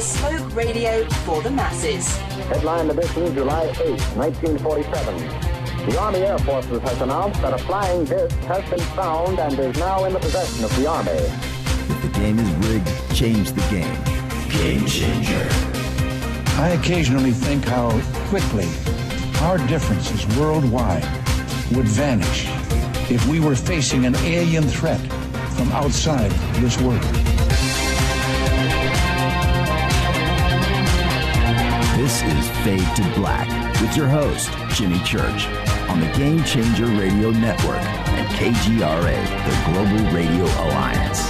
bespoke radio for the masses. Headline edition, July 8, 1947. The Army Air Forces has announced that a flying disc has been found and is now in the possession of the Army. If the game is rigged, change the game. Game changer. I occasionally think how quickly our differences worldwide would vanish if we were facing an alien threat from outside this world. This is Fade to Black with your host, Jimmy Church, on the Game Changer Radio Network and KGRA, the Global Radio Alliance.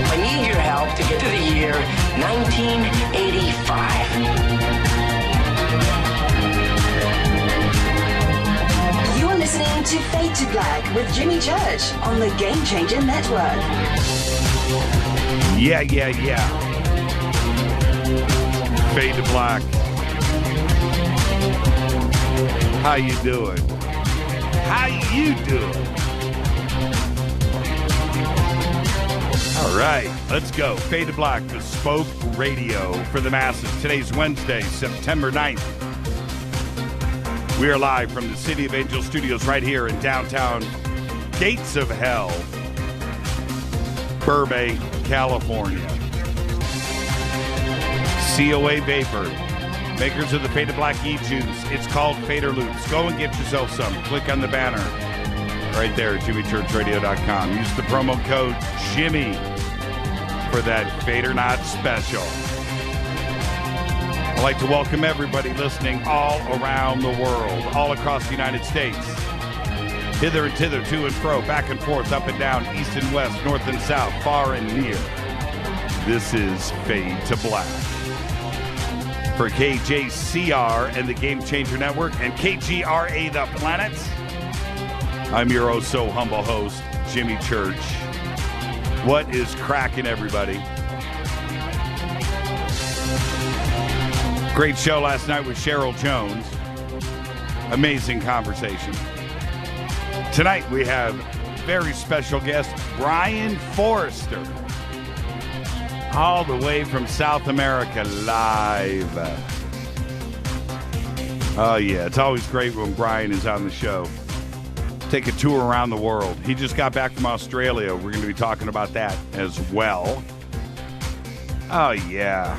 I need your help to get to the year 1985. You're listening to Fade to Black with Jimmy Church on the Game Changer Network. Yeah. Fade to Black. How you doing? All right, let's go. Fade to Black, bespoke radio for the masses. Today's Wednesday, September 9th. We are live from the City of Angels Studios right here in downtown Gates of Hell, Burbank, California. COA Vapor, makers of the Fade to Black e-juice. It's called Fader Loops. Go and get yourself some. Click on the banner right there at JimmyChurchRadio.com. Use the promo code Jimmy for that Fader Not special. I'd like to welcome everybody listening all around the world, all across the United States. Hither and thither, to and fro, back and forth, up and down, east and west, north and south, far and near. This is Fade to Black. For KJCR and the Game Changer Network and KGRA The Planet, I'm your oh-so-humble host, Jimmy Church. What is cracking, everybody? Great show last night with Cheryl Jones. Amazing conversation. Tonight we have very special guest, Brien Foerster. All the way from South America, live. Oh, yeah. It's always great when Brien is on the show. Take a tour around the world. He just got back from Australia. We're going to be talking about that as well. Oh, yeah.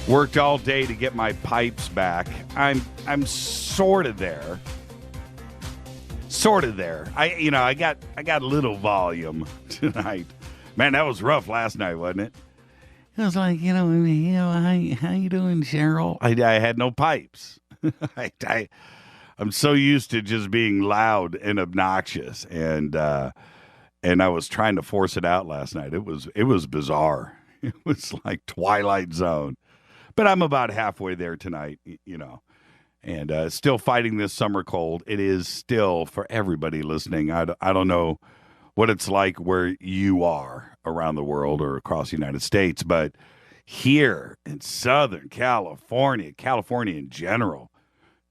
Worked all day to get my pipes back. I'm sort of there. I got a little volume tonight. Man, that was rough last night, wasn't it? It was like, how you doing, Cheryl? I had no pipes. I'm so used to just being loud and obnoxious, and I was trying to force it out last night. It was bizarre. It was like Twilight Zone, but I'm about halfway there tonight, and still fighting this summer cold. It is still, for everybody listening, I don't know what it's like where you are around the world or across the United States, but here in Southern California in general,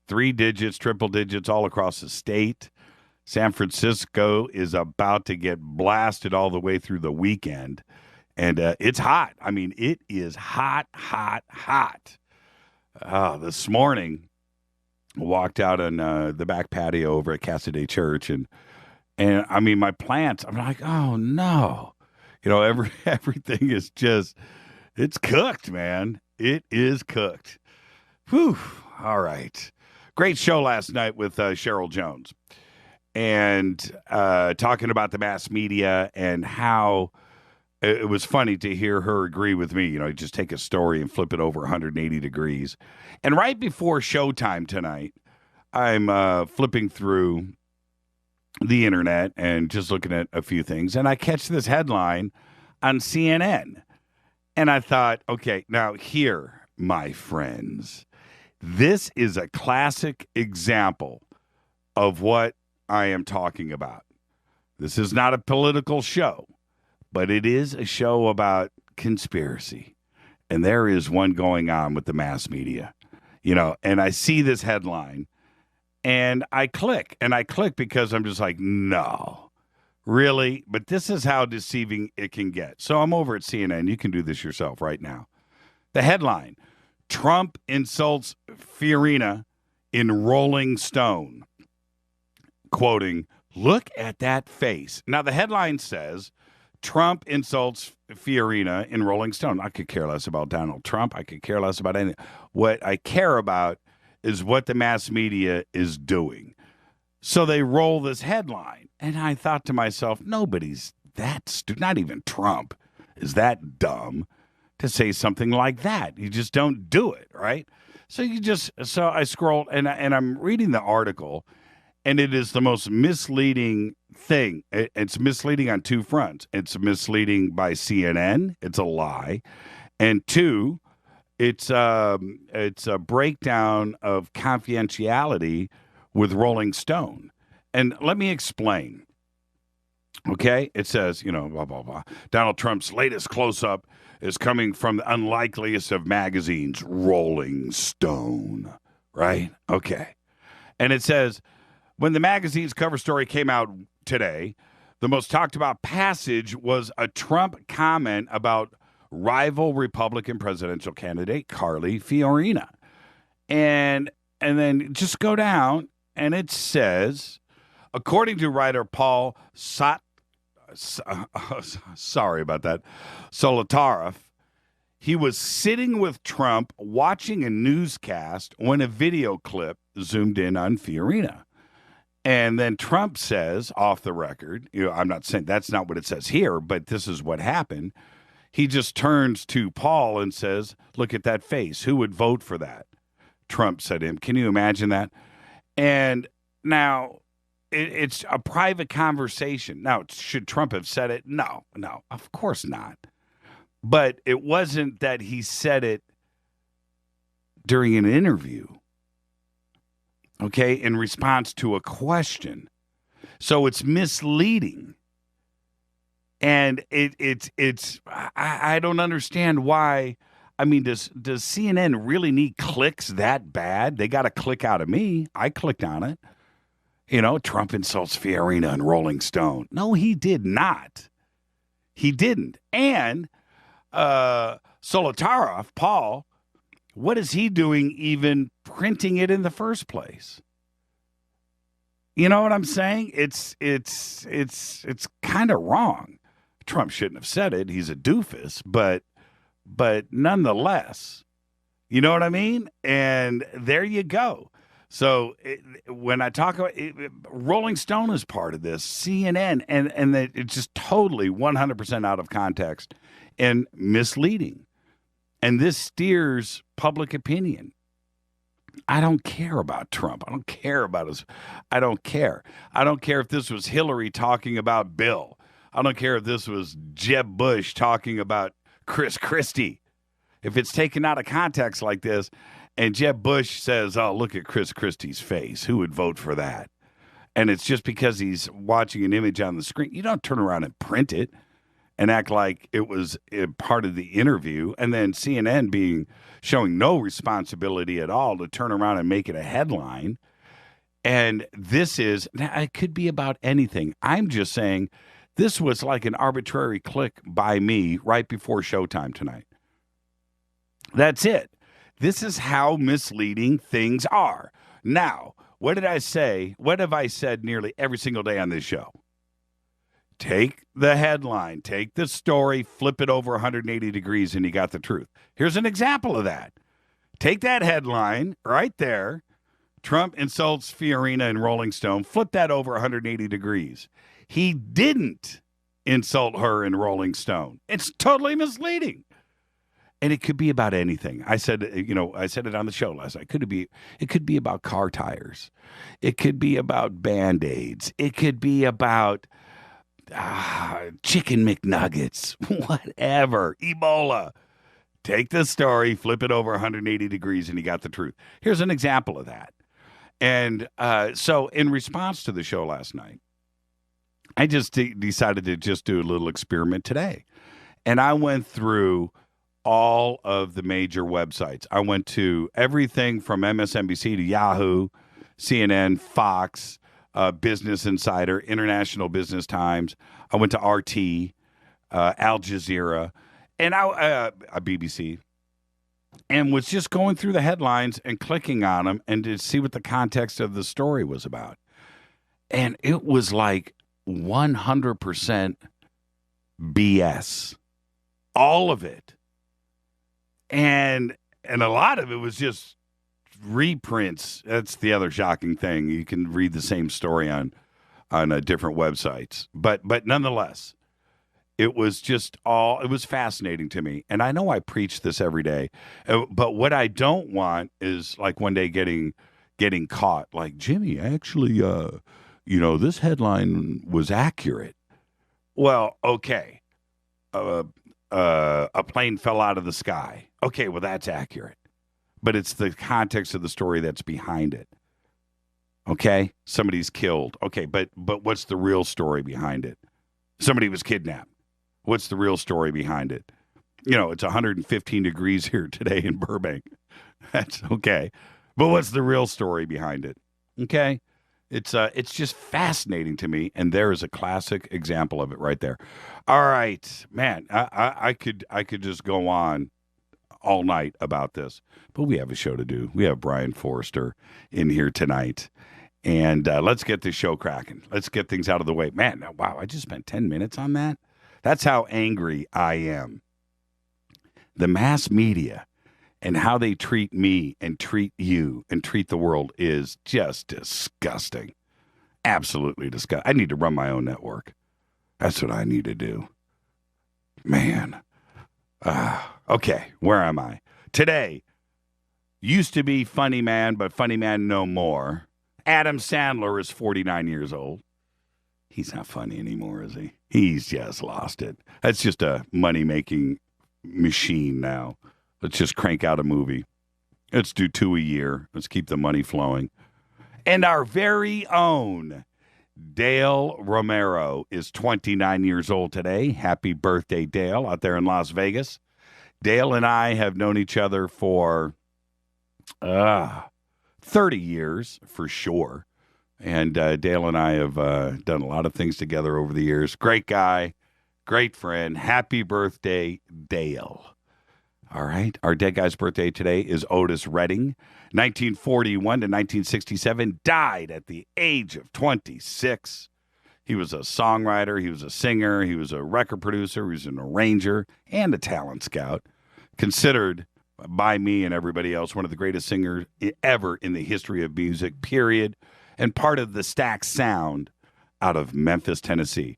3 digits, triple digits all across the state. San Francisco is about to get blasted all the way through the weekend, and it's hot. I mean, it is hot. This morning, I walked out on the back patio over at Casa de Church, and I mean, my plants, I'm like, oh, no. Everything is just, it's cooked, man. It is cooked. Whew. All right. Great show last night with Cheryl Jones. And talking about the mass media and how it was funny to hear her agree with me. Just take a story and flip it over 180 degrees. And right before showtime tonight, I'm flipping through the internet and just looking at a few things, and I catch this headline on CNN, and I thought, okay, now here, my friends, this is a classic example of what I am talking about. This is not a political show, but it is a show about conspiracy, and there is one going on with the mass media, and I see this headline. And I click because I'm just like, no, Really? But this is how deceiving it can get. So I'm over at CNN. You can do this yourself right now. The headline, Trump insults Fiorina in Rolling Stone. Quoting, look at that face. Now, the headline says, Trump insults Fiorina in Rolling Stone. I could care less about Donald Trump. I could care less about anything. What I care about is what the mass media is doing. So they roll this headline. And I thought to myself, nobody's that stupid. Not even Trump is that dumb to say something like that. You just don't do it, right? So I scrolled and I'm reading the article, and it is the most misleading thing. It's misleading on two fronts. It's misleading by CNN. It's a lie. And two, it's a breakdown of confidentiality with Rolling Stone. And let me explain. Okay? It says, blah, blah, blah. Donald Trump's latest close-up is coming from the unlikeliest of magazines, Rolling Stone. Right? Okay. And it says, when the magazine's cover story came out today, the most talked about passage was a Trump comment about rival Republican presidential candidate Carly Fiorina. And then just go down, and it says, according to writer Paul Solotaroff, he was sitting with Trump watching a newscast when a video clip zoomed in on Fiorina. And then Trump says, off the record, I'm not saying that's not what it says here, but this is what happened. He just turns to Paul and says, look at that face. Who would vote for that? Trump said to him. Can you imagine that? And now it's a private conversation. Now, should Trump have said it? No, of course not. But it wasn't that he said it during an interview. Okay, in response to a question. So it's misleading. And I don't understand why. I mean, does CNN really need clicks that bad? They got a click out of me. I clicked on it. Trump insults Fiorina and Rolling Stone. No, he did not. He didn't. And Solotaroff, Paul, what is he doing even printing it in the first place? You know what I'm saying? It's kind of wrong. Trump shouldn't have said it. He's a doofus, but nonetheless, you know what I mean? And there you go. So when I talk about Rolling Stone is part of this, CNN, and it's just totally 100% out of context and misleading. And this steers public opinion. I don't care about Trump. I don't care about his. I don't care. I don't care if this was Hillary talking about Bill. I don't care if this was Jeb Bush talking about Chris Christie. If it's taken out of context like this, and Jeb Bush says, oh, look at Chris Christie's face. Who would vote for that? And it's just because he's watching an image on the screen. You don't turn around and print it and act like it was part of the interview. And then CNN showing no responsibility at all to turn around and make it a headline. And it could be about anything. I'm just saying this was like an arbitrary click by me right before showtime tonight. That's it. This is how misleading things are. Now, what did I say? What have I said nearly every single day on this show? Take the headline, take the story, flip it over 180 degrees, and you got the truth. Here's an example of that. Take that headline right there. Trump insults Fiorina in Rolling Stone. Flip that over 180 degrees. He didn't insult her in Rolling Stone. It's totally misleading. And it could be about anything. I said it on the show last night. It could be about car tires. It could be about Band-Aids. It could be about chicken McNuggets, whatever, Ebola. Take the story, flip it over 180 degrees, and you got the truth. Here's an example of that. And so in response to the show last night, I just decided to just do a little experiment today. And I went through all of the major websites. I went to everything from MSNBC to Yahoo, CNN, Fox, Business Insider, International Business Times. I went to RT, Al Jazeera, and BBC, and was just going through the headlines and clicking on them and to see what the context of the story was about. And it was like 100% BS. All of it. And a lot of it was just reprints. That's the other shocking thing. You can read the same story on different websites. But nonetheless, it was it was fascinating to me. And I know I preach this every day. But what I don't want is like one day getting caught. Like, Jimmy, actually, this headline was accurate. Well, okay. A plane fell out of the sky. Okay, well, that's accurate. But it's the context of the story that's behind it. Okay? Somebody's killed. Okay, but what's the real story behind it? Somebody was kidnapped. What's the real story behind it? It's 115 degrees here today in Burbank. That's okay. But what's the real story behind it? Okay? It's just fascinating to me, and there is a classic example of it right there. All right, man, I could just go on all night about this, but we have a show to do. We have Brien Foerster in here tonight, and let's get this show cracking. Let's get things out of the way. Man, wow, I just spent 10 minutes on that. That's how angry I am. The mass media and how they treat me and treat you and treat the world is just disgusting. Absolutely disgusting. I need to run my own network. That's what I need to do. Man. Okay, where am I? Today, used to be funny man, but funny man no more. Adam Sandler is 49 years old. He's not funny anymore, is he? He's just lost it. That's just a money-making machine now. Let's just crank out a movie. Let's do 2 a year. Let's keep the money flowing. And our very own Dale Romero is 29 years old today. Happy birthday, Dale, out there in Las Vegas. Dale and I have known each other for 30 years for sure. And Dale and I have done a lot of things together over the years. Great guy, great friend. Happy birthday, Dale. All right. Our dead guy's birthday today is Otis Redding, 1941 to 1967, died at the age of 26. He was a songwriter. He was a singer. He was a record producer. He was an arranger and a talent scout. Considered by me and everybody else one of the greatest singers ever in the history of music, period. And part of the Stax sound out of Memphis, Tennessee.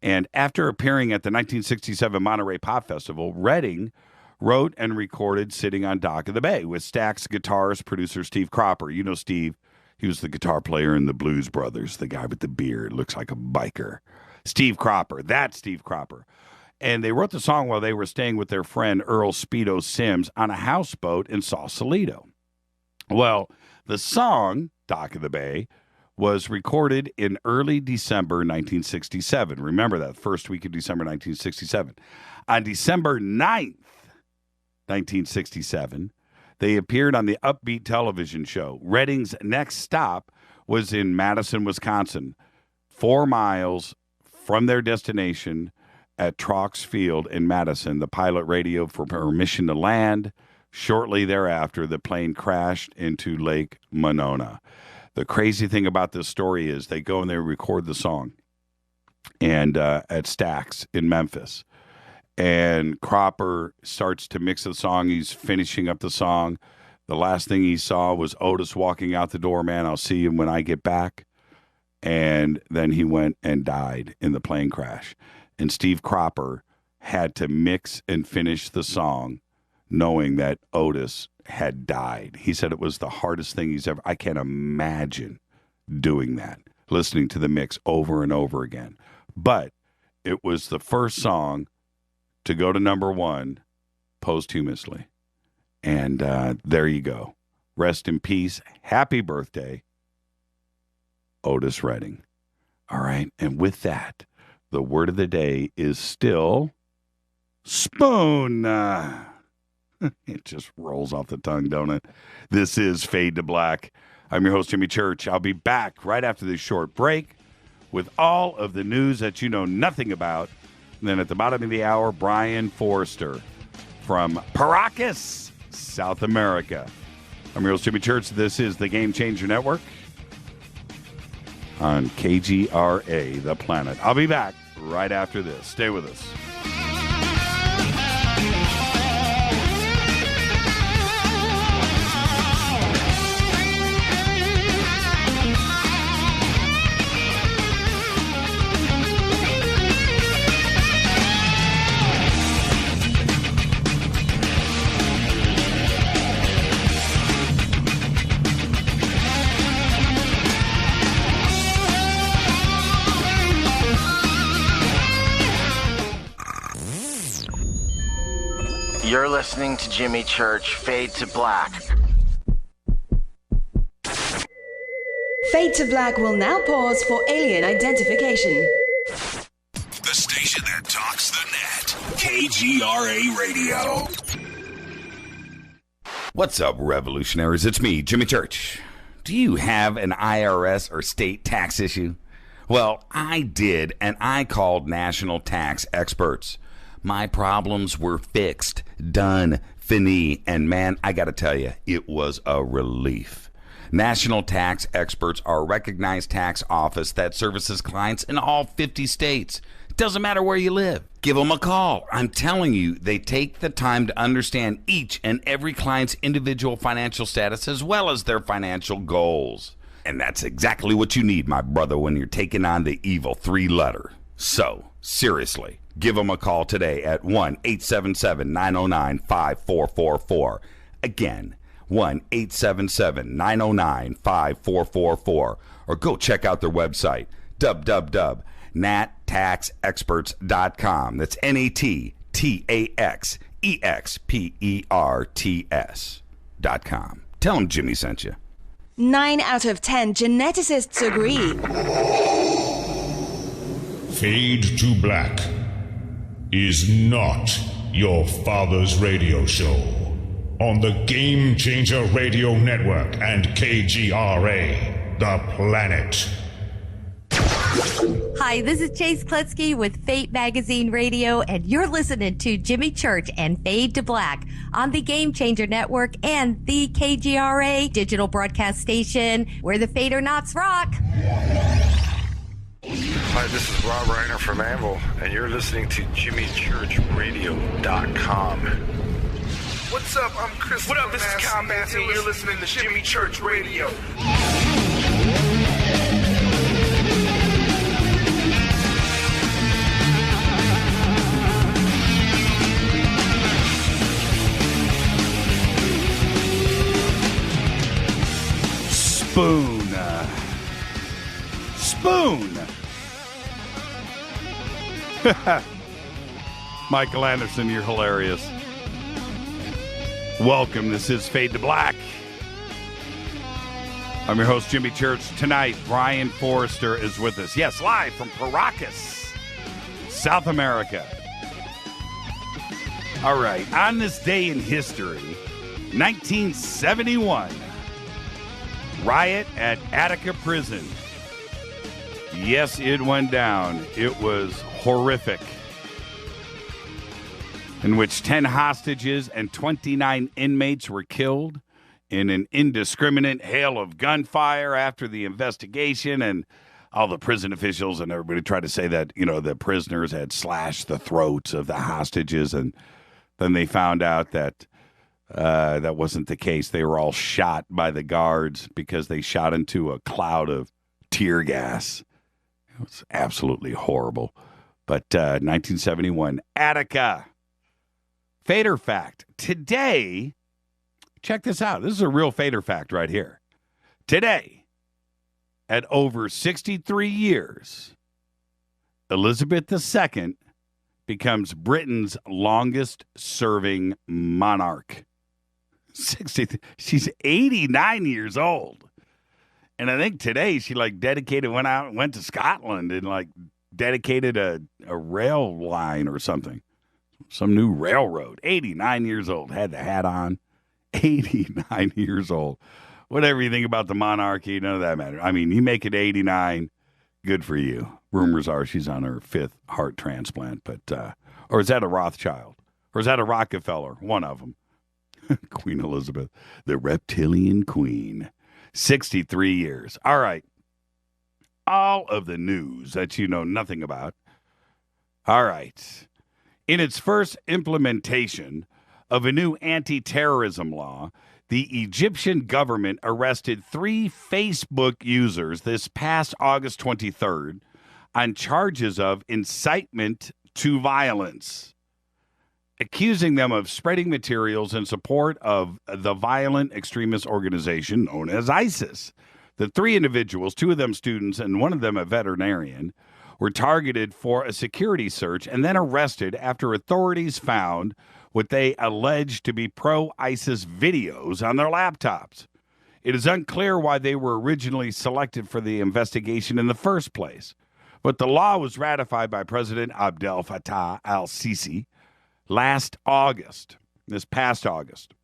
And after appearing at the 1967 Monterey Pop Festival, Redding wrote and recorded Sitting on Dock of the Bay with Stax guitarist producer Steve Cropper. You know Steve. He was the guitar player in the Blues Brothers, the guy with the beard, looks like a biker. Steve Cropper. That's Steve Cropper. And they wrote the song while they were staying with their friend Earl Speedo Sims on a houseboat in Sausalito. Well, the song, Dock of the Bay, was recorded in early December 1967. Remember that, first week of December 1967. On December 9th, 1967, they appeared on the Upbeat television show. Redding's next stop was in Madison, Wisconsin, 4 miles from their destination at Trox Field in Madison. The pilot radioed for permission to land. Shortly thereafter, the plane crashed into Lake Monona. The crazy thing about this story is they go and they record the song and at Stax in Memphis. And Cropper starts to mix the song. He's finishing up the song. The last thing he saw was Otis walking out the door. Man, I'll see him when I get back. And then he went and died in the plane crash. And Steve Cropper had to mix and finish the song knowing that Otis had died. He said it was the hardest thing he's ever. I can't imagine doing that, listening to the mix over and over again. But it was the first song to go to number 1 posthumously. And there you go. Rest in peace. Happy birthday, Otis Redding. All right. And with that, the word of the day is still spoon. It just rolls off the tongue, don't it? This is Fade to Black. I'm your host, Jimmy Church. I'll be back right after this short break with all of the news that you know nothing about. And then at the bottom of the hour, Brien Foerster from Paracas, South America. I'm your host, Jimmy Church. This is the Game Changer Network on KGRA, The Planet. I'll be back right after this. Stay with us. You're listening to Jimmy Church, Fade to Black. Fade to Black will now pause for alien identification. The station that talks the net. KGRA Radio. What's up, revolutionaries? It's me, Jimmy Church. Do you have an IRS or state tax issue? Well, I did, and I called national tax experts. My problems were fixed, done, fini, and man, I gotta tell you, it was a relief. National Tax Experts are a recognized tax office that services clients in all 50 states. It doesn't matter where you live. Give them a call. I'm telling you, they take the time to understand each and every client's individual financial status as well as their financial goals. And that's exactly what you need, my brother, when you're taking on the evil three-letter. So, seriously, give them a call today at 1-877-909-5444. Again, 1-877-909-5444. Or go check out their website, www.nattaxexperts.com. That's NATTAXEXPERTS.com. Tell them Jimmy sent you. 9 out of 10 geneticists agree. Fade to Black is not your father's radio show on the Game Changer Radio Network and KGRA, The Planet. Hi, this is Chase Kletsky with Fate Magazine Radio, and you're listening to Jimmy Church and Fade to Black on the Game Changer Network and the KGRA digital broadcast station where the Fade or Nots rock. Hi, this is Rob Reiner from Anvil, and you're listening to JimmyChurchRadio.com. What's up? I'm Chris. What up? This is Kyle Massey, and you're listening to Jimmy Church Radio. Spoon. Michael Anderson, you're hilarious. Welcome. This is Fade to Black. I'm your host, Jimmy Church. Tonight, Brien Foerster is with us. Yes, live from Paracas, South America. All right. On this day in history, 1971, riot at Attica Prison. Yes, it went down. It was horrific. In which 10 hostages and 29 inmates were killed in an indiscriminate hail of gunfire after the investigation, and all the prison officials and everybody tried to say that, the prisoners had slashed the throats of the hostages, and then they found out that that wasn't the case. They were all shot by the guards because they shot into a cloud of tear gas. It was absolutely horrible. But 1971, Attica. Fader fact. Today, check this out. This is a real Fader fact right here. Today, at over 63 years, Elizabeth II becomes Britain's longest-serving monarch. She's 89 years old. And I think today she went to Scotland and dedicated a rail line or something. Some new railroad. 89 years old. Had the hat on. 89 years old. whatever you think about the monarchy, none of that matters. I mean, you make it 89, good for you. Rumors are she's on her 5th heart transplant, but or is that a Rothschild? Or is that a Rockefeller? One of them. Queen Elizabeth, the reptilian queen. 63 years. All right. All of the news that you know nothing about. All right. In its first implementation of a new anti-terrorism law, the Egyptian government arrested 3 Facebook users this past August 23rd on charges of incitement to violence, accusing them of spreading materials in support of the violent extremist organization known as ISIS. The 3 individuals, 2 of them students and one of them a veterinarian, were targeted for a security search and then arrested after authorities found what they alleged to be pro-ISIS videos on their laptops. It is unclear why they were originally selected for the investigation in the first place, but the law was ratified by President Abdel Fattah al-Sisi this past August.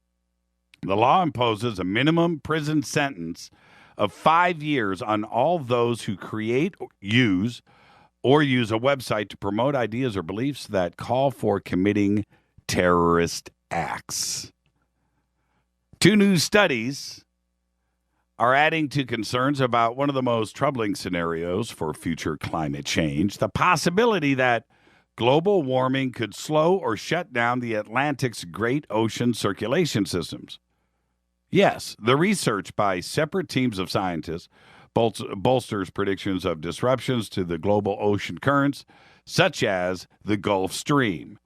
The law imposes a minimum prison sentence of 5 years on all those who create, use a website to promote ideas or beliefs that call for committing terrorist acts. 2 new studies are adding to concerns about one of the most troubling scenarios for future climate change, the possibility that global warming could slow or shut down the Atlantic's great ocean circulation systems. Yes, the research by separate teams of scientists bolsters predictions of disruptions to the global ocean currents, such as the Gulf Stream.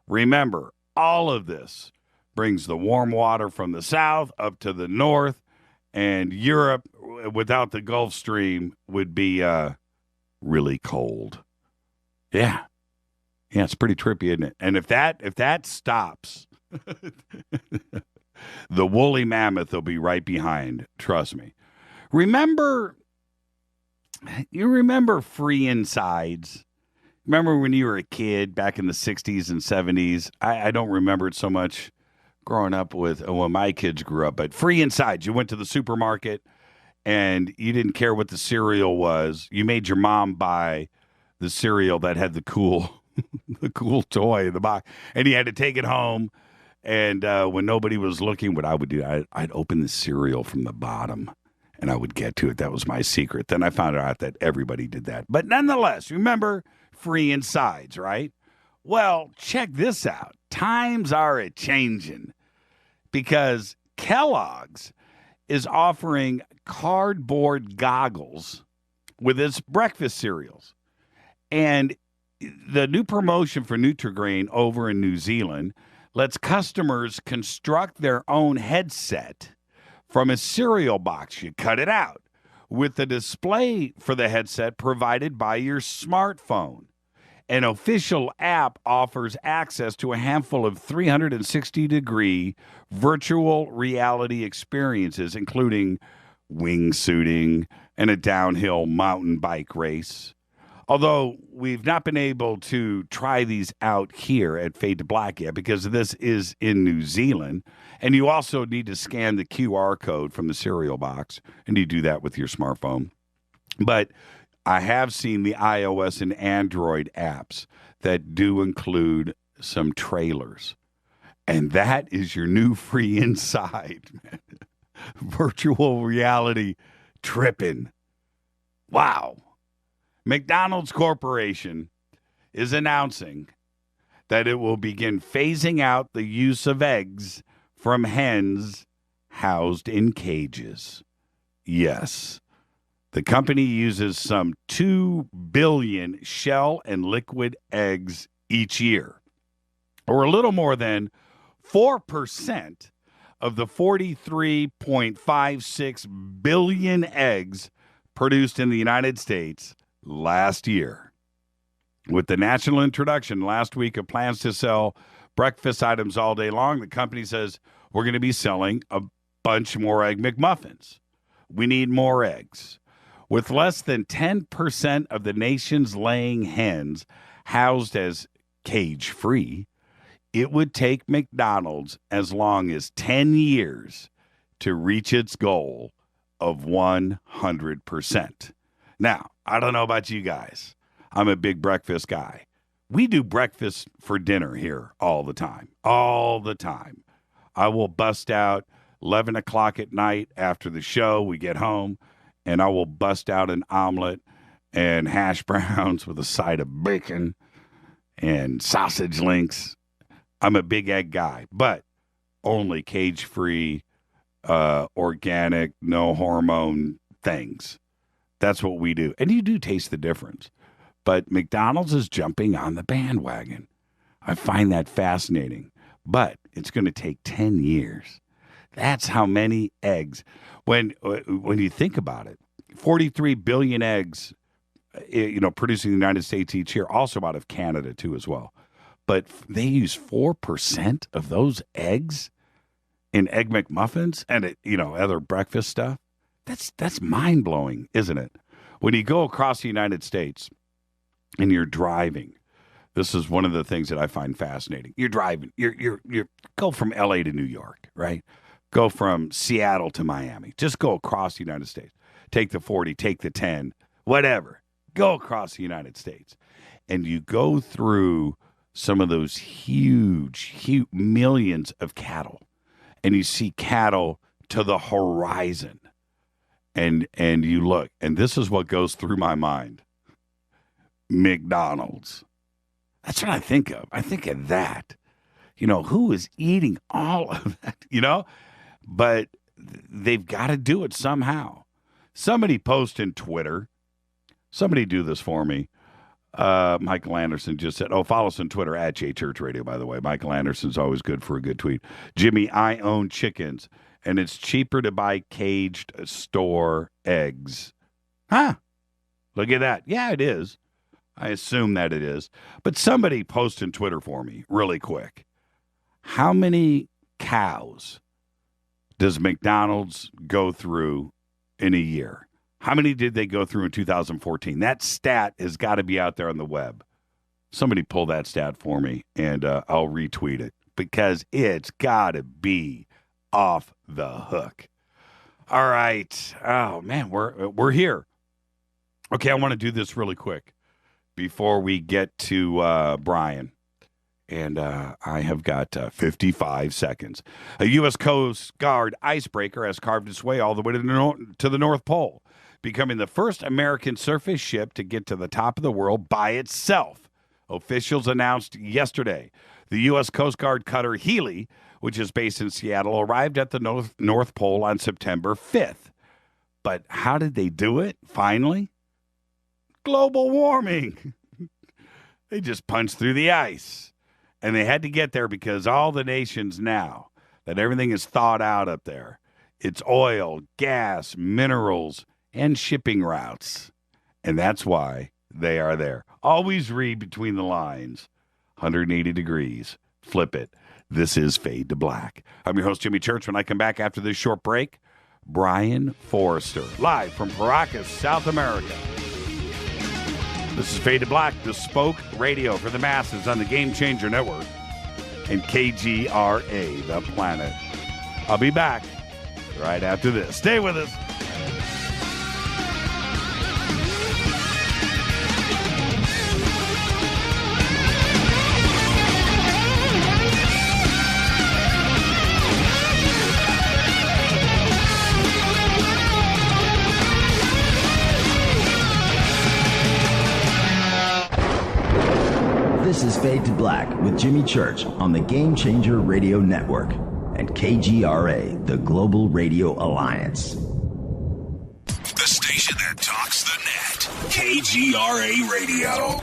Remember, all of this brings the warm water from the south up to the north, and Europe, without the Gulf Stream, would be really cold. Yeah, it's pretty trippy, isn't it? And if that stops, the woolly mammoth will be right behind. Trust me. You remember free insides? Remember when you were a kid back in the 60s and 70s? I don't remember it so much growing up with when my kids grew up, but free insides. You went to the supermarket and you didn't care what the cereal was. You made your mom buy the cereal that had the cool toy in the box, and you had to take it home. And when nobody was looking, what I would do, I'd open the cereal from the bottom, and I would get to it. That was my secret. Then I found out that everybody did that. But nonetheless, remember free insides, right? Well, check this out. Times are a-changing because Kellogg's is offering cardboard goggles with its breakfast cereals. And the new promotion for Nutri-Grain over in New Zealand lets customers construct their own headset from a cereal box. You cut it out with the display for the headset provided by your smartphone. An official app offers access to a handful of 360-degree virtual reality experiences, including wingsuiting and a downhill mountain bike race. Although we've not been able to try these out here at Fade to Black yet because this is in New Zealand. And you also need to scan the QR code from the cereal box, and you do that with your smartphone. But I have seen the iOS and Android apps that do include some trailers. And that is your new free inside. Virtual reality tripping. Wow. McDonald's Corporation is announcing that it will begin phasing out the use of eggs from hens housed in cages. Yes, the company uses some 2 billion shell and liquid eggs each year, or a little more than 4% of the 43.56 billion eggs produced in the United States last year. With the national introduction last week of plans to sell breakfast items all day long, the company says we're going to be selling a bunch more Egg McMuffins. We need more eggs. With less than 10% of the nation's laying hens housed as cage-free, it would take McDonald's as long as 10 years to reach its goal of 100%. Now, I don't know about you guys. I'm a big breakfast guy. We do breakfast for dinner here all the time. All the time. I will bust out 11 o'clock at night after the show. We get home, and I will bust out an omelet and hash browns with a side of bacon and sausage links. I'm a big egg guy, but only cage-free, organic, no hormone things. That's what we do. And you do taste the difference. But McDonald's is jumping on the bandwagon. I find that fascinating. But it's going to take 10 years. That's how many eggs. When you think about it, 43 billion eggs, produced in the United States each year, also out of Canada too as well. But they use 4% of those eggs in Egg McMuffins and other breakfast stuff. That's mind-blowing, isn't it? When you go across the United States and you're driving, this is one of the things that I find fascinating. You're driving, you go from LA to New York, right? Go from Seattle to Miami. Just go across the United States. Take the 40, take the 10, whatever. Go across the United States. And you go through some of those huge millions of cattle. And you see cattle to the horizon. And you look, and this is what goes through my mind. McDonald's. That's what I think of. I think of that. Who is eating all of that, But they've got to do it somehow. Somebody post in Twitter. Somebody do this for me. Michael Anderson just said, follow us on Twitter at JChurchRadio, by the way. Michael Anderson's always good for a good tweet. Jimmy, I own chickens, and it's cheaper to buy caged store eggs. Huh? Look at that. Yeah, it is. I assume that it is. But somebody post in Twitter for me really quick. How many cows does McDonald's go through in a year? How many did they go through in 2014? That stat has got to be out there on the web. Somebody pull that stat for me, and I'll retweet it because it's got to be off the hook. All right. Oh, man, we're here. Okay, I want to do this really quick before we get to Brien. And I have got 55 seconds. A U.S. Coast Guard icebreaker has carved its way all the way to the North Pole, becoming the first American surface ship to get to the top of the world by itself. Officials announced yesterday the U.S. Coast Guard cutter Healy, which is based in Seattle, arrived at the North Pole on September 5th. But how did they do it, finally? Global warming. They just punched through the ice. And they had to get there because all the nations now that everything is thawed out up there, it's oil, gas, minerals, and shipping routes. And that's why they are there. Always read between the lines. 180 degrees. Flip it. This is Fade to Black. I'm your host, Jimmy Church. When I come back after this short break, Brien Foerster, live from Caracas, South America. This is Fade to Black, bespoke radio for the masses on the Game Changer Network and KGRA, The Planet. I'll be back right after this. Stay with us. This is Fade to Black with Jimmy Church on the Game Changer Radio Network and KGRA, the Global Radio Alliance. The station that talks the net. KGRA Radio.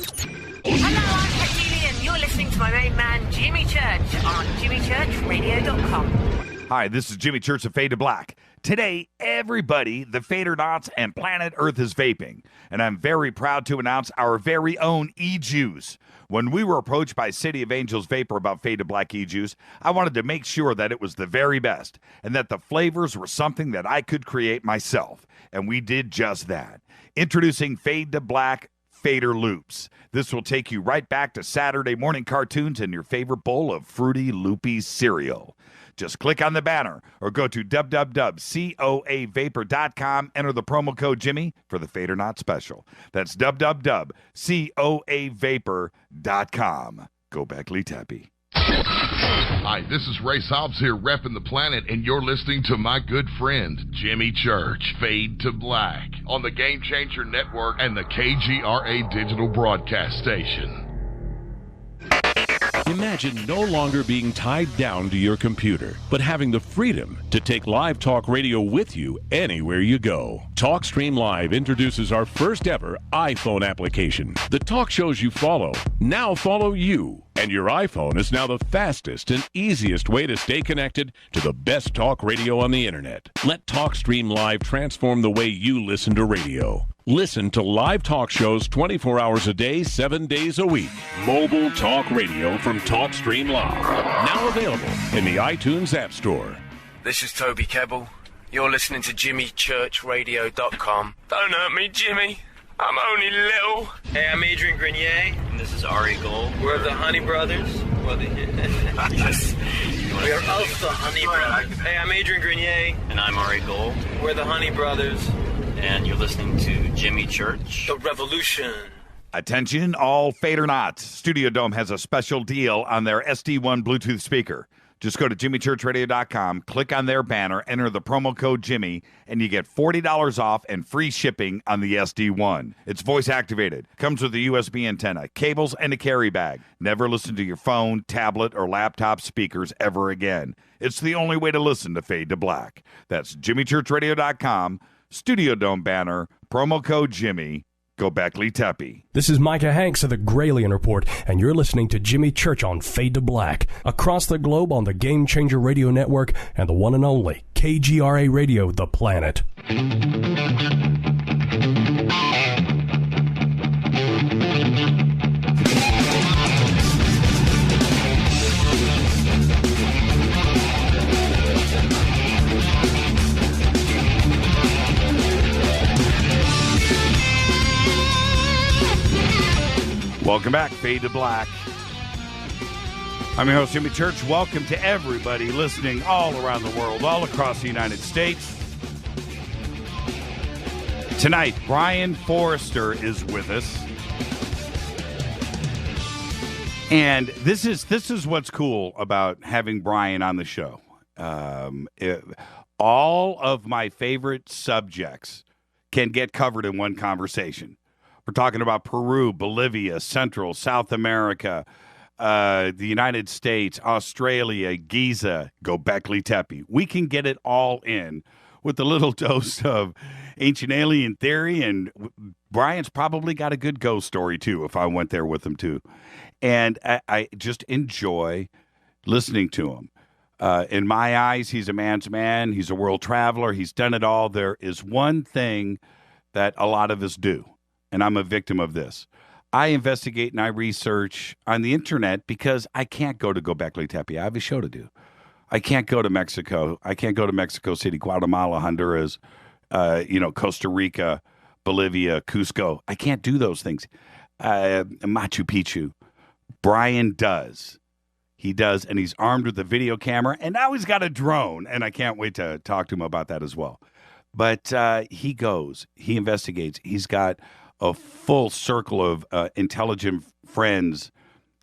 Hello, I'm Katie, and you're listening to my main man, Jimmy Church, on JimmyChurchRadio.com. Hi, this is Jimmy Church of Fade to Black. Today, everybody, the Fadernauts and planet Earth is vaping, and I'm very proud to announce our very own e-juice. When we were approached by City of Angels Vapor about Fade to Black e-juice, I wanted to make sure that it was the very best, and that the flavors were something that I could create myself, and we did just that. Introducing Fade to Black Fader Loops. This will take you right back to Saturday morning cartoons and your favorite bowl of fruity, loopy cereal. Just click on the banner or go to www.coavapor.com. Enter the promo code Jimmy for the Fade or Not special. That's www.coavapor.com. Göbekli Tepe. Hi, this is Ray Hobbs here, repping the planet, and you're listening to my good friend, Jimmy Church, Fade to Black, on the Game Changer Network and the KGRA digital broadcast station. Imagine no longer being tied down to your computer, but having the freedom to take live talk radio with you anywhere you go. TalkStream Live introduces our first ever iPhone application. The talk shows you follow now follow you. And your iPhone is now the fastest and easiest way to stay connected to the best talk radio on the internet. Let TalkStream Live transform the way you listen to radio. Listen to live talk shows 24 hours a day, 7 days a week. Mobile talk radio from TalkStream Live. Now available in the iTunes App Store. This is Toby Kebbell. You're listening to JimmyChurchRadio.com. Don't hurt me, Jimmy. I'm only little. Hey, I'm Adrian Grenier. And this is Ari Gold. We're the Honey Brothers. Yes. We are of the Honey Brothers. Hey, I'm Adrian Grenier. And I'm Ari Gold. We're the Honey Brothers. And you're listening to Jimmy Church. The Revolution. Attention, all Fade or Not. Studio Dome has a special deal on their SD1 Bluetooth speaker. Just go to JimmyChurchRadio.com, click on their banner, enter the promo code Jimmy, and you get $40 off and free shipping on the SD1. It's voice activated, comes with a USB antenna, cables, and a carry bag. Never listen to your phone, tablet, or laptop speakers ever again. It's the only way to listen to Fade to Black. That's JimmyChurchRadio.com, Studio Dome banner, promo code Jimmy. Göbekli Tepe. This is Micah Hanks of the Gralien Report, and you're listening to Jimmy Church on Fade to Black, across the globe on the Game Changer Radio Network and the one and only KGRA Radio, The Planet. Welcome back, Fade to Black. I'm your host, Jimmy Church. Welcome to everybody listening all around the world, all across the United States. Tonight, Brien Foerster is with us. And this is what's cool about having Brien on the show. All of my favorite subjects can get covered in one conversation. We're talking about Peru, Bolivia, Central, South America, the United States, Australia, Giza, Göbekli Tepe. We can get it all in with a little dose of ancient alien theory, and Brian's probably got a good ghost story, too, if I went there with him, too. And I just enjoy listening to him. In my eyes, he's a man's man. He's a world traveler. He's done it all. There is one thing that a lot of us do. And I'm a victim of this. I investigate and I research on the internet because I can't go to Göbekli Tepe. I have a show to do. I can't go to Mexico. I can't go to Mexico City, Guatemala, Honduras, Costa Rica, Bolivia, Cusco. I can't do those things. Machu Picchu. Brien does. He does, and he's armed with a video camera, and now he's got a drone, and I can't wait to talk to him about that as well. But he goes. He investigates. He's got a full circle of intelligent friends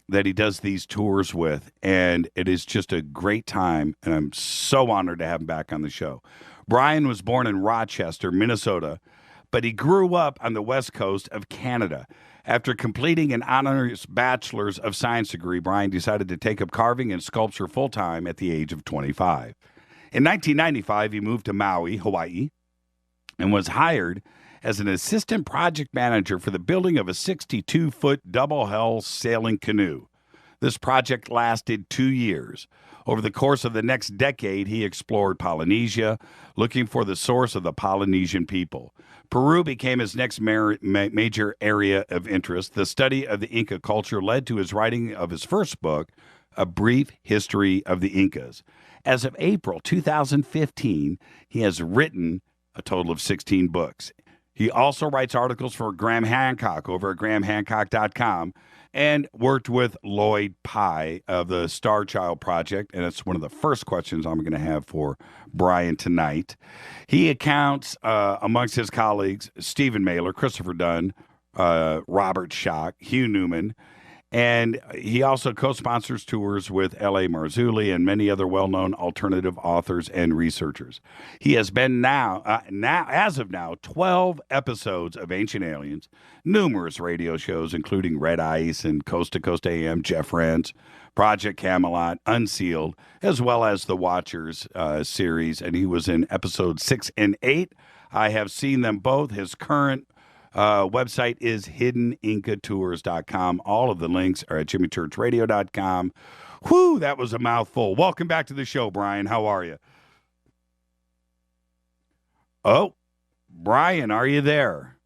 that he does these tours with, and it is just a great time, and I'm so honored to have him back on the show. Brien was born in Rochester, Minnesota, but he grew up on the west coast of Canada. After completing an honors Bachelor's of Science degree, Brien decided to take up carving and sculpture full-time at the age of 25. In 1995, he moved to Maui, Hawaii, and was hired as an assistant project manager for the building of a 62-foot double-hull sailing canoe. This project lasted 2 years. Over the course of the next decade, he explored Polynesia, looking for the source of the Polynesian people. Peru became his next major area of interest. The study of the Inca culture led to his writing of his first book, A Brief History of the Incas. As of April 2015, he has written a total of 16 books. He also writes articles for Graham Hancock over at GrahamHancock.com and worked with Lloyd Pye of the Star Child Project, and it's one of the first questions I'm going to have for Brien tonight. He accounts, amongst his colleagues, Stephen Mailer, Christopher Dunn, Robert Schock, Hugh Newman, and he also co-sponsors tours with L.A. Marzulli and many other well-known alternative authors and researchers. He has been as of now, 12 episodes of Ancient Aliens, numerous radio shows, including Red Ice and Coast to Coast AM, Jeff Rance, Project Camelot, Unsealed, as well as the Watchers series, and he was in episodes 6 and 8. I have seen them both. His current website is hiddenincatours.com. All of the links are at jimmychurchradio.com. Whew, that was a mouthful. Welcome back to the show, Brien. How are you? Oh, Brien, are you there?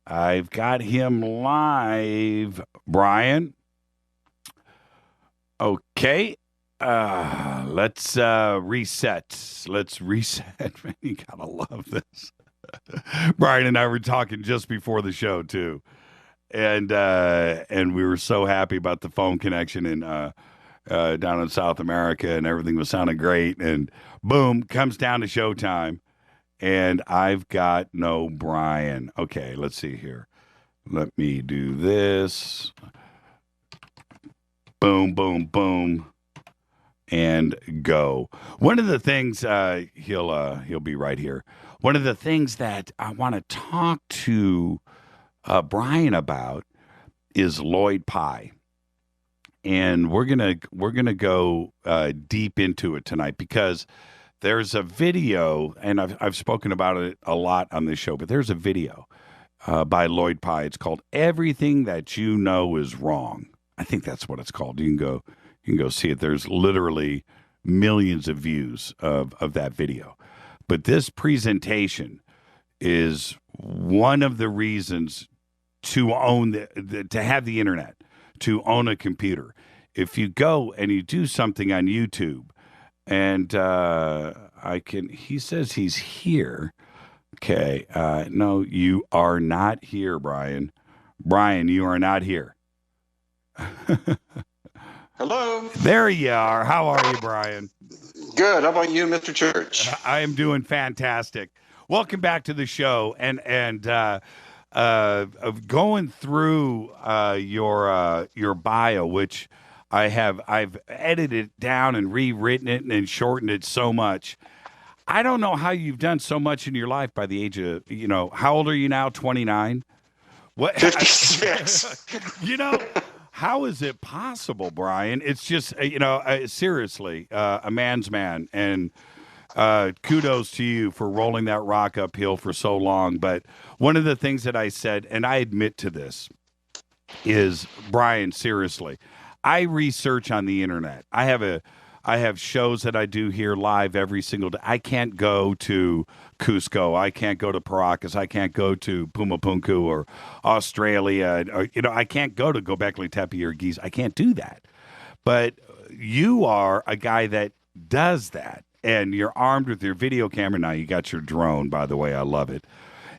I've got him live. Brien? Okay. Let's reset. Let's reset. Man, you gotta love this. Brien and I were talking just before the show too, and we were so happy about the phone connection in down in South America, and everything was sounding great. And boom, comes down to showtime, and I've got no Brien. Okay, let's see here. Let me do this. Boom, boom, boom, and go. One of the things he'll be right here. One of the things that I want to talk to Brien about is Lloyd Pye, and we're gonna go deep into it tonight because there's a video, and I've spoken about it a lot on this show. But there's a video by Lloyd Pye. It's called "Everything That You Know Is Wrong." I think that's what it's called. You can go see it. There's literally millions of views of that video. But this presentation is one of the reasons to own to have the internet, to own a computer. If you go and you do something on YouTube, and he says he's here. Okay, no, you are not here, Brien. Brien, you are not here. Hello. There you are. How are you, Brien? Good. How about you, Mr. Church? I am doing fantastic. Welcome back to the show, and going through your bio, which I've edited down and rewritten it and shortened it so much. I don't know how you've done so much in your life by the age of, how old are you now? 29? What? 56. How is it possible, Brien? It's just, seriously, a man's man. And kudos to you for rolling that rock uphill for so long. But one of the things that I said, and I admit to this, is, Brien, seriously, I research on the internet. I have shows that I do here live every single day. I can't go to Cusco. I can't go to Paracas. I can't go to Pumapunku or Australia. Or, I can't go to Göbekli Tepe or Giza. I can't do that. But you are a guy that does that, and you're armed with your video camera. Now, you got your drone, by the way. I love it.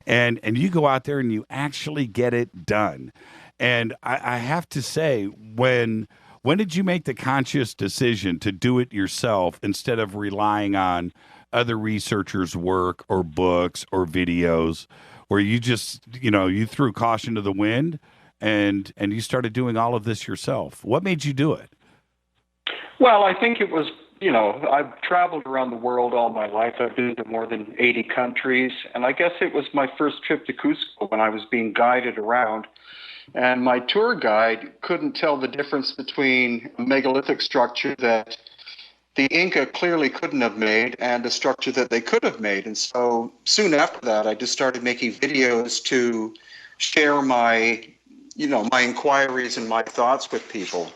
And you go out there and you actually get it done. And I have to say, when did you make the conscious decision to do it yourself instead of relying on other researchers' work or books or videos, where you just, you threw caution to the wind and you started doing all of this yourself? What made you do it? Well, I think it was, I've traveled around the world all my life. I've been to more than 80 countries. And I guess it was my first trip to Cusco when I was being guided around. And my tour guide couldn't tell the difference between a megalithic structure that the Inca clearly couldn't have made and a structure that they could have made. And so soon after that, I just started making videos to share my inquiries and my thoughts with people.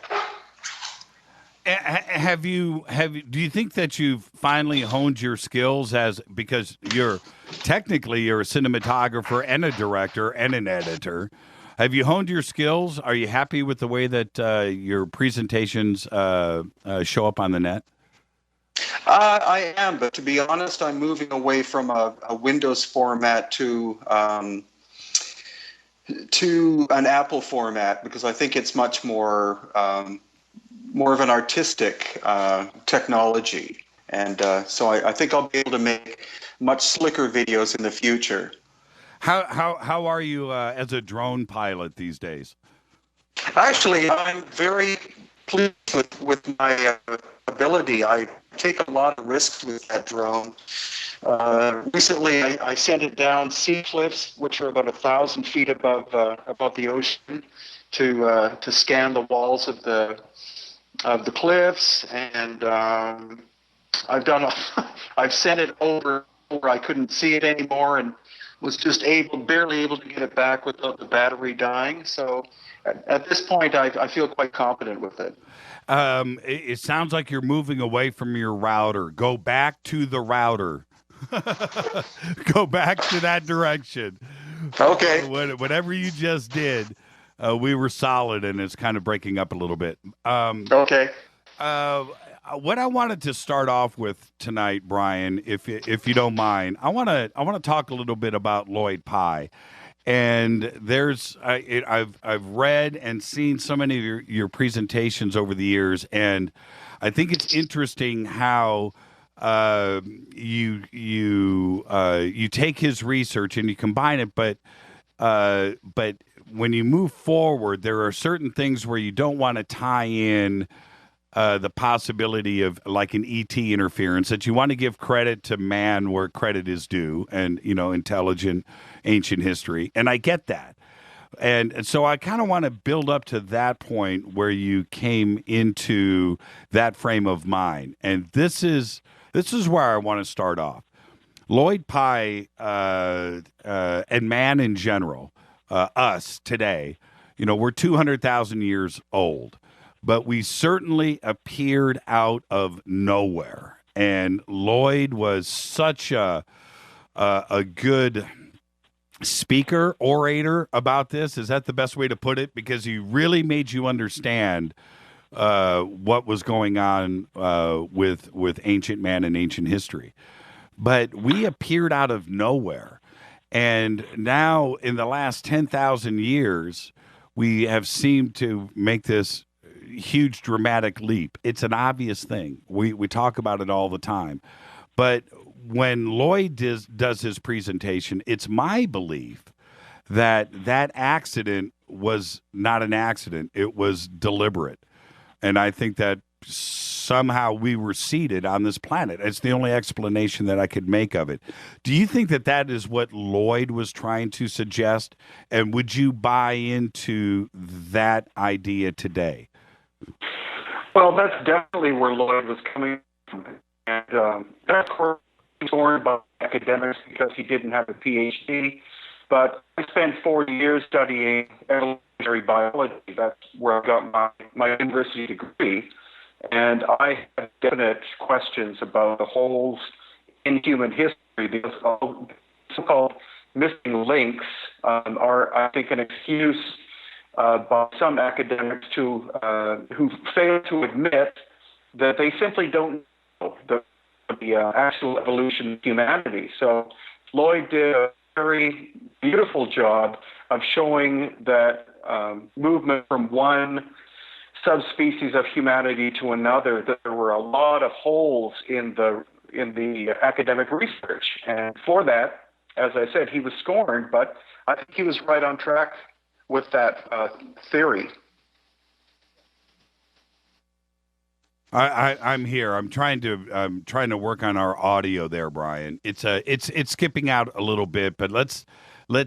Do you think that you've finally honed your skills because you're a cinematographer and a director and an editor? Have you honed your skills? Are you happy with the way that your presentations show up on the net? I am, but to be honest, I'm moving away from a Windows format to to an Apple format because I think it's much more of an artistic technology. And so I think I'll be able to make much slicker videos in the future. How are you as a drone pilot these days? Actually, I'm very pleased with my ability. I take a lot of risks with that drone. Recently, I sent it down sea cliffs, which are about 1,000 feet above the ocean, to scan the walls of the cliffs, and I've sent it over where I couldn't see it anymore, and was just barely able to get it back without the battery dying. So at this point, I feel quite confident with it. It sounds like you're moving away from your router. Go back to the router. Go back to that direction. Okay. Whatever you just did, we were solid, and it's kind of breaking up a little bit. Okay. What I wanted to start off with tonight, Brien, if you don't mind, I want to talk a little bit about Lloyd Pye. And I've read and seen so many of your presentations over the years, and I think it's interesting how you take his research and you combine it, but when you move forward, there are certain things where you don't want to tie in the possibility of like an ET interference, that you want to give credit to man where credit is due, and intelligent ancient history, and I get that, and so I kind of want to build up to that point where you came into that frame of mind, and this is where I want to start off. Lloyd Pye and man in general, us today, we're 200,000 years old. But we certainly appeared out of nowhere, and Lloyd was such a good speaker, orator about this. Is that the best way to put it? Because he really made you understand what was going on with ancient man and ancient history. But we appeared out of nowhere, and now in the last 10,000 years, we have seemed to make this huge dramatic leap. It's an obvious thing. We talk about it all the time. But when Lloyd does his presentation, it's my belief that accident was not an accident. It was deliberate. And I think that somehow we were seated on this planet. It's the only explanation that I could make of it. Do you think that is what Lloyd was trying to suggest? And would you buy into that idea today? Well, that's definitely where Lloyd was coming from. And that's torn by academics because he didn't have a PhD. But I spent 4 years studying evolutionary biology. That's where I got my university degree. And I have definite questions about the holes in human history, because so-called missing links are, I think, an excuse by some academics who fail to admit that they simply don't know the actual evolution of humanity. So Lloyd did a very beautiful job of showing that movement from one subspecies of humanity to another, that there were a lot of holes in the academic research. And for that, as I said, he was scorned, but I think he was right on track with that theory. I'm here. I'm trying to work on our audio there, Brien. It's skipping out a little bit, but let's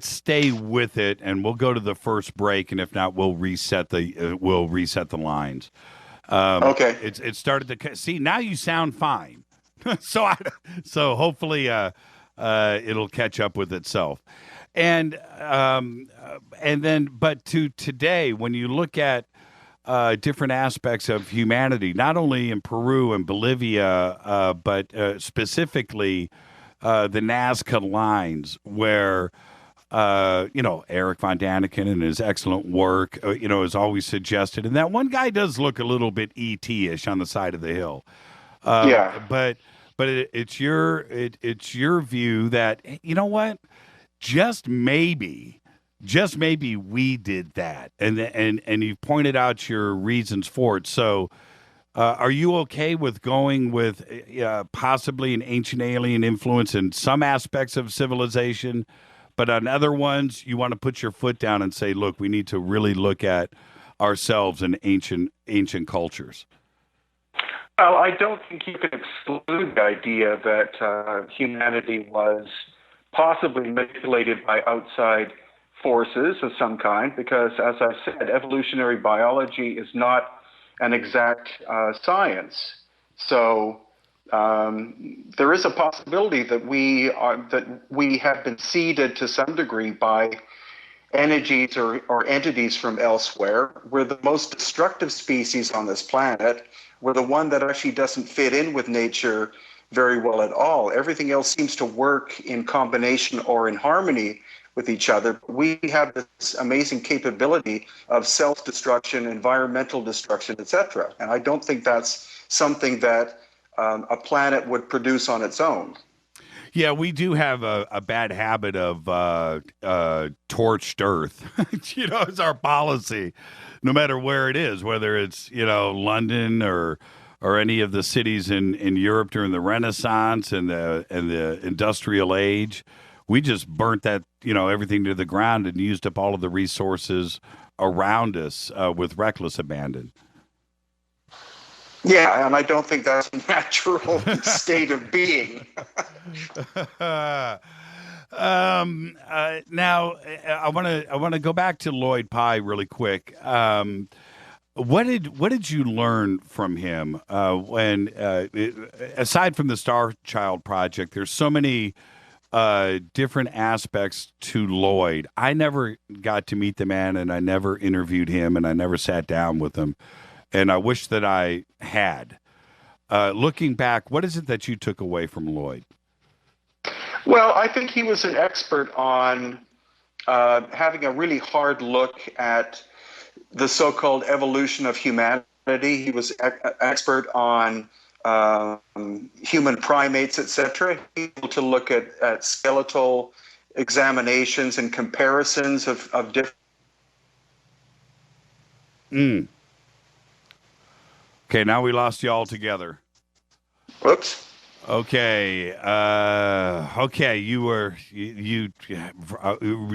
stay with it, and we'll go to the first break, and if not, we'll reset the lines. Okay. It started to see, now you sound fine, so hopefully it'll catch up with itself. And then, but to today, when you look at different aspects of humanity, not only in Peru and Bolivia, but specifically the Nazca lines, where Eric von Daniken and his excellent work, is always suggested, and that one guy does look a little bit ET-ish on the side of the hill. But it's your view that, you know what? Just maybe just maybe we did that, and you pointed out your reasons for it. So, are you okay with going with possibly an ancient alien influence in some aspects of civilization, but on other ones you want to put your foot down and say, look, we need to really look at ourselves in ancient cultures? Well, I don't think you can exclude the idea that humanity was possibly manipulated by outside forces of some kind, because, as I said, evolutionary biology is not an exact science. So there is a possibility that we have been seeded to some degree by energies or entities from elsewhere. We're the most destructive species on this planet. We're the one that actually doesn't fit in with nature very well at all. Everything else seems to work in combination or in harmony with each other. We have this amazing capability of self-destruction, environmental destruction, etc. And I don't think that's something that a planet would produce on its own. Yeah, we do have a bad habit of torched earth. It's our policy, no matter where it is, whether it's, London or any of the cities in Europe during the Renaissance and the Industrial Age. We just burnt that, everything to the ground and used up all of the resources around us with reckless abandon. Yeah, and I don't think that's a natural state of being. Now, I want to go back to Lloyd Pye really quick. What did you learn from him when, aside from the Star Child project? There's so many different aspects to Lloyd. I never got to meet the man, and I never interviewed him, and I never sat down with him. And I wish that I had. Looking back, what is it that you took away from Lloyd? Well, I think he was an expert on having a really hard look at the so-called evolution of humanity. He was expert on human primates, etc. Able to look at skeletal examinations and comparisons of different. Okay, now we lost you all together. Whoops. Okay. Okay, you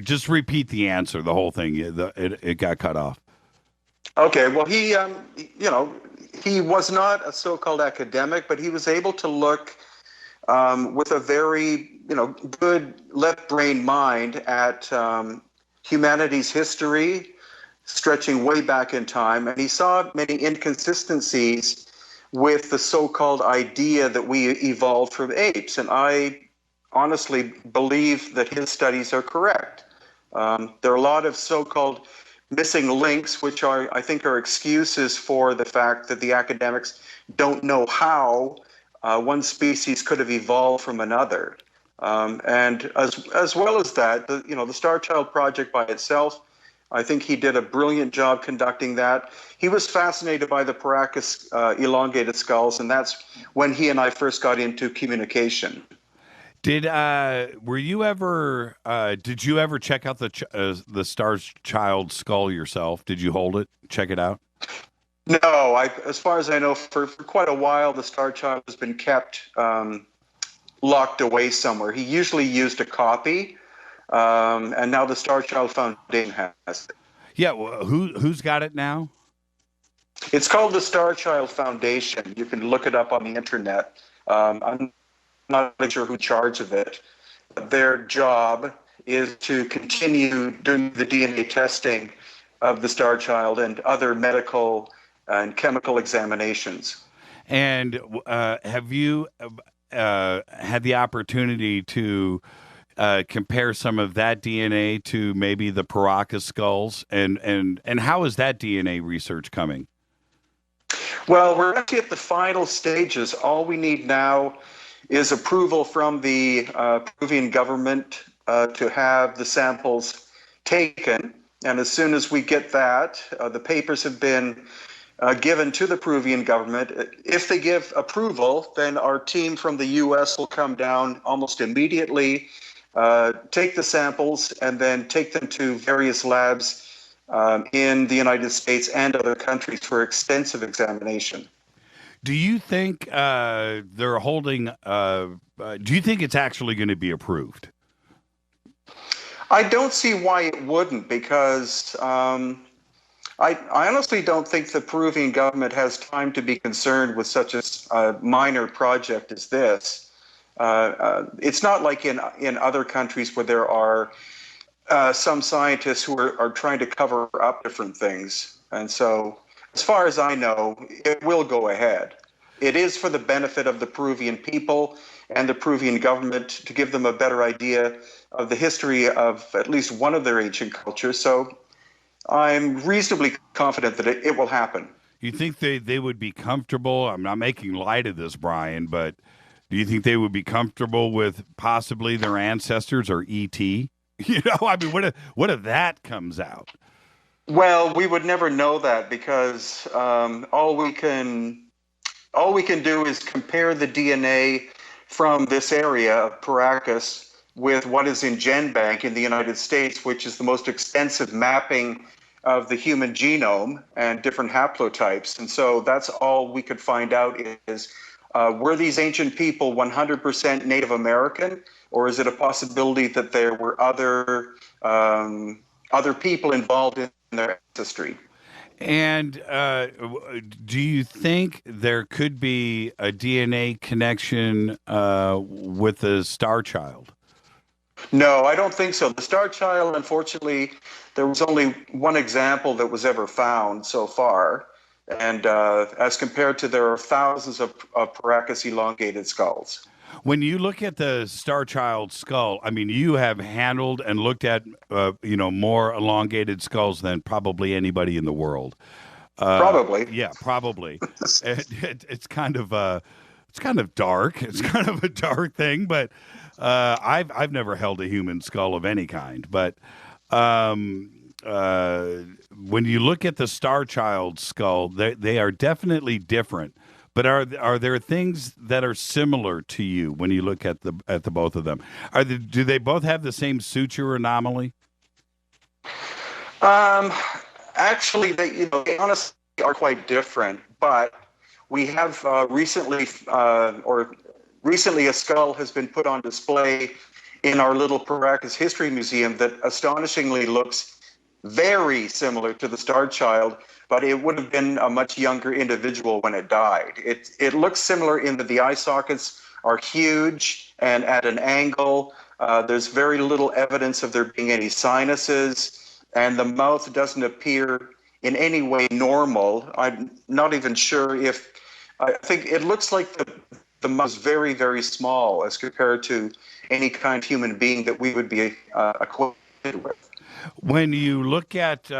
just repeat the answer, the whole thing. It got cut off. Okay, well, he was not a so-called academic, but he was able to look with a very, good left-brain mind at humanity's history, stretching way back in time, and he saw many inconsistencies with the so-called idea that we evolved from apes, and I honestly believe that his studies are correct. There are a lot of so-called missing links, which I think are excuses for the fact that the academics don't know how one species could have evolved from another. And as well as that, the Star Child project by itself, I think he did a brilliant job conducting that. He was fascinated by the Paracas elongated skulls, and that's when he and I first got into communication. Did you ever check out the Star Child skull yourself? Did you hold it? Check it out? No, as far as I know, for quite a while, the Star Child has been kept locked away somewhere. He usually used a copy. And now the Star Child Foundation has it. Yeah, well, who's got it now? It's called the Star Child Foundation. You can look it up on the internet. I'm not really sure who's in charge of it. Their job is to continue doing the DNA testing of the Star Child and other medical and chemical examinations. And have you had the opportunity to compare some of that DNA to maybe the Paracas skulls, and how is that DNA research coming? Well, we're actually at the final stages. All we need now is approval from the Peruvian government to have the samples taken. And as soon as we get that, the papers have been given to the Peruvian government. If they give approval, then our team from the U.S. will come down almost immediately take the samples and then take them to various labs in the United States and other countries for extensive examination. Do you think they're holding? Do you think it's actually going to be approved? I don't see why it wouldn't, because I honestly don't think the Peruvian government has time to be concerned with such a minor project as this. It's not like in other countries where there are some scientists who are trying to cover up different things. And so, as far as I know, it will go ahead. It is for the benefit of the Peruvian people and the Peruvian government to give them a better idea of the history of at least one of their ancient cultures. So I'm reasonably confident that it will happen. You think they would be comfortable? I'm not making light of this, Brien, but do you think they would be comfortable with possibly their ancestors or E.T.? You know, I mean, what if that comes out? Well, we would never know that, because all we can do is compare the DNA from this area of Paracas with what is in GenBank in the United States, which is the most extensive mapping of the human genome and different haplotypes. And so that's all we could find out is, were these ancient people 100% Native American, or is it a possibility that there were other people involved in their ancestry? And do you think there could be a DNA connection with the Star Child? No, I don't think so. The Star Child, unfortunately, there was only one example that was ever found so far. And as compared to, there are thousands of Paracas elongated skulls. When you look at the Star Child skull, I mean, you have handled and looked at, more elongated skulls than probably anybody in the world. Probably. Yeah, probably. It's kind of dark. It's kind of a dark thing, but I've never held a human skull of any kind. But when you look at the Star Child skull, they are definitely different. But are there things that are similar to you when you look at the both of them? Do they both have the same suture anomaly? Actually, they honestly are quite different. But we have recently a skull has been put on display in our little Paracas History Museum that astonishingly looks very similar to the Star Child, but it would have been a much younger individual when it died. It looks similar in that the eye sockets are huge and at an angle. There's very little evidence of there being any sinuses, and the mouth doesn't appear in any way normal. I'm not even sure if, I think it looks like the mouth is very, very small as compared to any kind of human being that we would be acquainted with. When you look at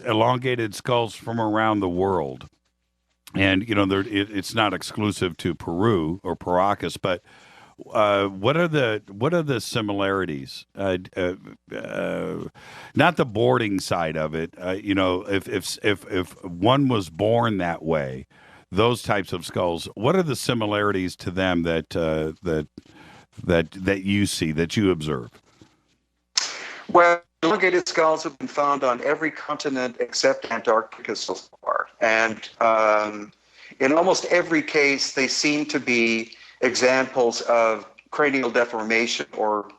elongated skulls from around the world, and it's not exclusive to Peru or Paracas, but what are the similarities? Not the boarding side of it. If one was born that way, those types of skulls. What are the similarities to them that you see, that you observe? Well, elongated skulls have been found on every continent except Antarctica so far. And in almost every case, they seem to be examples of cranial deformation or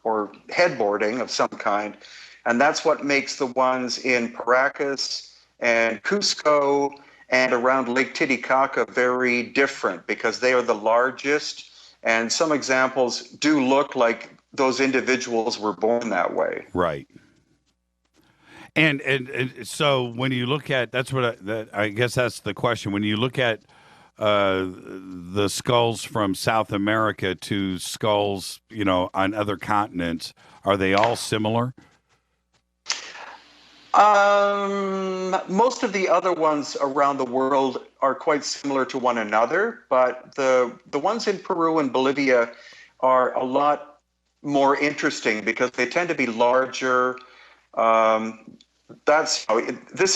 headboarding of some kind. And that's what makes the ones in Paracas and Cusco and around Lake Titicaca very different, because they are the largest. And some examples do look like those individuals were born that way. Right. And so when you look at, I guess that's the question. When you look at the skulls from South America to skulls, on other continents, are they all similar? Most of the other ones around the world are quite similar to one another, but the ones in Peru and Bolivia are a lot more interesting because they tend to be larger. This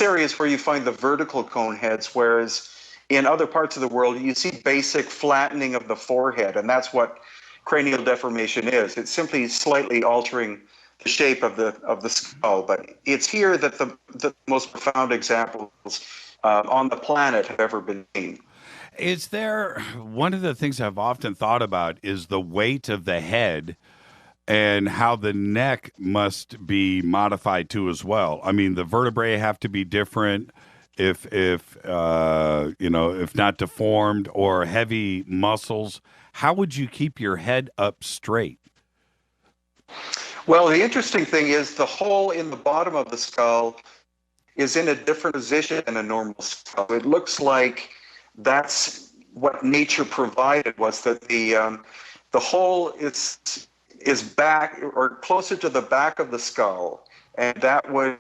area is where you find the vertical cone heads, whereas in other parts of the world you see basic flattening of the forehead, and that's what cranial deformation is. It's simply slightly altering the shape of the skull. But it's here that the most profound examples on the planet have ever been seen. Is there, one of the things I've often thought about is the weight of the head and how the neck must be modified too as well. I mean, the vertebrae have to be different if not deformed, or heavy muscles. How would you keep your head up straight? Well, the interesting thing is the hole in the bottom of the skull is in a different position than a normal skull. It looks like that's what nature provided, was that the hole is back or closer to the back of the skull, and that would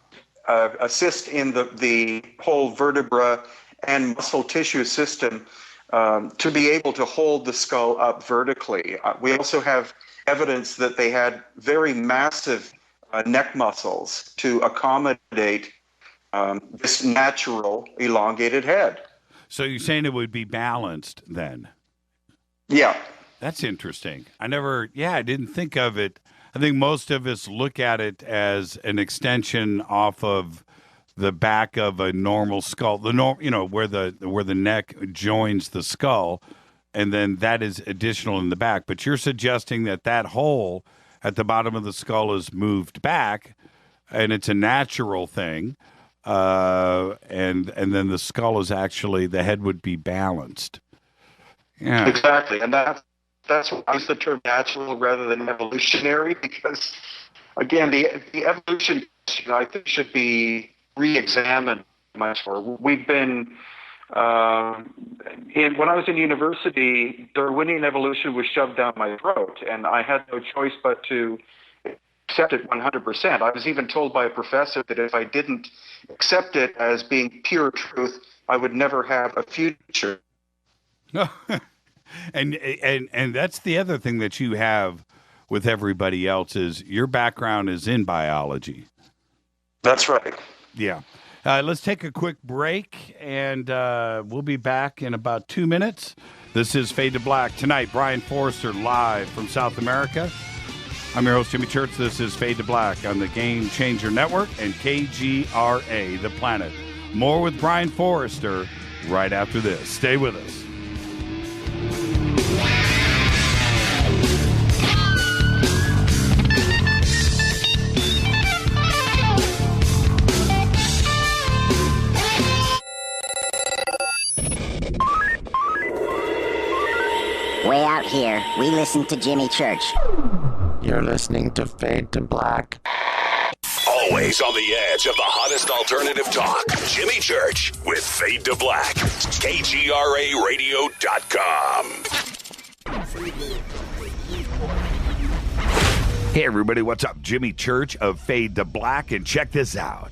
assist in the whole vertebra and muscle tissue system to be able to hold the skull up vertically. We also have evidence that they had very massive neck muscles to accommodate this natural elongated head. So you're saying it would be balanced then? Yeah. That's interesting. I didn't think of it. I think most of us look at it as an extension off of the back of a normal skull, where the neck joins the skull, and then that is additional in the back. But you're suggesting that hole at the bottom of the skull is moved back, and it's a natural thing, and then the skull is actually, the head would be balanced. Yeah, exactly, and that's why I use the term natural rather than evolutionary, because again, the evolution, I think, should be re-examined much more. We've been when I was in university, Darwinian evolution was shoved down my throat, and I had no choice but to accept it 100%. I was even told by a professor that if I didn't accept it as being pure truth, I would never have a future. And that's the other thing that you have with everybody else, is your background is in biology. That's right. Yeah. Let's take a quick break, and we'll be back in about 2 minutes. This is Fade to Black. Tonight, Brien Foerster live from South America. I'm your host, Jimmy Church. This is Fade to Black on the Game Changer Network and KGRA, The Planet. More with Brien Foerster right after this. Stay with us. Way out here, we listen to Jimmy Church. You're listening to Fade to Black. Always on the edge of the hottest alternative talk. Jimmy Church with Fade to Black. KGRAradio.com. Hey everybody, what's up? Jimmy Church of Fade to Black, and check this out.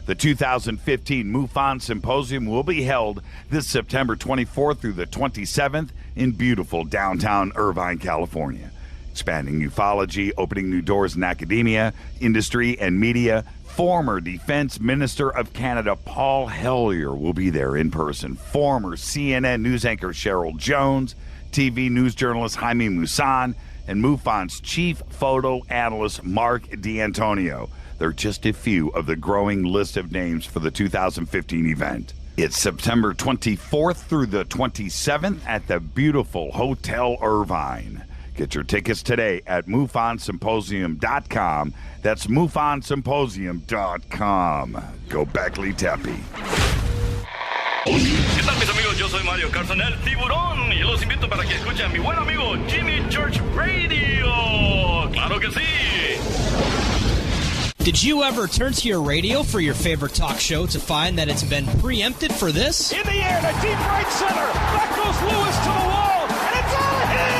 The 2015 MUFON Symposium will be held this September 24th through the 27th in beautiful downtown Irvine, California. Expanding ufology, opening new doors in academia, industry, and media. Former Defense Minister of Canada Paul Hellyer will be there in person. Former CNN news anchor Cheryl Jones, TV news journalist Jaime Maussan, and MUFON's chief photo analyst Mark D'Antonio. They're just a few of the growing list of names for the 2015 event. It's September 24th through the 27th at the beautiful Hotel Irvine. Get your tickets today at MUFONsymposium.com. That's MUFONsymposium.com. Göbekli Tepe. ¿Qué tal, mis amigos? Yo soy Mario Carson, el tiburón, y los invito para que escuchen a mi buen amigo Jimmy Church Radio. ¡Claro que sí! Did you ever turn to your radio for your favorite talk show to find that it's been preempted for this? In the air to deep right center. Back goes Lewis to the wall, and it's all here!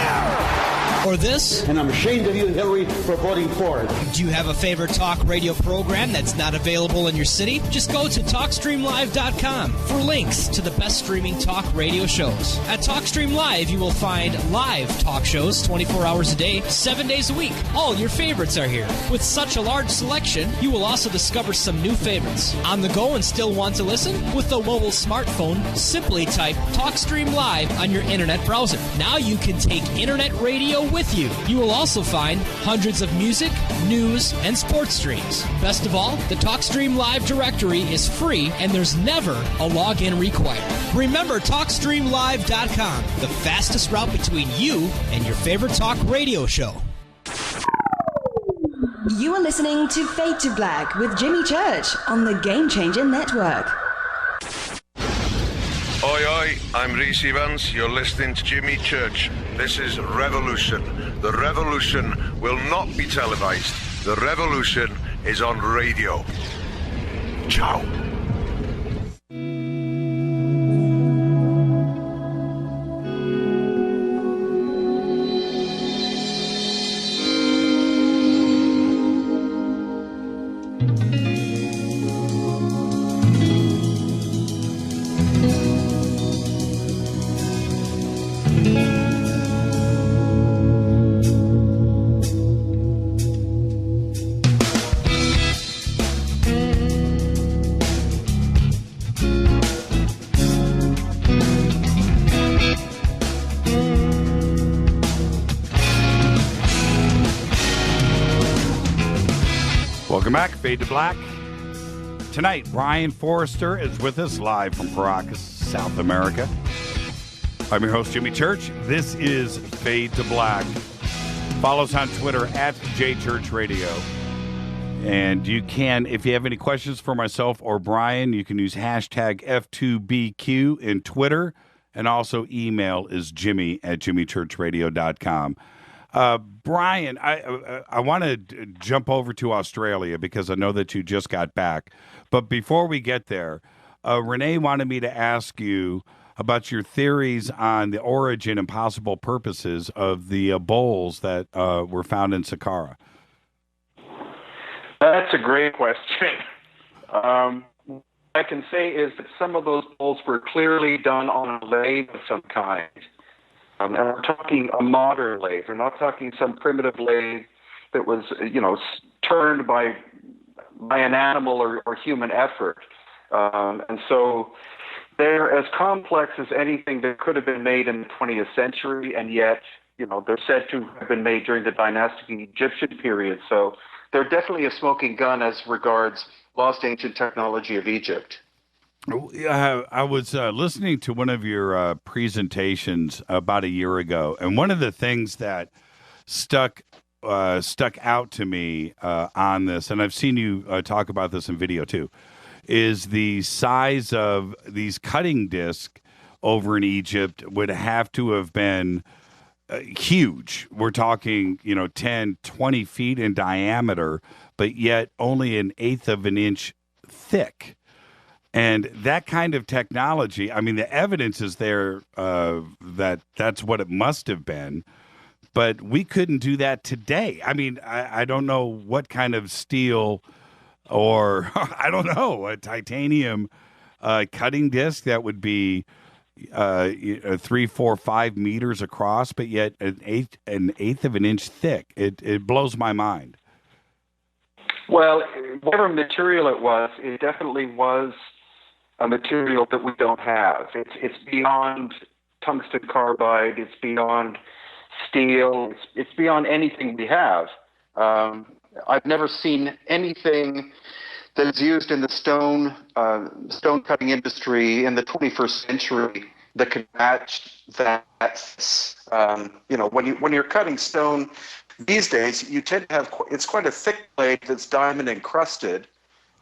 Or this? And I'm ashamed of you, Hillary, for voting for it. Do you have a favorite talk radio program that's not available in your city? Just go to TalkStreamLive.com for links to the best streaming talk radio shows. At TalkStream Live, you will find live talk shows 24 hours a day, 7 days a week. All your favorites are here. With such a large selection, you will also discover some new favorites. On the go and still want to listen? With a mobile smartphone, simply type TalkStream Live on your internet browser. Now you can take internet radio with you. You will also find hundreds of music, news, and sports streams. Best of all, the TalkStream Live directory is free and there's never a login required. Remember TalkStreamLive.com, the fastest route between you and your favorite talk radio show. You are listening to Fade to Black with Jimmy Church on the Game Changer Network. Oi, oi, I'm Reese Evans. You're listening to Jimmy Church. This is Revolution. The revolution will not be televised. The revolution is on radio. Ciao. Welcome back, Fade to Black. Tonight, Brien Foerster is with us live from Caracas, South America. I'm your host, Jimmy Church. This is Fade to Black. Follow us on Twitter at JChurchRadio. And you can, if you have any questions for myself or Brien, you can use hashtag F2BQ in Twitter. And also email is jimmy@jimmychurchradio.com. Brien, I want to jump over to Australia because I know that you just got back. But before we get there, Renee wanted me to ask you about your theories on the origin and possible purposes of the bowls that were found in Sakara. That's a great question. What I can say is that some of those bowls were clearly done on a lathe of some kind. And we're talking a modern lathe. We're not talking some primitive lathe that was, turned by an animal or human effort. And so they're as complex as anything that could have been made in the 20th century, and yet, they're said to have been made during the dynastic Egyptian period. So they're definitely a smoking gun as regards lost ancient technology of Egypt. I was listening to one of your presentations about a year ago, and one of the things that stuck out to me on this, and I've seen you talk about this in video too, is the size of these cutting discs over in Egypt would have to have been huge. We're talking, 10, 20 feet in diameter, but yet only an eighth of an inch thick. And that kind of technology, I mean, the evidence is there that that's what it must have been, but we couldn't do that today. I mean, I don't know what kind of steel or, I don't know, a titanium cutting disc that would be 3, 4, 5 meters across, but yet an eighth of an inch thick. It blows my mind. Well, whatever material it definitely was a material that we don't have. It's beyond tungsten carbide. It's beyond steel. It's beyond anything we have. I've never seen anything that is used in the stone cutting industry in the 21st century that could match that. When you're cutting stone these days, you tend to have it's quite a thick blade that's diamond encrusted.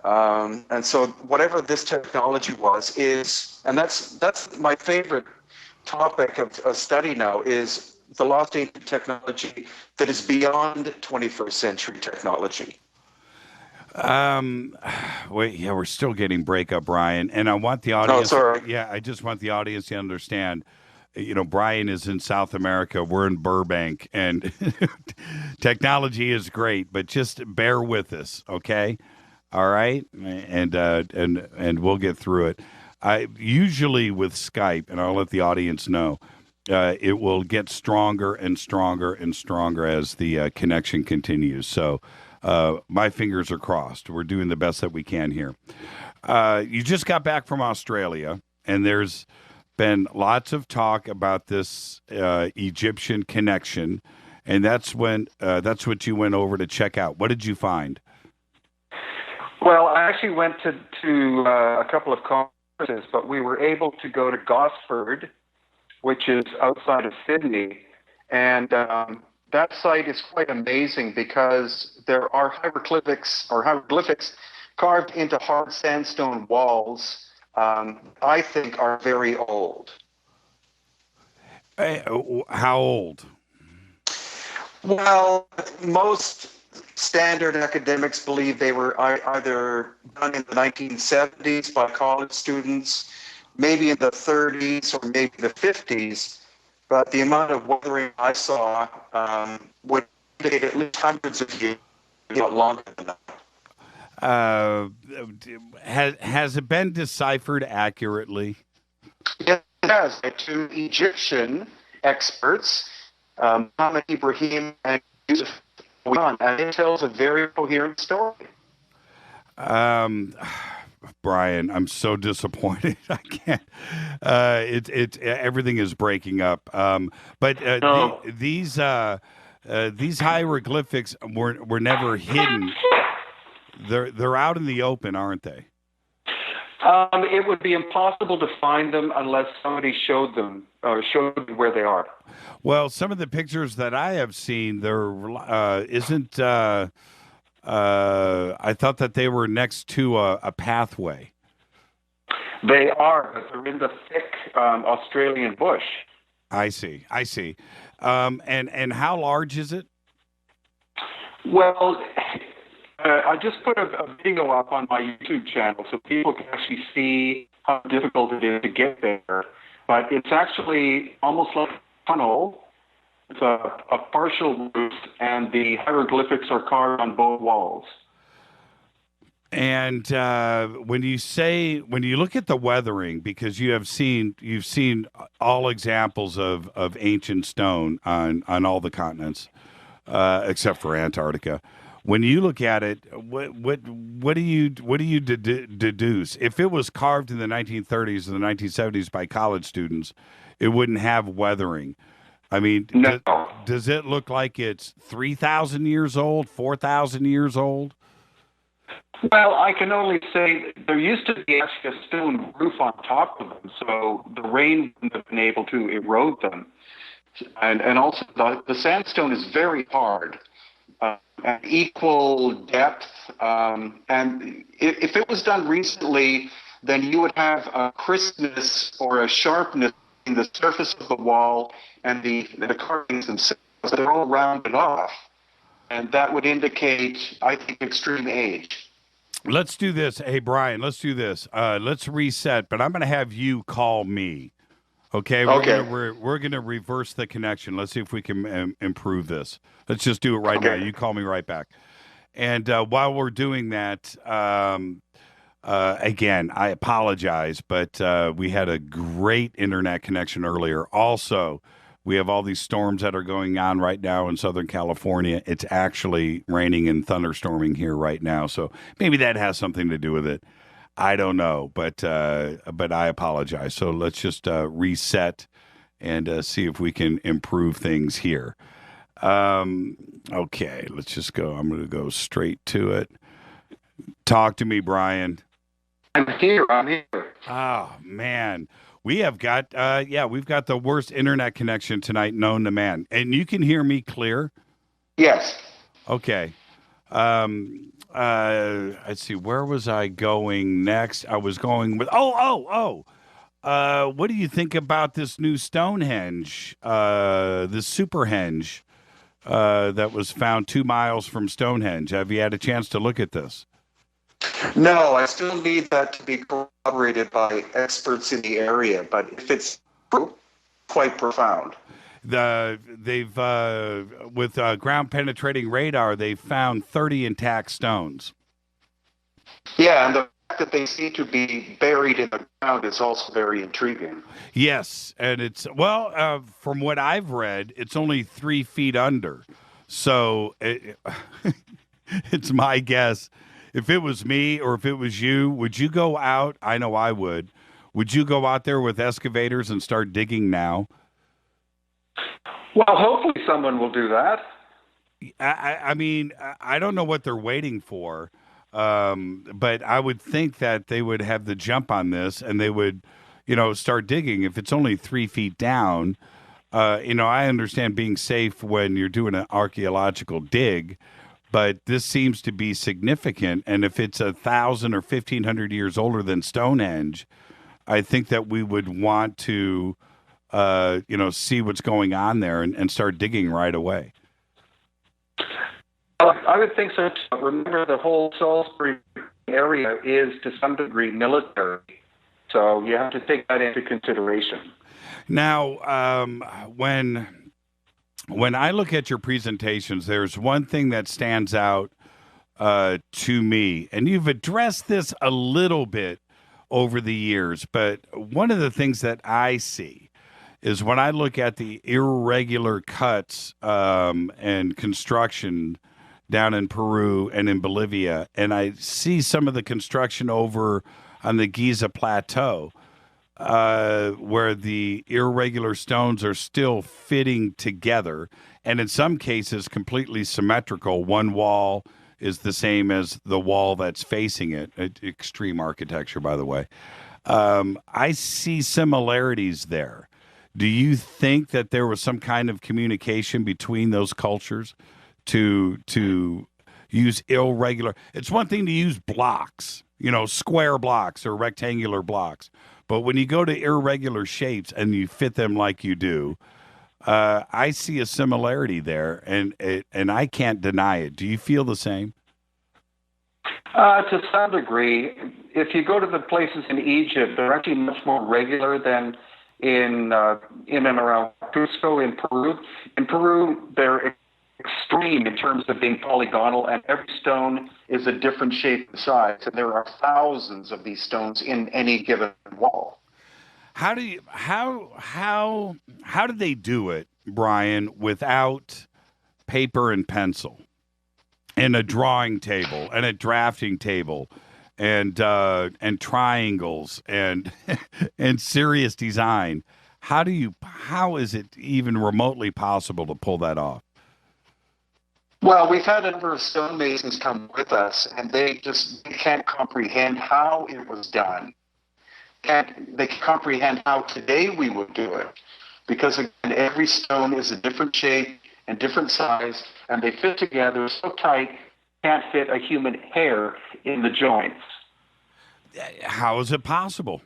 And so whatever this technology is, and that's my favorite topic of study now, is the lost ancient technology that is beyond 21st century technology. We're still getting breakup, Brien, and I want the audience. Oh, sorry. Yeah, I just want the audience to understand. Brien is in South America. We're in Burbank, and technology is great, but just bear with us, okay? All right, and we'll get through it. I usually with Skype, and I'll let the audience know, it will get stronger and stronger and stronger as the connection continues. So my fingers are crossed. We're doing the best that we can here. You just got back from Australia, and there's been lots of talk about this Egyptian connection and that's what you went over to check out. What did you find? Well, I actually went to a couple of conferences, but we were able to go to Gosford, which is outside of Sydney, and that site is quite amazing because there are hieroglyphics carved into hard sandstone walls. I think are very old. How old? Well, most standard academics believe they were either done in the 1970s by college students, maybe in the 30s or maybe the 50s. But the amount of weathering I saw would indicate at least hundreds of years, not longer than that. Has it been deciphered accurately? Yes, it has. By two Egyptian experts, Muhammad Ibrahim and Yusuf, and it tells a very coherent story. Brien, I'm so disappointed. I can't. Everything is breaking up. These hieroglyphics were never hidden. They're out in the open, aren't they? It would be impossible to find them unless somebody showed them or showed where they are. Well, some of the pictures that I have seen, isn't. I thought that they were next to a pathway. They are, but they're in the thick Australian bush. I see. And how large is it? Well, I just put a video up on my YouTube channel so people can actually see how difficult it is to get there. But it's actually almost like a tunnel. It's a partial roof, and the hieroglyphics are carved on both walls. And when you look at the weathering, because you've seen all examples of ancient stone on all the continents, except for Antarctica. When you look at it, what do you deduce? If it was carved in the 1930s or the 1970s by college students, it wouldn't have weathering. I mean, no. Does it look like it's 3,000 years old, 4,000 years old? Well, I can only say there used to be actually a stone roof on top of them, so the rain wouldn't have been able to erode them. And also, the sandstone is very hard, at equal depth. And if it was done recently, then you would have a crispness or a sharpness in the surface of the wall and the carvings themselves. They're all rounded off. And that would indicate, I think, extreme age. Let's do this. Hey, Brien, let's do this. Let's reset, but I'm going to have you call me. Okay? We're going to reverse the connection. Let's see if we can improve this. Let's just do it right now. You call me right back. And while we're doing that, again, I apologize, but we had a great internet connection earlier. Also, we have all these storms that are going on right now in Southern California. It's actually raining and thunderstorming here right now, so maybe that has something to do with it. I don't know, but I apologize. So let's just reset and see if we can improve things here. Okay, let's just go. I'm going to go straight to it. Talk to me, Brien. I'm here. Oh, man. We have got, we've got the worst internet connection tonight known to man. And you can hear me clear? Yes. Okay. Let's see, where was I going next? I was going with, what do you think about this new Stonehenge, this Superhenge that was found 2 miles from Stonehenge? Have you had a chance to look at this? No, I still need that to be corroborated by experts in the area, but if it's quite profound. They've with ground penetrating radar, they've found 30 intact stones. Yeah, and the fact that they seem to be buried in the ground is also very intriguing. Yes, and it's from what I've read, it's only 3 feet under. So it's my guess. If it was me or if it was you, would you go out? I know I would. Would you go out there with excavators and start digging now? Well, hopefully someone will do that. I mean, I don't know what they're waiting for, but I would think that they would have the jump on this and they would, start digging. If it's only 3 feet down, I understand being safe when you're doing an archaeological dig, but this seems to be significant. And if it's 1,000 or 1,500 years older than Stonehenge, I think that we would want to, see what's going on there and start digging right away. I would think so. Remember, the whole Salisbury area is to some degree military, so you have to take that into consideration. Now, when I look at your presentations, there's one thing that stands out to me, and you've addressed this a little bit over the years, but one of the things that I see is when I look at the irregular cuts and construction down in Peru and in Bolivia, and I see some of the construction over on the Giza Plateau, where the irregular stones are still fitting together, and in some cases completely symmetrical. One wall is the same as the wall that's facing it. Extreme architecture, by the way. I see similarities there. Do you think that there was some kind of communication between those cultures to use irregular? It's one thing to use blocks, square blocks or rectangular blocks, but when you go to irregular shapes and you fit them like you do, I see a similarity there, and I can't deny it. Do you feel the same? To some degree. If you go to the places in Egypt, they're actually much more regular than in and around Cusco in Peru. In Peru, they're extreme in terms of being polygonal, and every stone is a different shape and size, and there are thousands of these stones in any given wall. How did they do it, Brien, without paper and pencil and a drawing table and a drafting table and triangles and and serious design? How is it even remotely possible to pull that off? Well, we've had a number of stonemasons come with us, and they can't comprehend how it was done. They can comprehend how today we would do it, because again, every stone is a different shape and different size, and they fit together so tight, can't fit a human hair in the joints. How is it possible?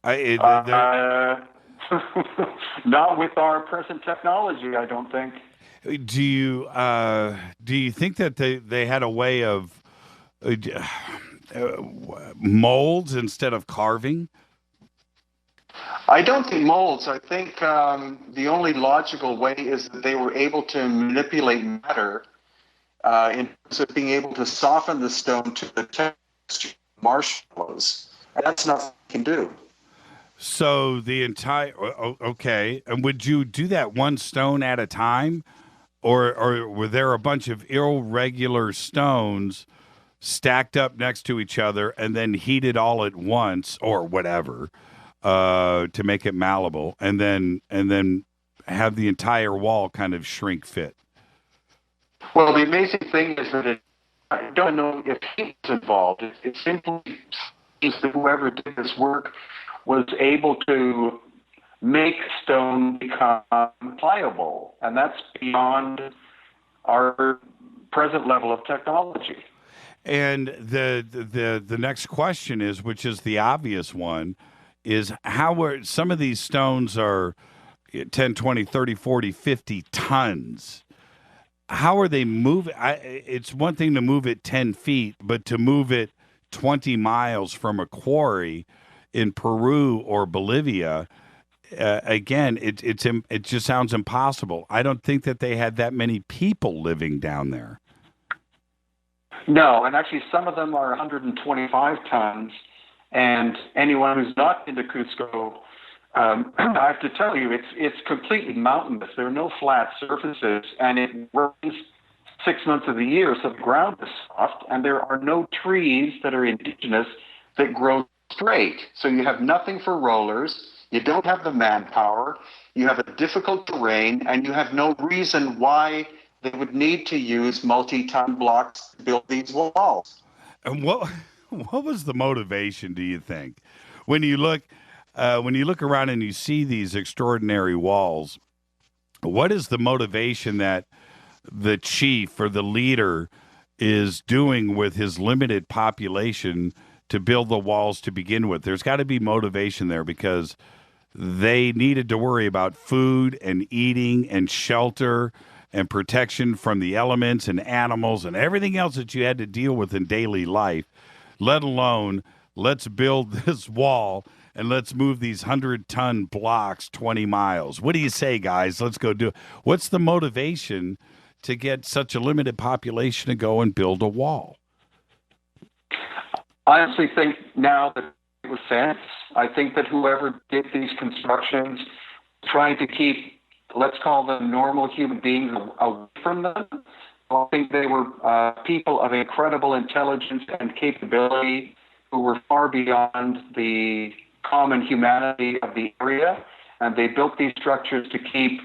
Not with our present technology, I don't think. Do you think that they had a way of molds instead of carving? I don't think molds. I think the only logical way is that they were able to manipulate matter in terms of being able to soften the stone to the texture of marshmallows. And that's not what you can do. So the entire okay, and would you do that one stone at a time? Or were there a bunch of irregular stones stacked up next to each other and then heated all at once or whatever to make it malleable, and then have the entire wall kind of shrink fit? Well, the amazing thing is that I don't know if heat was involved. It simply means that whoever did this work was able to make stone become pliable, and that's beyond our present level of technology. And the next question is, which is the obvious one, is how some of these stones are 10, 20, 30, 40, 50 tons. How are they moving? It's one thing to move it 10 feet, but to move it 20 miles from a quarry in Peru or Bolivia, again, it just sounds impossible. I don't think that they had that many people living down there. No, and actually some of them are 125 tons, and anyone who's not been to Cusco, I have to tell you, it's completely mountainous. There are no flat surfaces, and it rains 6 months of the year, so the ground is soft, and there are no trees that are indigenous that grow straight. So you have nothing for rollers. You don't have the manpower, you have a difficult terrain, and you have no reason why they would need to use multi-ton blocks to build these walls. And what was the motivation, do you think? When you look around and you see these extraordinary walls, what is the motivation that the chief or the leader is doing with his limited population to build the walls to begin with? There's got to be motivation there, because they needed to worry about food and eating and shelter and protection from the elements and animals and everything else that you had to deal with in daily life, let alone let's build this wall and let's move these 100-ton blocks 20 miles. What do you say, guys? Let's go do it. What's the motivation to get such a limited population to go and build a wall? I honestly think now that it was sense. I think that whoever did these constructions trying to keep, let's call them normal human beings, away from them. I think they were people of incredible intelligence and capability who were far beyond the common humanity of the area, and they built these structures to keep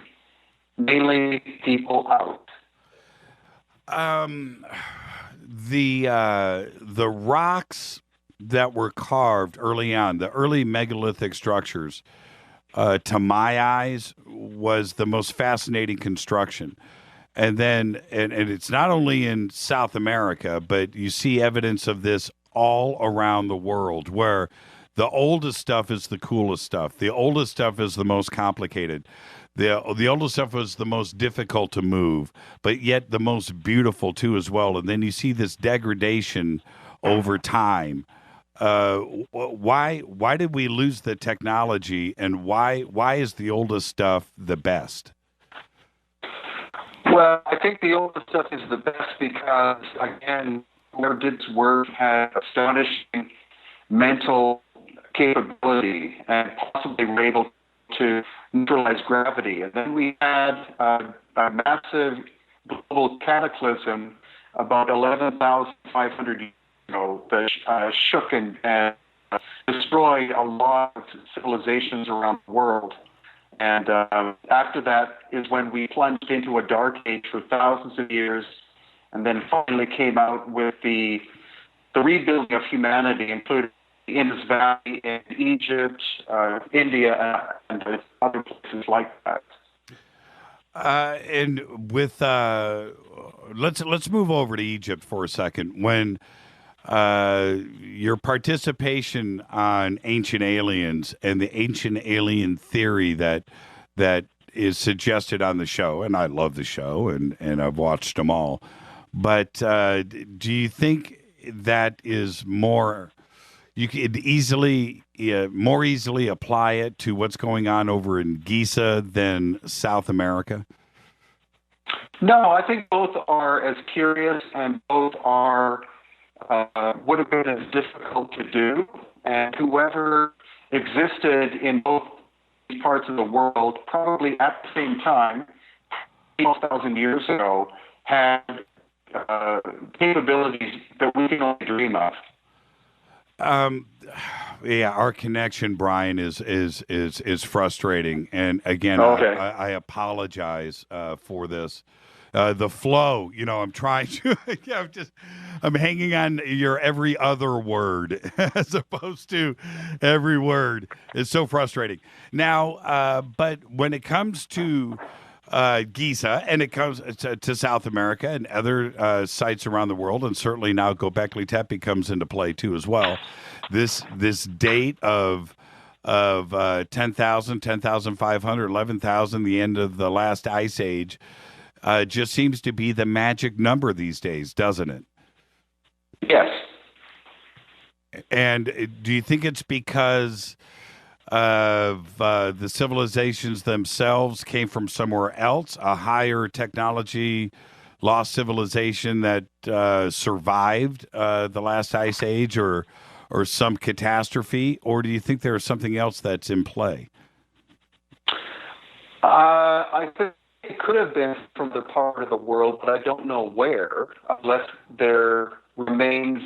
mainly people out. The rocks that were carved early on, the early megalithic structures, to my eyes, was the most fascinating construction. And then, and it's not only in South America, but you see evidence of this all around the world, where the oldest stuff is the coolest stuff. The oldest stuff is the most complicated. The oldest stuff was the most difficult to move, but yet the most beautiful too as well. And then you see this degradation over time. Why did we lose the technology, and why is the oldest stuff the best? Well, I think the oldest stuff is the best because, again, whoever did this work had astonishing mental capability and possibly were able to neutralize gravity. And then we had a massive global cataclysm about 11,500 years ago that shook and destroyed a lot of civilizations around the world. And after that is when we plunged into a dark age for thousands of years, and then finally came out with the rebuilding of humanity, including the Indus Valley in Egypt, India, and other places like that. And with let's move over to Egypt for a second. When your participation on Ancient Aliens and the ancient alien theory that is suggested on the show, and I love the show, and I've watched them all, but do you think that is more, you could more easily apply it to what's going on over in Giza than South America? No, I think both are as curious, and both are would have been as difficult to do, and whoever existed in both parts of the world probably at the same time, 12,000 years ago, had capabilities that we can only dream of. Yeah, our connection, Brien, is frustrating, and again, okay. I apologize for this. The flow, I'm trying to. I'm hanging on your every other word as opposed to every word. It's so frustrating. Now, but when it comes to Giza, and it comes to South America and other sites around the world, and certainly now Göbekli Tepe comes into play too as well. This date of 10,000, 10,500, 11,000, the end of the last ice age, just seems to be the magic number these days, doesn't it? Yes. And do you think it's because of the civilizations themselves came from somewhere else, a higher technology, lost civilization that survived the last ice age, or some catastrophe? Or do you think there's something else that's in play? I think it could have been from the part of the world, but I don't know where, unless there remains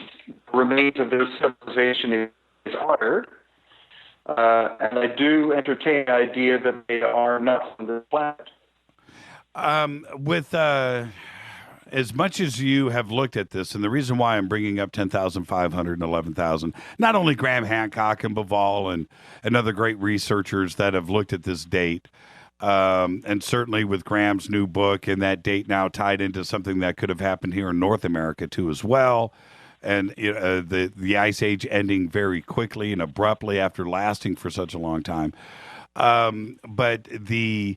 of their civilization is uttered. And I do entertain the idea that they are not on this planet. With as much as you have looked at this, and the reason why I'm bringing up 10,500 and 11,000, not only Graham Hancock and Bavall and other great researchers that have looked at this date, and certainly with Graham's new book and that date now tied into something that could have happened here in North America too as well, and the Ice Age ending very quickly and abruptly after lasting for such a long time. But the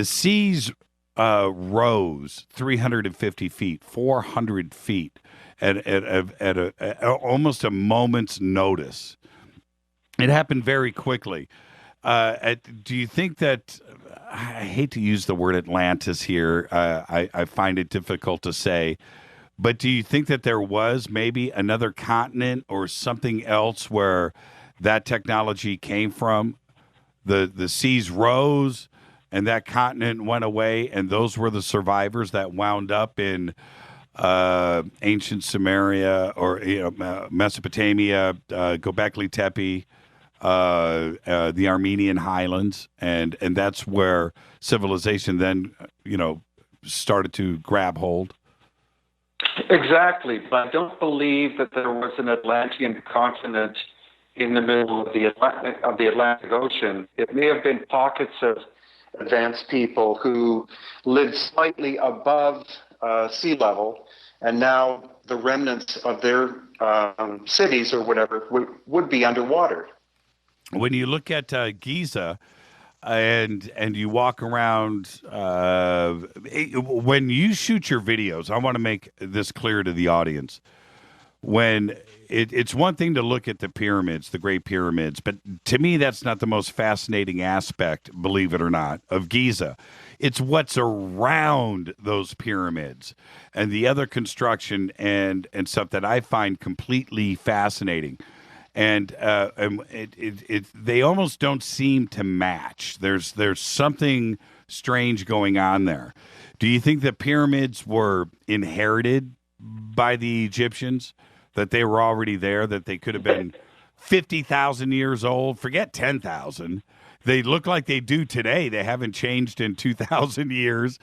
seas rose 350 feet, 400 feet at almost a moment's notice. It happened very quickly. Do you think that, I hate to use the word Atlantis here, I find it difficult to say, but do you think that there was maybe another continent or something else where that technology came from? The seas rose and that continent went away, and those were the survivors that wound up in ancient Sumeria or Mesopotamia, Göbekli Tepe, the Armenian highlands, and that's where civilization then, started to grab hold. Exactly, but I don't believe that there was an Atlantean continent in the middle of the Atlantic Ocean. It may have been pockets of advanced people who lived slightly above sea level, and now the remnants of their cities or whatever would be underwater. When you look at Giza and you walk around, when you shoot your videos, I want to make this clear to the audience. When it's one thing to look at the pyramids, the Great Pyramids, but to me, that's not the most fascinating aspect, believe it or not, of Giza. It's what's around those pyramids and the other construction and stuff that I find completely fascinating. And they almost don't seem to match. There's something strange going on there. Do you think the pyramids were inherited by the Egyptians? That they were already there, that they could have been 50,000 years old? Forget 10,000. They look like they do today. They haven't changed in 2,000 years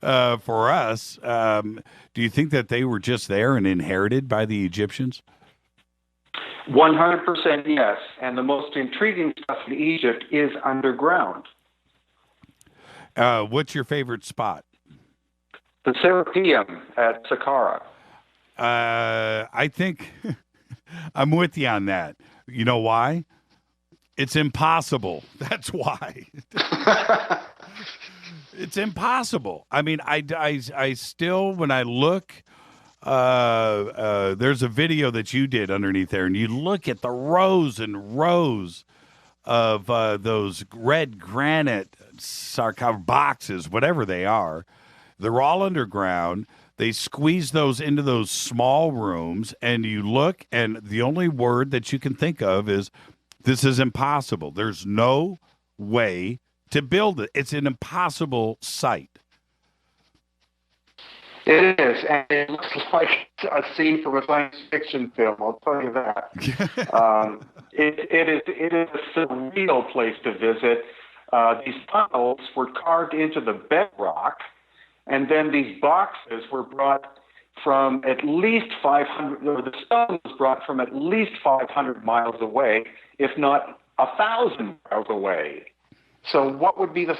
for us. Do you think that they were just there and inherited by the Egyptians? 100% yes. And the most intriguing stuff in Egypt is underground. What's your favorite spot? The Serapeum at Sakara. I think I'm with you on that. You know why? It's impossible. That's why. It's impossible. I mean, I still, when I look, there's a video that you did underneath there, and you look at the rows and rows of those red granite sarcophagus boxes, whatever they are. They're all underground. They squeeze those into those small rooms, and you look, and the only word that you can think of is, this is impossible. There's no way to build it. It's an impossible site. It is, and it looks like a scene from a science fiction film, I'll tell you that. It is a surreal place to visit. These tunnels were carved into the bedrock, and then these boxes were brought from at least 500, or the stone was brought from at least 500 miles away, if not 1,000 miles away. So what would be the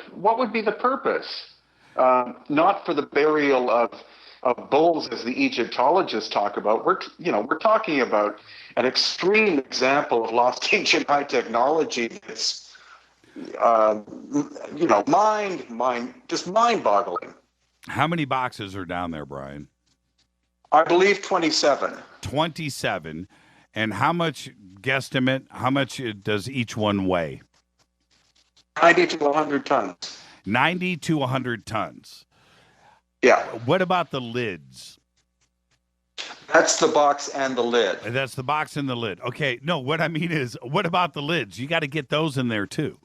purpose? Not for the burial of bulls, as the Egyptologists talk about. We're talking about an extreme example of lost ancient high technology that's, mind-boggling. How many boxes are down there, Brien? I believe 27. 27. And how much, guesstimate, how much does each one weigh? 90 to 100 tons. 90 to 100 tons. Yeah. What about the lids? That's the box and the lid. That's the box and the lid. Okay. No, what I mean is, what about the lids? You got to get those in there too.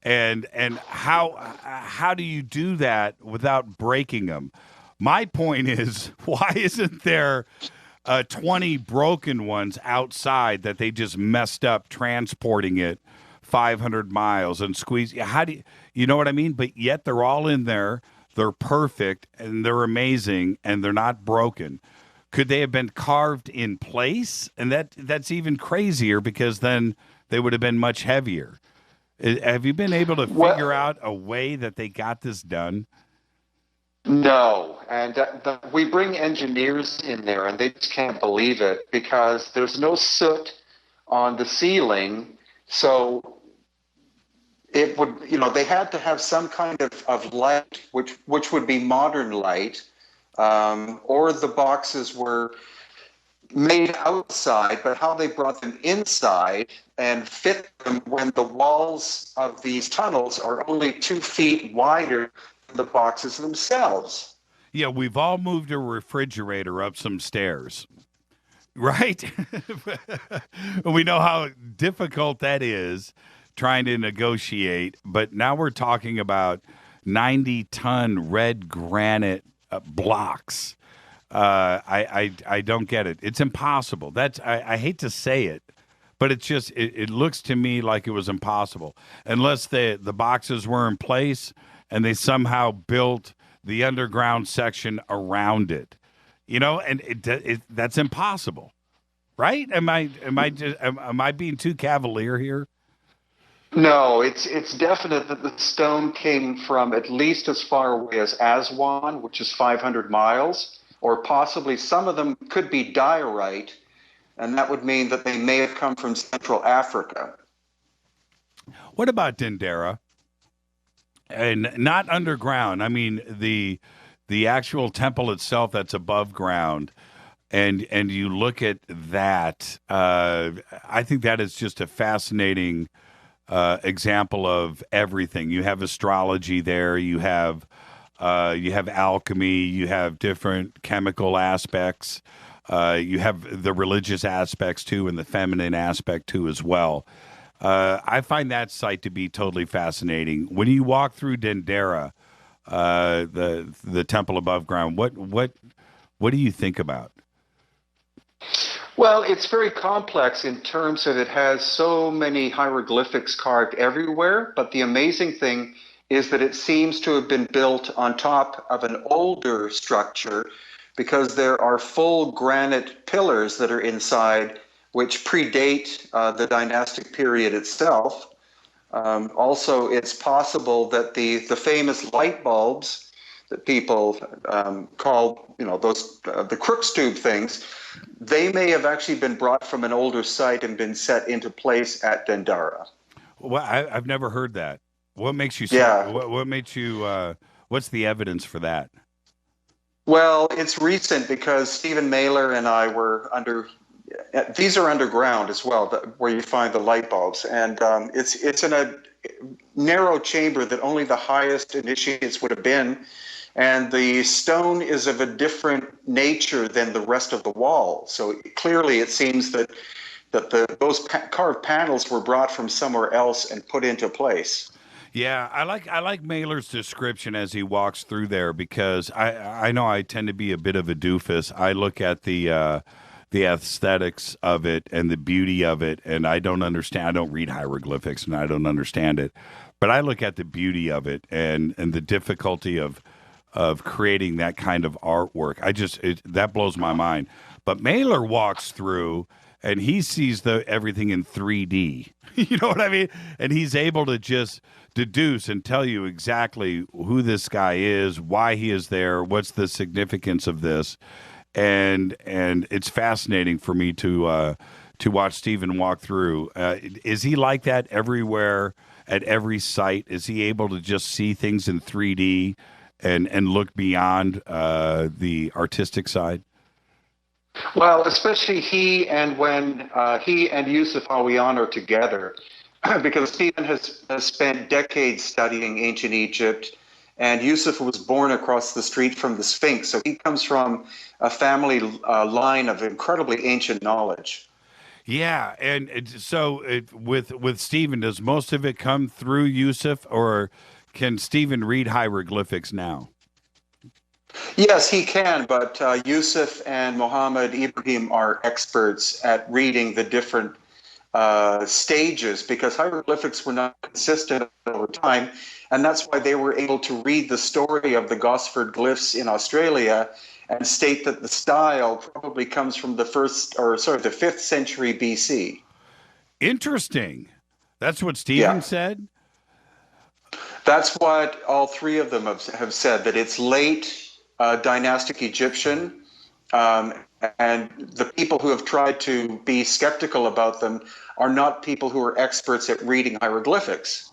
And how do you do that without breaking them? My point is, why isn't there 20 broken ones outside that they just messed up transporting it 500 miles and squeeze. How do you know what I mean? But yet they're all in there. They're perfect and they're amazing and they're not broken. Could they have been carved in place? And that's even crazier because then they would have been much heavier. Have you been able to figure out a way that they got this done? No, and we bring engineers in there, and they just can't believe it because there's no soot on the ceiling, so it would, they had to have some kind of light, which would be modern light, or the boxes were made outside, but how they brought them inside and fit them when the walls of these tunnels are only 2 feet wider than the boxes themselves. Yeah, we've all moved a refrigerator up some stairs, right? We know how difficult that is trying to negotiate, but now we're talking about 90-ton red granite blocks. I don't get it. It's impossible. I hate to say it, but it's just it looks to me like it was impossible unless the boxes were in place and they somehow built the underground section around it. And that's impossible, right? Am I being too cavalier here? No, it's definite that the stone came from at least as far away as Aswan, which is 500 miles. Or possibly some of them could be diorite, and that would mean that they may have come from Central Africa. What about Dendera? And not underground. I mean, the actual temple itself that's above ground, and you look at that. I think that is just a fascinating example of everything. You have astrology there. You have alchemy, you have different chemical aspects, you have the religious aspects too, and the feminine aspect too as well. I find that site to be totally fascinating. When you walk through Dendera, the temple above ground, what do you think about? Well, it's very complex in terms that it has so many hieroglyphics carved everywhere, but the amazing thing is that it seems to have been built on top of an older structure because there are full granite pillars that are inside which predate the dynastic period itself. Also, it's possible that the famous light bulbs that people call, those the Crookes tube things, they may have actually been brought from an older site and been set into place at Dendera. Well, I've never heard that. What makes you say, what makes you, what's the evidence for that? Well, it's recent because Stephen Mailer and I were these are underground as well, where you find the light bulbs. And it's in a narrow chamber that only the highest initiates would have been. And the stone is of a different nature than the rest of the wall. So clearly it seems that those carved panels were brought from somewhere else and put into place. Yeah, I like Mailer's description as he walks through there because I know I tend to be a bit of a doofus. I look at the aesthetics of it and the beauty of it, and I don't understand. I don't read hieroglyphics, and I don't understand it. But I look at the beauty of it and the difficulty of creating that kind of artwork. That blows my mind. But Mailer walks through and he sees everything in 3D. You know what I mean? And he's able to just deduce and tell you exactly who this guy is, why he is there, what's the significance of this. And it's fascinating for me to watch Stephen walk through. Is he like that everywhere at every site? Is he able to just see things in 3D and look beyond the artistic side? Well, especially he and when he and Yusuf Awiyan are together, because Stephen has spent decades studying ancient Egypt, and Yusuf was born across the street from the Sphinx, so he comes from a family line of incredibly ancient knowledge. Yeah, and so with Stephen, does most of it come through Yusuf, or can Stephen read hieroglyphics now? Yes, he can, but Yusuf and Muhammad Ibrahim are experts at reading the different stages, because hieroglyphics were not consistent over time, and that's why they were able to read the story of the Gosford glyphs in Australia and state that the style probably comes from the 5th century BC. Interesting. That's what Stephen said? That's what all three of them have said, that it's late dynastic Egyptian, and the people who have tried to be skeptical about them are not people who are experts at reading hieroglyphics.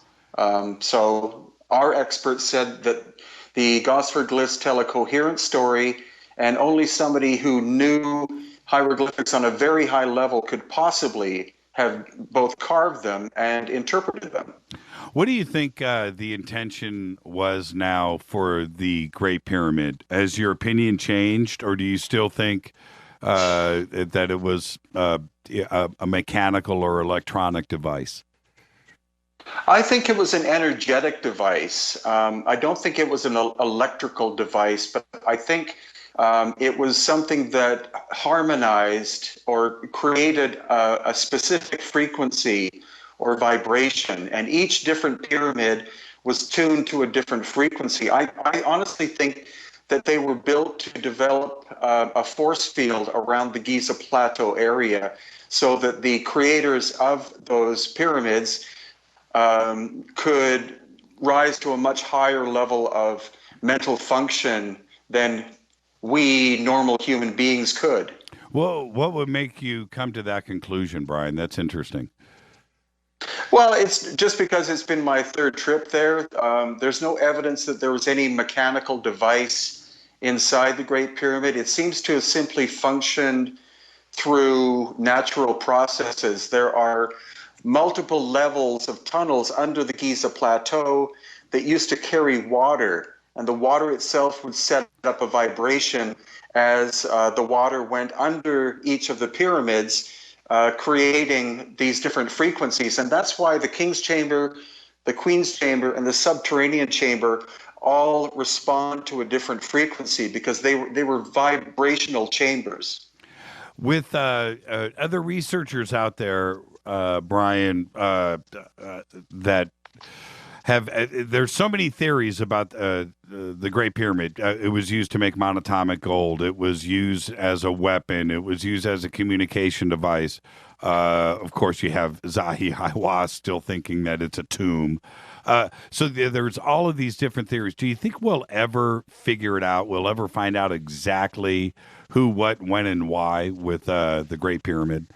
So our experts said that the Gosford glyphs tell a coherent story, and only somebody who knew hieroglyphics on a very high level could possibly have both carved them and interpreted them. What do you think the intention was now for the Great Pyramid? Has your opinion changed, or do you still think that it was a mechanical or electronic device? I think it was an energetic device. I don't think it was an electrical device, but I think it was something that harmonized or created a specific frequency or vibration, and each different pyramid was tuned to a different frequency. I honestly think that they were built to develop a force field around the Giza Plateau area so that the creators of those pyramids could rise to a much higher level of mental function than we normal human beings could. Well, what would make you come to that conclusion, Brien? That's interesting. Well, it's just because it's been my third trip there. There's no evidence that there was any mechanical device inside the Great Pyramid. It seems to have simply functioned through natural processes. There are multiple levels of tunnels under the Giza Plateau that used to carry water, and the water itself would set up a vibration as the water went under each of the pyramids, creating these different frequencies. And that's why the King's Chamber, the Queen's Chamber, and the Subterranean Chamber all respond to a different frequency, because they were vibrational chambers. With other researchers out there, Brien, that have there's so many theories about the Great Pyramid. It was used to make monatomic gold. It was used as a weapon. It was used as a communication device. Of course, you have Zahi Hawass still thinking that it's a tomb. So there's all of these different theories. Do you think we'll ever figure it out? We'll ever find out exactly who, what, when, and why with the Great Pyramid?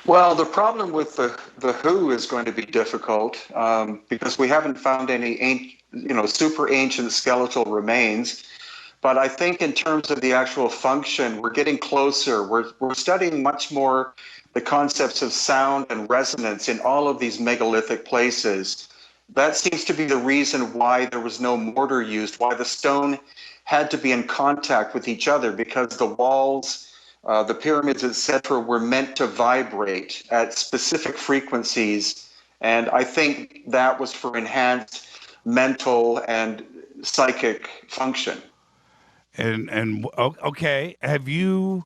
Well, the problem with the who is going to be difficult because we haven't found any super ancient skeletal remains. But I think in terms of the actual function, we're getting closer. We're studying much more the concepts of sound and resonance in all of these megalithic places. That seems to be the reason why there was no mortar used, why the stone had to be in contact with each other, because the walls, the pyramids, etc., were meant to vibrate at specific frequencies. And I think that was for enhanced mental and psychic function. And okay, have you?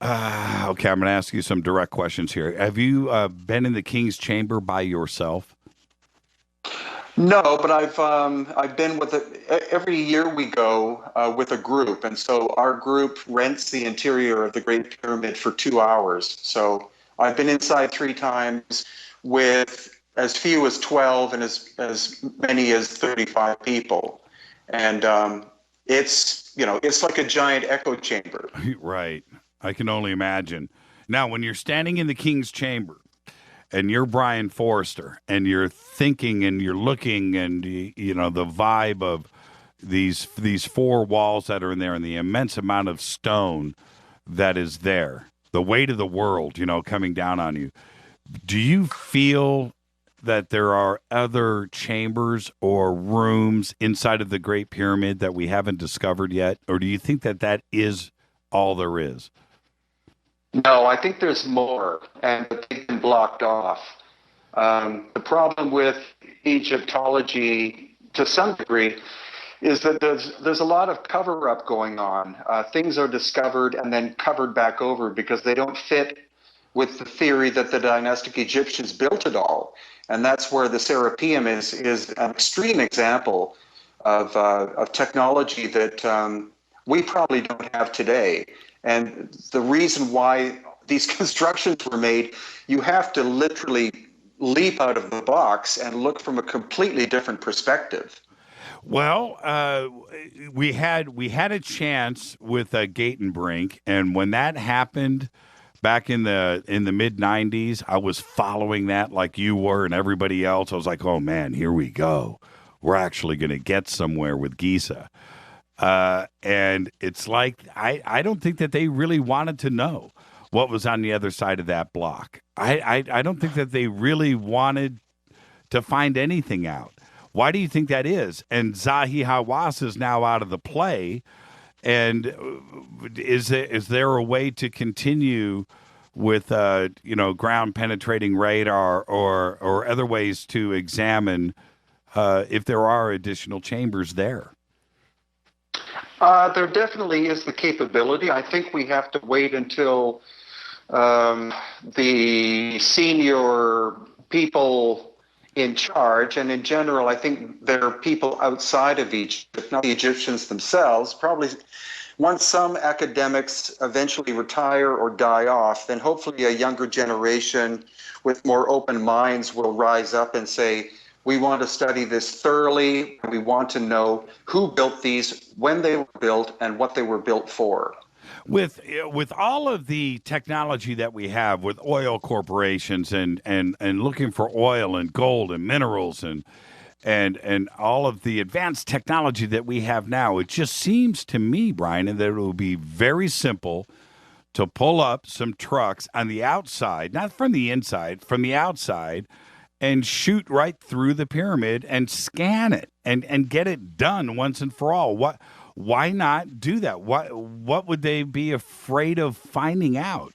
Okay, I'm going to ask you some direct questions here. Have you been in the King's Chamber by yourself? No, but I've been with every year we go with a group, and so our group rents the interior of the Great Pyramid for 2 hours. So I've been inside 3 times with as few as 12 and as many as 35 people, and it's like a giant echo chamber. Right. I can only imagine. Now, when you're standing in the King's Chamber and you're Brien Foerster and you're thinking and you're looking and, the vibe of these 4 walls that are in there and the immense amount of stone that is there, the weight of the world, coming down on you, do you feel that there are other chambers or rooms inside of the Great Pyramid that we haven't discovered yet? Or do you think that is all there is? No, I think there's more, and they've been blocked off. The problem with Egyptology, to some degree, is that there's a lot of cover-up going on. Things are discovered and then covered back over because they don't fit with the theory that the dynastic Egyptians built it all. And that's where the Serapeum is an extreme example of technology that we probably don't have today. And the reason why these constructions were made, you have to literally leap out of the box and look from a completely different perspective. Well, we had a chance with Gatenbrink, and when that happened back in the mid '90s, I was following that like you were and everybody else. I was like, oh man, here we go. We're actually going to get somewhere with Giza. And it's like I don't think that they really wanted to know what was on the other side of that block. I don't think that they really wanted to find anything out. Why do you think that is? And Zahi Hawass is now out of the play. And is there a way to continue with ground penetrating radar or other ways to examine if there are additional chambers there? There definitely is the capability. I think we have to wait until the senior people in charge, and in general, I think there are people outside of Egypt, not the Egyptians themselves. Probably once some academics eventually retire or die off, then hopefully a younger generation with more open minds will rise up and say, we want to study this thoroughly. We want to know who built these, when they were built, and what they were built for. With all of the technology that we have with oil corporations and looking for oil and gold and minerals and all of the advanced technology that we have now, it just seems to me, Brien, that it will be very simple to pull up some trucks on the outside, not from the inside, from the outside, and shoot right through the pyramid and scan it and get it done once and for all. Why not do that? What would they be afraid of finding out?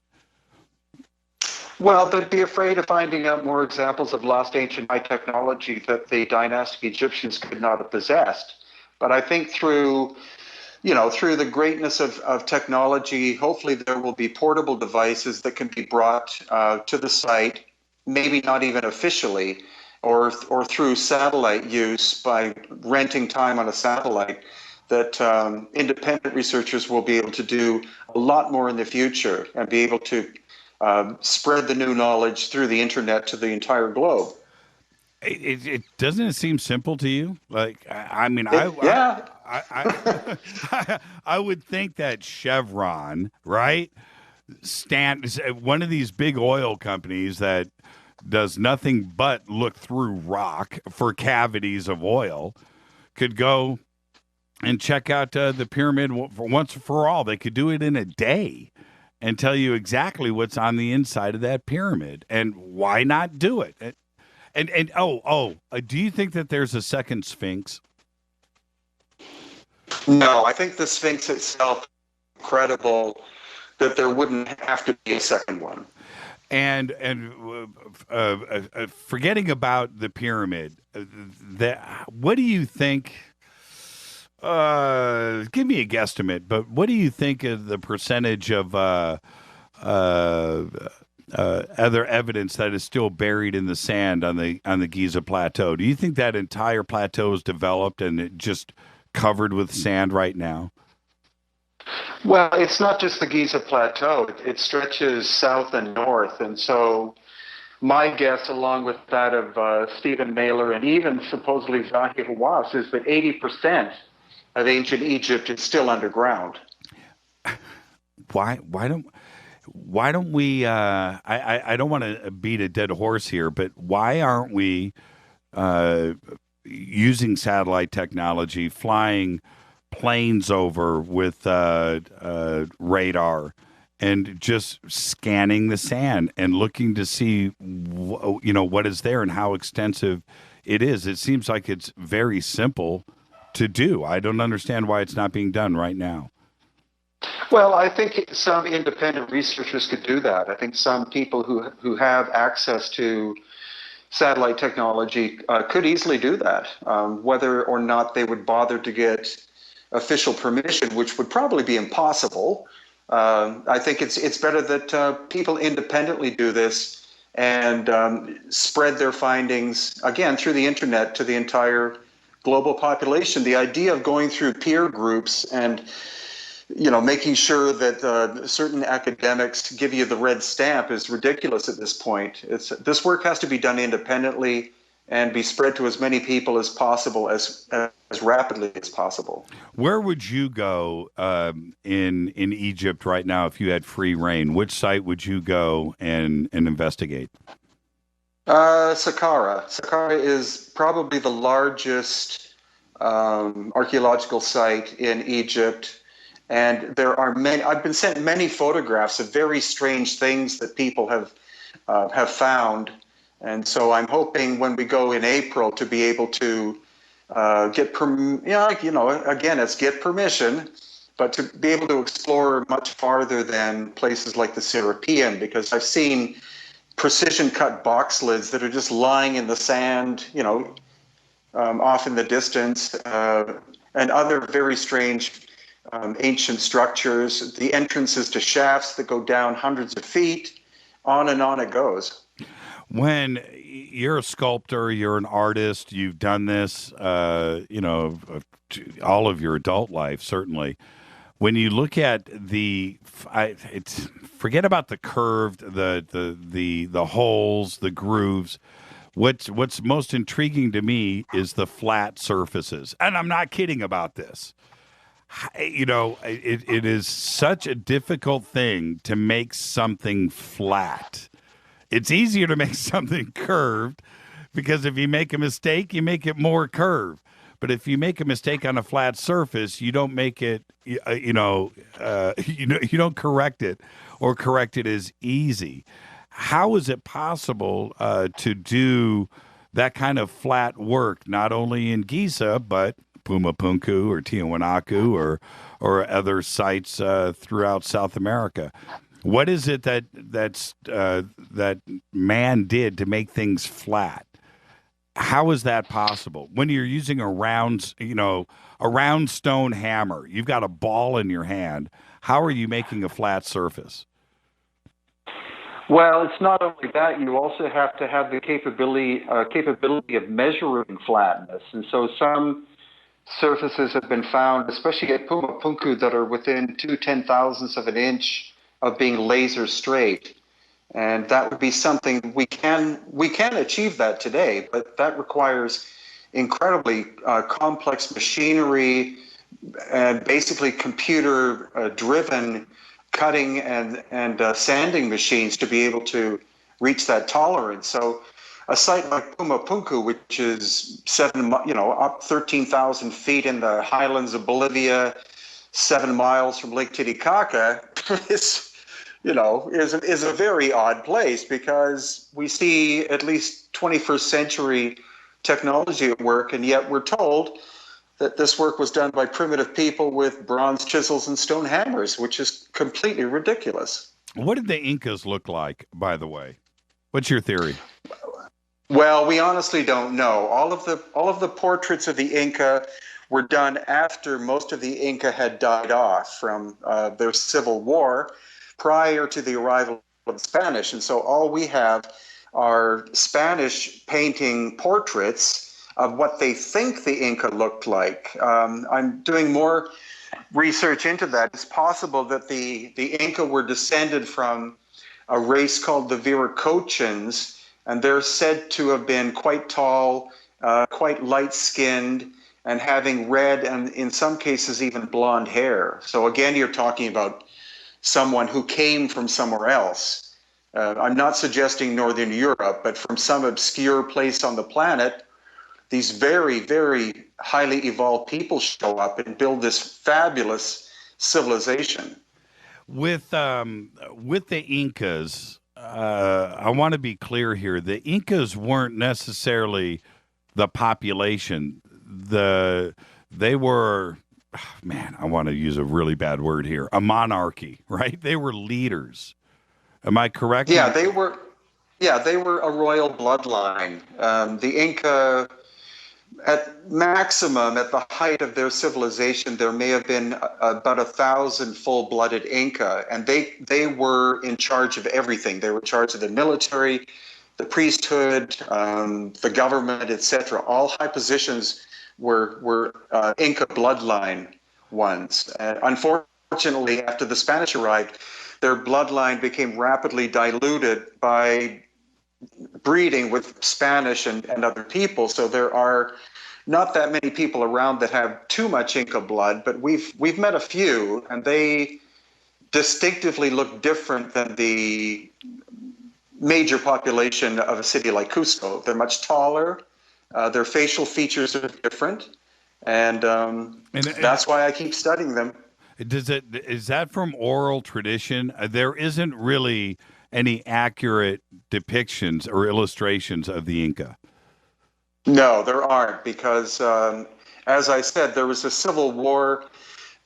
Well, they'd be afraid of finding out more examples of lost ancient high technology that the dynastic Egyptians could not have possessed. But I think through the greatness of technology, hopefully there will be portable devices that can be brought to the site, maybe not even officially, or through satellite use by renting time on a satellite, that independent researchers will be able to do a lot more in the future and be able to spread the new knowledge through the internet to the entire globe. It doesn't it seem simple to you? Like, I would think that Chevron, right, one of these big oil companies that does nothing but look through rock for cavities of oil, could go and check out the pyramid for once and for all. They could do it in a day and tell you exactly what's on the inside of that pyramid. And why not do it? Do you think that there's a second Sphinx? No, I think the Sphinx itself is incredible that there wouldn't have to be a second one. And forgetting about the pyramid, what do you think? Give me a guesstimate, but what do you think of the percentage of other evidence that is still buried in the sand on the Giza Plateau? Do you think that entire plateau is developed and it just covered with sand right now? Well, it's not just the Giza Plateau. It stretches south and north, and so my guess, along with that of Stephen Mailer and even supposedly Zahi Hawass, is that 80% of ancient Egypt is still underground. Why don't we? I don't want to beat a dead horse here, but why aren't we using satellite technology, flying planes over with radar, and just scanning the sand and looking to see what is there and how extensive it is? It seems like it's very simple to do. I don't understand why it's not being done right now. Well, I think some independent researchers could do that. I think some people who have access to satellite technology could easily do that. Whether or not they would bother to get official permission, which would probably be impossible, I think it's better that people independently do this and spread their findings, again, through the internet to the entire global population. The idea of going through peer groups and making sure that certain academics give you the red stamp is ridiculous at this point. This work has to be done independently and be spread to as many people as possible, as rapidly as possible. Where would you go in Egypt right now if you had free reign? Which site would you go and investigate? Sakara. Sakara is probably the largest archaeological site in Egypt. And there are many. I've been sent many photographs of very strange things that people have found, and so I'm hoping when we go in April to be able to get permission, but to be able to explore much farther than places like the Serapeum, because I've seen precision cut box lids that are just lying in the sand, off in the distance, and other very strange. Ancient structures, the entrances to shafts that go down hundreds of feet, on and on it goes. When you're a sculptor, you're an artist, you've done this, all of your adult life, certainly. When you look at forget about the curved, the holes, the grooves. What's most intriguing to me is the flat surfaces, and I'm not kidding about this. It is such a difficult thing to make something flat. It's easier to make something curved because if you make a mistake, you make it more curved. But if you make a mistake on a flat surface, you don't make it, you don't correct it, or correct it as easy. How is it possible to do that kind of flat work, not only in Giza, but Pumapunku or Tiwanaku or other sites throughout South America? What is it that man did to make things flat? How is that possible? When you're using a round stone hammer, you've got a ball in your hand. How are you making a flat surface? Well, it's not only that. You also have to have the capability of measuring flatness, and so some surfaces have been found, especially at Pumapunku, that are within 2/10,000ths of an inch of being laser straight, and that would be something we can achieve that today, but that requires incredibly complex machinery and basically computer driven cutting and sanding machines to be able to reach that tolerance. So a site like Pumapunku, which is up 13,000 feet in the highlands of Bolivia, 7 miles from Lake Titicaca, is a very odd place, because we see at least 21st century technology at work, and yet we're told that this work was done by primitive people with bronze chisels and stone hammers, which is completely ridiculous. What did the Incas look like, by the way? What's your theory? Well, we honestly don't know. All of the portraits of the Inca were done after most of the Inca had died off from their civil war, prior to the arrival of the Spanish. And so all we have are Spanish painting portraits of what they think the Inca looked like. I'm doing more research into that. It's possible that the Inca were descended from a race called the Viracochans, and they're said to have been quite tall, quite light-skinned, and having red and in some cases even blonde hair. So again, you're talking about someone who came from somewhere else. I'm not suggesting Northern Europe, but from some obscure place on the planet, these very, very highly evolved people show up and build this fabulous civilization. With the Incas, I want to be clear here. The Incas weren't necessarily the population. They were, I want to use a really bad word here, a monarchy, right? They were leaders. Am I correct? Yeah, they were a royal bloodline. The Inca at maximum, at the height of their civilization, there may have been about 1,000 full-blooded Inca, and they were in charge of everything. They were in charge of the military, the priesthood, the government, etc. All high positions were Inca bloodline ones. Unfortunately, after the Spanish arrived, their bloodline became rapidly diluted by breeding with Spanish and other people. So there are not that many people around that have too much Inca blood, but we've met a few, and they distinctively look different than the major population of a city like Cusco. They're much taller. Their facial features are different, and that's why I keep studying them. Is that from oral tradition? There isn't really any accurate depictions or illustrations of the Inca. No, there aren't, because as I said, there was a civil war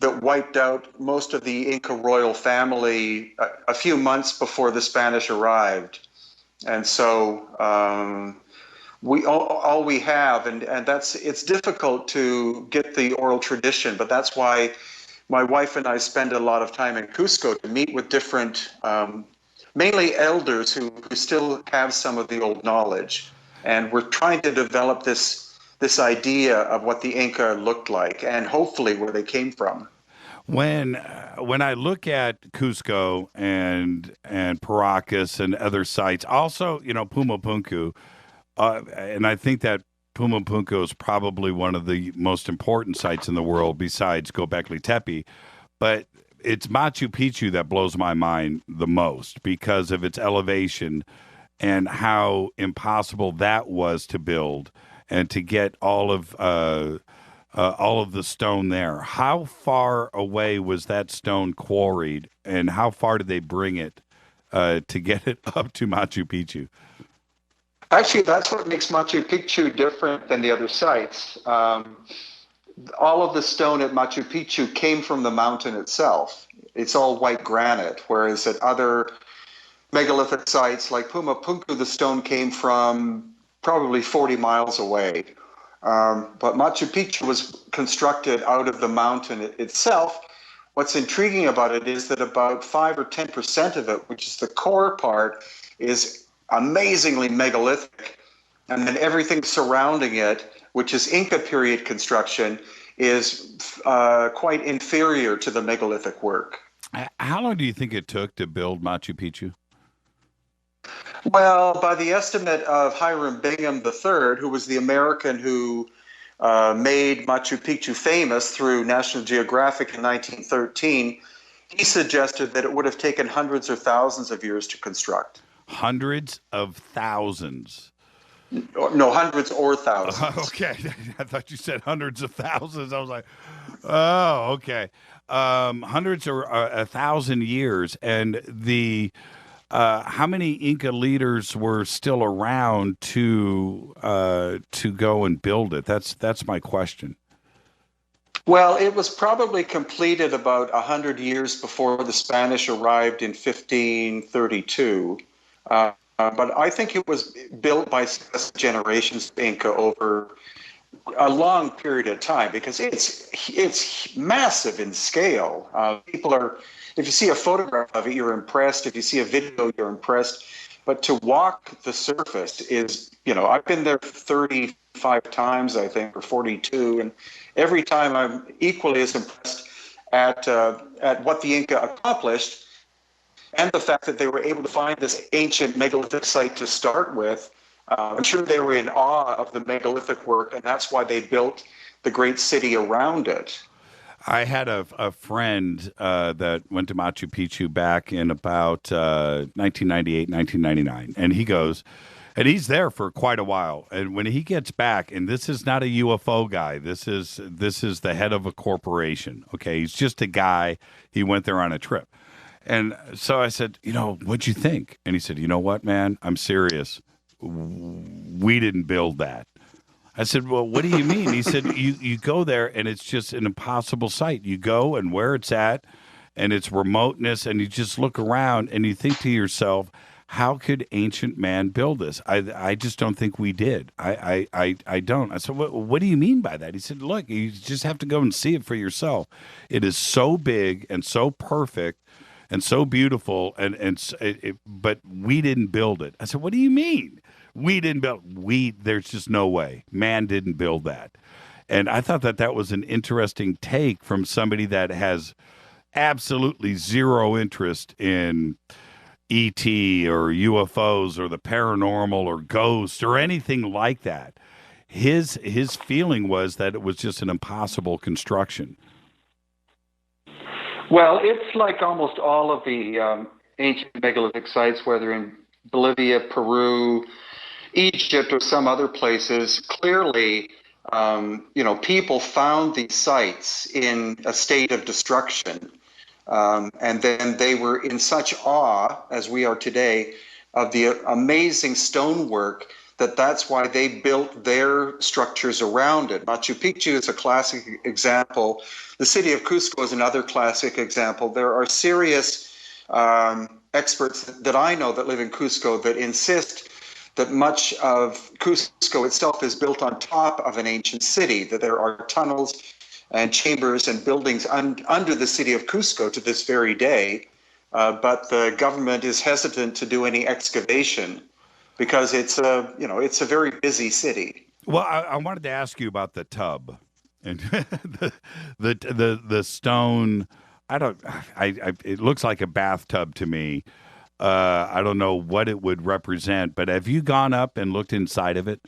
that wiped out most of the Inca royal family a few months before the Spanish arrived. And so all we have, and it's difficult to get the oral tradition, but that's why my wife and I spend a lot of time in Cusco to meet with different, mainly elders who still have some of the old knowledge. And we're trying to develop this idea of what the Inca looked like, and hopefully where they came from. When I look at Cusco and Paracas and other sites, also Pumapunku, and I think that Pumapunku is probably one of the most important sites in the world besides Göbekli Tepe, but it's Machu Picchu that blows my mind the most because of its elevation and how impossible that was to build and to get all of the stone there. How far away was that stone quarried, and how far did they bring it to get it up to Machu Picchu? Actually, that's what makes Machu Picchu different than the other sites. All of the stone at Machu Picchu came from the mountain itself. It's all white granite, whereas at other megalithic sites like Pumapunku, the stone came from probably 40 miles away. But Machu Picchu was constructed out of the mountain itself. What's intriguing about it is that about 5 or 10% of it, which is the core part, is amazingly megalithic. And then everything surrounding it, which is Inca period construction, is quite inferior to the megalithic work. How long do you think it took to build Machu Picchu? Well, by the estimate of Hiram Bingham III, who was the American who made Machu Picchu famous through National Geographic in 1913, he suggested that it would have taken hundreds or thousands of years to construct. Hundreds of thousands? No, hundreds or thousands. Okay. I thought you said hundreds of thousands. I was like, oh, okay. Hundreds or 1,000 years. And the how many Inca leaders were still around to go and build it? That's my question. Well, it was probably completed about 100 years before the Spanish arrived in 1532. But I think it was built by generations of Inca over a long period of time, because it's massive in scale. If you see a photograph of it, you're impressed. If you see a video, you're impressed. But to walk the surface is, I've been there 35 times, I think, or 42, and every time I'm equally as impressed at what the Inca accomplished, and the fact that they were able to find this ancient megalithic site to start with. I'm sure they were in awe of the megalithic work, and that's why they built the great city around it. I had a friend that went to Machu Picchu back in about 1998, 1999, and he goes, and he's there for quite a while. And when he gets back, and this is not a UFO guy, this is the head of a corporation. Okay, he's just a guy. He went there on a trip. And so I said, what'd you think? And he said, you know what, man? I'm serious. We didn't build that. I said, well, what do you mean? He said, you go there and it's just an impossible site. You go and where it's at and its remoteness, and you just look around and you think to yourself, how could ancient man build this? I just don't think we did. I don't. I said, what do you mean by that? He said, look, you just have to go and see it for yourself. It is so big and so perfect and so beautiful, but we didn't build it. I said, what do you mean? We didn't build. There's just no way. Man didn't build that. And I thought that was an interesting take from somebody that has absolutely zero interest in E.T. or UFOs or the paranormal or ghosts or anything like that. His feeling was that it was just an impossible construction. Well, it's like almost all of the ancient megalithic sites, whether in Bolivia, Peru, Egypt, or some other places. Clearly, people found these sites in a state of destruction. And then they were in such awe, as we are today, of the amazing stonework that's why they built their structures around it. Machu Picchu is a classic example. The city of Cusco is another classic example. There are serious experts that I know that live in Cusco that insist that much of Cusco itself is built on top of an ancient city, that there are tunnels and chambers and buildings under the city of Cusco to this very day, but the government is hesitant to do any excavation because it's a very busy city. Well, I wanted to ask you about the tub and the stone. It looks like a bathtub to me. I don't know what it would represent, but have you gone up and looked inside of it?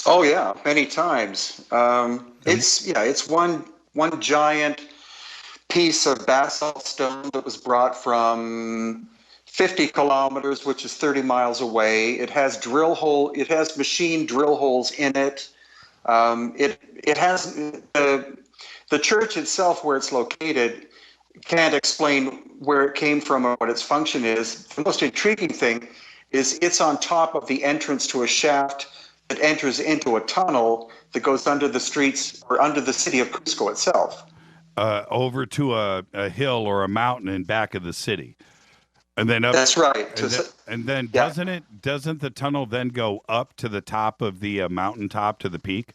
Oh yeah, many times. It's one giant piece of basalt stone that was brought from 50 kilometers, which is 30 miles away. It has machine drill holes in it. It has the church itself, where it's located, can't explain where it came from or what its function is. The most intriguing thing is it's on top of the entrance to a shaft that enters into a tunnel that goes under the streets or under the city of Cusco itself. Over to a hill or a mountain in back of the city. And then up. That's right. Doesn't the tunnel then go up to the top of the mountaintop to the peak?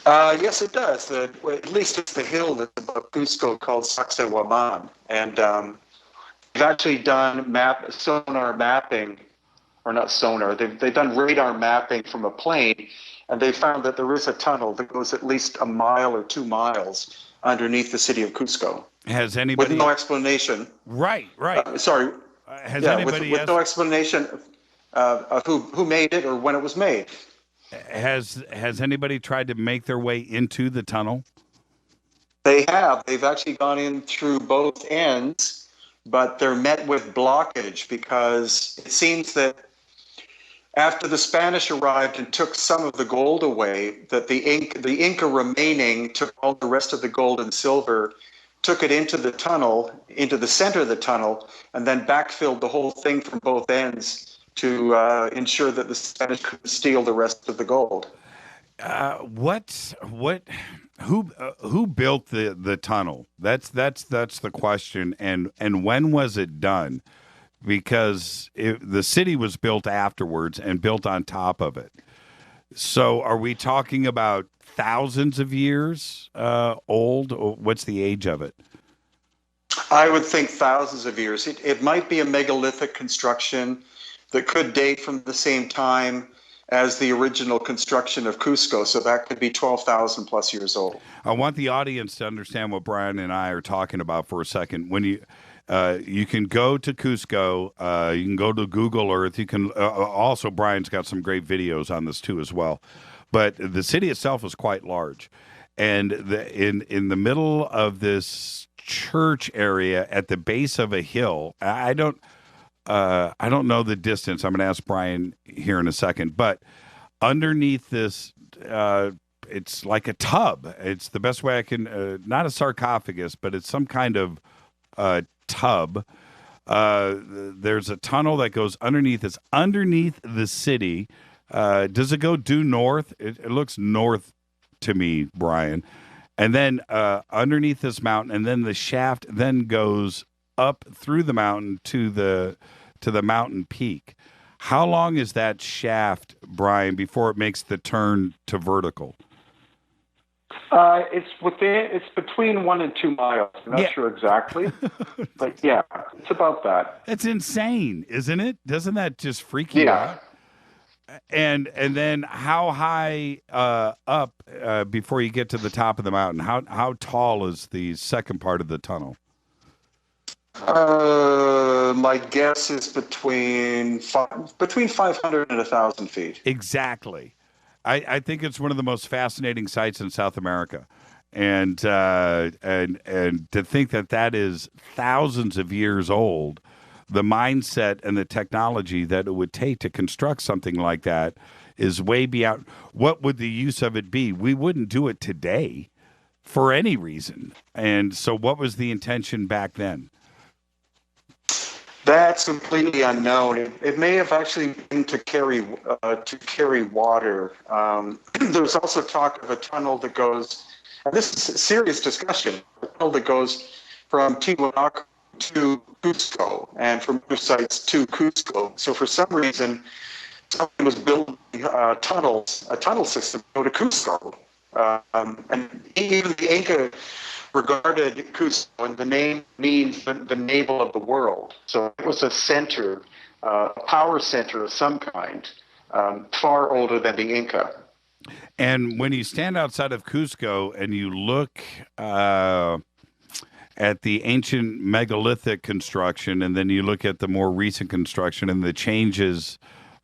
Yes, it does. At least it's the hill that's above Cusco called Sacsayhuaman. And they've actually done sonar mapping, or not sonar, they've done radar mapping from a plane, and they found that there is a tunnel that goes at least a mile or 2 miles underneath the city of Cusco. Has anybody... With no explanation. Right. Sorry. Has anybody... With no explanation of who made it or when it was made. Has anybody tried to make their way into the tunnel? They have. They've actually gone in through both ends, but they're met with blockage because it seems that after the Spanish arrived and took some of the gold away, that the Inca remaining took all the rest of the gold and silver, took it into the tunnel, into the center of the tunnel, and then backfilled the whole thing from both ends to ensure that the Spanish couldn't steal the rest of the gold. Who built the tunnel? That's the question. And when was it done? Because the city was built afterwards and built on top of it. So are we talking about thousands of years old? Or what's the age of it? I would think thousands of years. It might be a megalithic construction that could date from the same time as the original construction of Cusco. So that could be 12,000 plus years old. I want the audience to understand what Brien and I are talking about for a second. When you can go to Cusco, you can go to Google Earth. You can also, Brian's got some great videos on this too as well. But the city itself is quite large. And in the middle of this church area at the base of a hill, I don't know the distance. I'm going to ask Brien here in a second. But underneath this, it's like a tub. It's the best way I can, not a sarcophagus, but it's some kind of tub. There's a tunnel that goes underneath. It's underneath the city. Does it go due north? It looks north to me, Brien. And then underneath this mountain, and then the shaft then goes up through the mountain to the mountain peak. How long is that shaft, Brien, before it makes the turn to vertical? It's between 1 and 2 miles. I'm not sure exactly, but yeah, it's about that. It's insane, isn't it? Doesn't that just freak you out? And then how high up before you get to the top of the mountain? How tall is the second part of the tunnel? My guess is between 500 and 1,000 feet. Exactly. I think it's one of the most fascinating sites in South America, and to think that is thousands of years old, the mindset and the technology that it would take to construct something like that is way beyond. What would the use of it be? We wouldn't do it today for any reason. And so, what was the intention back then? That's completely unknown. It may have actually been to carry water. There's also talk of a tunnel that goes, and this is a serious discussion, a tunnel that goes from Tiwanaku to Cusco and from other sites to Cusco. So for some reason, someone was building a tunnel system to go to Cusco. And even the Inca regarded Cusco, and the name means the navel of the world. So it was a center, a power center of some kind, far older than the Inca. And when you stand outside of Cusco and you look at the ancient megalithic construction, and then you look at the more recent construction and the changes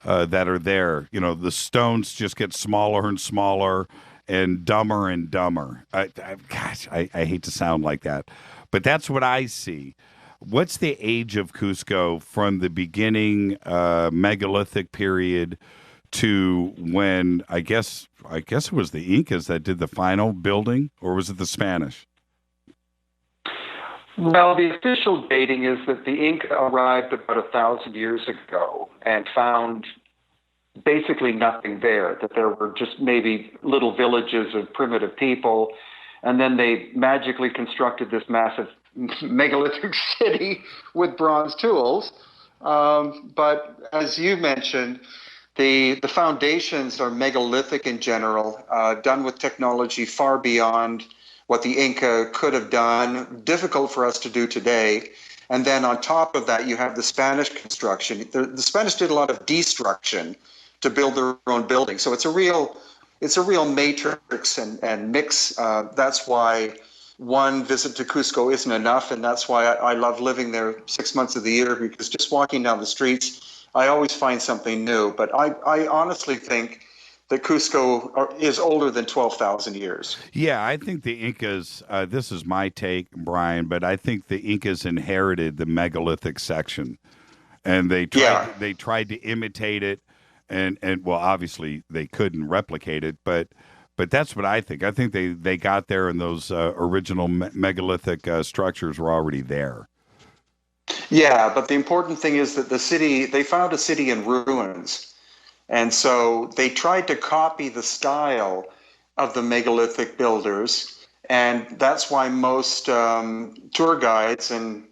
that are there, the stones just get smaller and smaller and dumber and dumber. I hate to sound like that, but that's what I see. What's the age of Cusco from the beginning megalithic period to when I guess it was the Incas that did the final building, or was it the Spanish? Well, the official dating is that the Inca arrived about 1,000 years ago and found basically nothing there, that there were just maybe little villages of primitive people, and then they magically constructed this massive megalithic city with bronze tools. But as you mentioned, the foundations are megalithic in general, done with technology far beyond what the Inca could have done, difficult for us to do today. And then on top of that, you have the Spanish construction. The Spanish did a lot of destruction to build their own buildings. So it's a real matrix and mix. That's why one visit to Cusco isn't enough, and that's why I love living there 6 months of the year, because just walking down the streets, I always find something new. But I honestly think that Cusco is older than 12,000 years. Yeah, I think the Incas, this is my take, Brien, but I think the Incas inherited the megalithic section, and they tried to imitate it. And well, obviously they couldn't replicate it, but that's what I think. I think they got there, and those original megalithic structures were already there. Yeah, but the important thing is that they found a city in ruins, and so they tried to copy the style of the megalithic builders, and that's why most tour guides and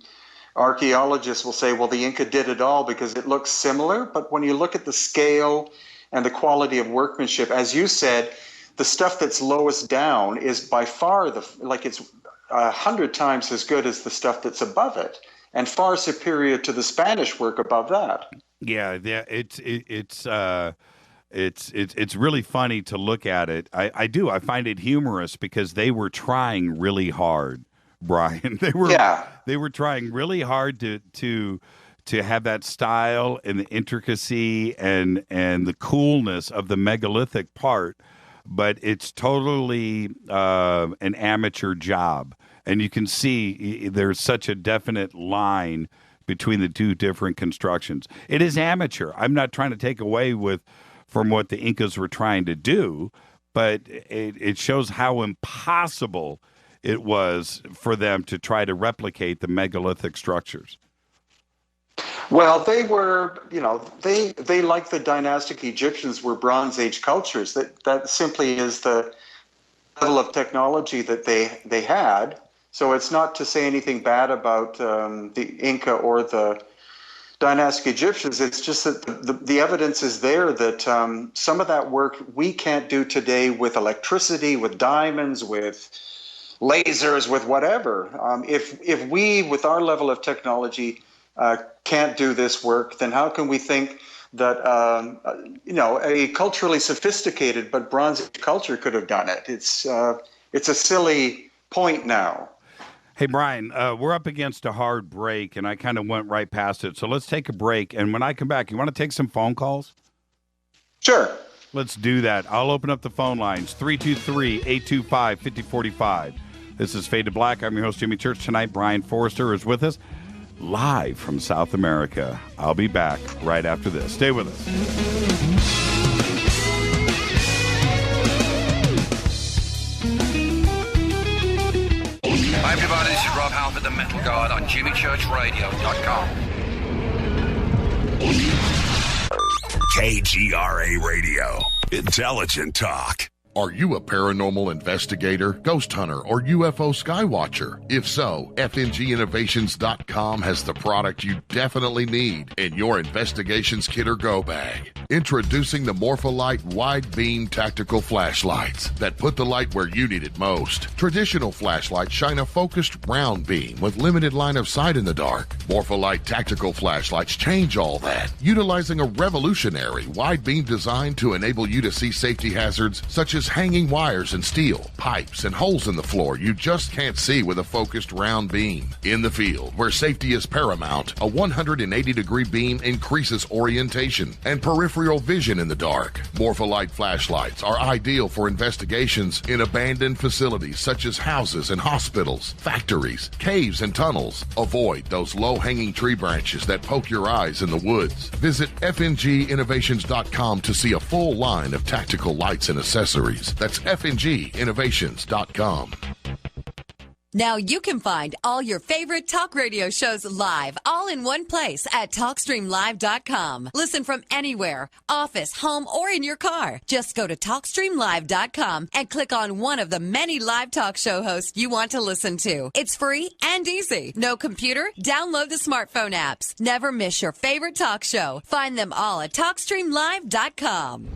archaeologists will say, well, the Inca did it all because it looks similar. But when you look at the scale and the quality of workmanship, as you said, the stuff that's lowest down is by far it's 100 times as good as the stuff that's above it, and far superior to the Spanish work above that. Yeah, it's really funny to look at it. I find it humorous because they were trying really hard, Brien. They were trying really hard to have that style and the intricacy and the coolness of the megalithic part, but it's totally an amateur job. And you can see there's such a definite line between the two different constructions. It is amateur. I'm not trying to take away from what the Incas were trying to do, but it shows how impossible it was for them to try to replicate the megalithic structures. Well, they were, they like the dynastic Egyptians were Bronze Age cultures. That simply is the level of technology that they had. So it's not to say anything bad about the Inca or the dynastic Egyptians. It's just that the evidence is there that some of that work we can't do today with electricity, with diamonds, with lasers, with whatever. If we, with our level of technology, can't do this work, then how can we think that a culturally sophisticated but Bronze Age culture could have done it? It's a silly point now. Hey, Brien, we're up against a hard break, and I kind of went right past it. So let's take a break. And when I come back, you want to take some phone calls? Sure. Let's do that. I'll open up the phone lines, 323-825-5045. This is Fade to Black. I'm your host, Jimmy Church. Tonight, Brien Foerster is with us, live from South America. I'll be back right after this. Stay with us. Hi everybody, this is Rob Halford, the Metal Guard on JimmyChurchRadio.com. KGRA Radio. Intelligent talk. Are you a paranormal investigator, ghost hunter, or UFO skywatcher? If so, FNGinnovations.com has the product you definitely need in your investigations kit or go bag. Introducing the Morpholite Wide Beam Tactical Flashlights that put the light where you need it most. Traditional flashlights shine a focused round beam with limited line of sight in the dark. Morpholite Tactical Flashlights change all that, utilizing a revolutionary wide beam design to enable you to see safety hazards such as hanging wires and steel, pipes, and holes in the floor you just can't see with a focused round beam. In the field, where safety is paramount, a 180-degree beam increases orientation and peripheral vision in the dark. Morpholite flashlights are ideal for investigations in abandoned facilities such as houses and hospitals, factories, caves, and tunnels. Avoid those low-hanging tree branches that poke your eyes in the woods. Visit FNGinnovations.com to see a full line of tactical lights and accessories. That's FNGinnovations.com. Now you can find all your favorite talk radio shows live, all in one place at TalkStreamLive.com. Listen from anywhere, office, home, or in your car. Just go to TalkStreamLive.com and click on one of the many live talk show hosts you want to listen to. It's free and easy. No computer? Download the smartphone apps. Never miss your favorite talk show. Find them all at TalkStreamLive.com.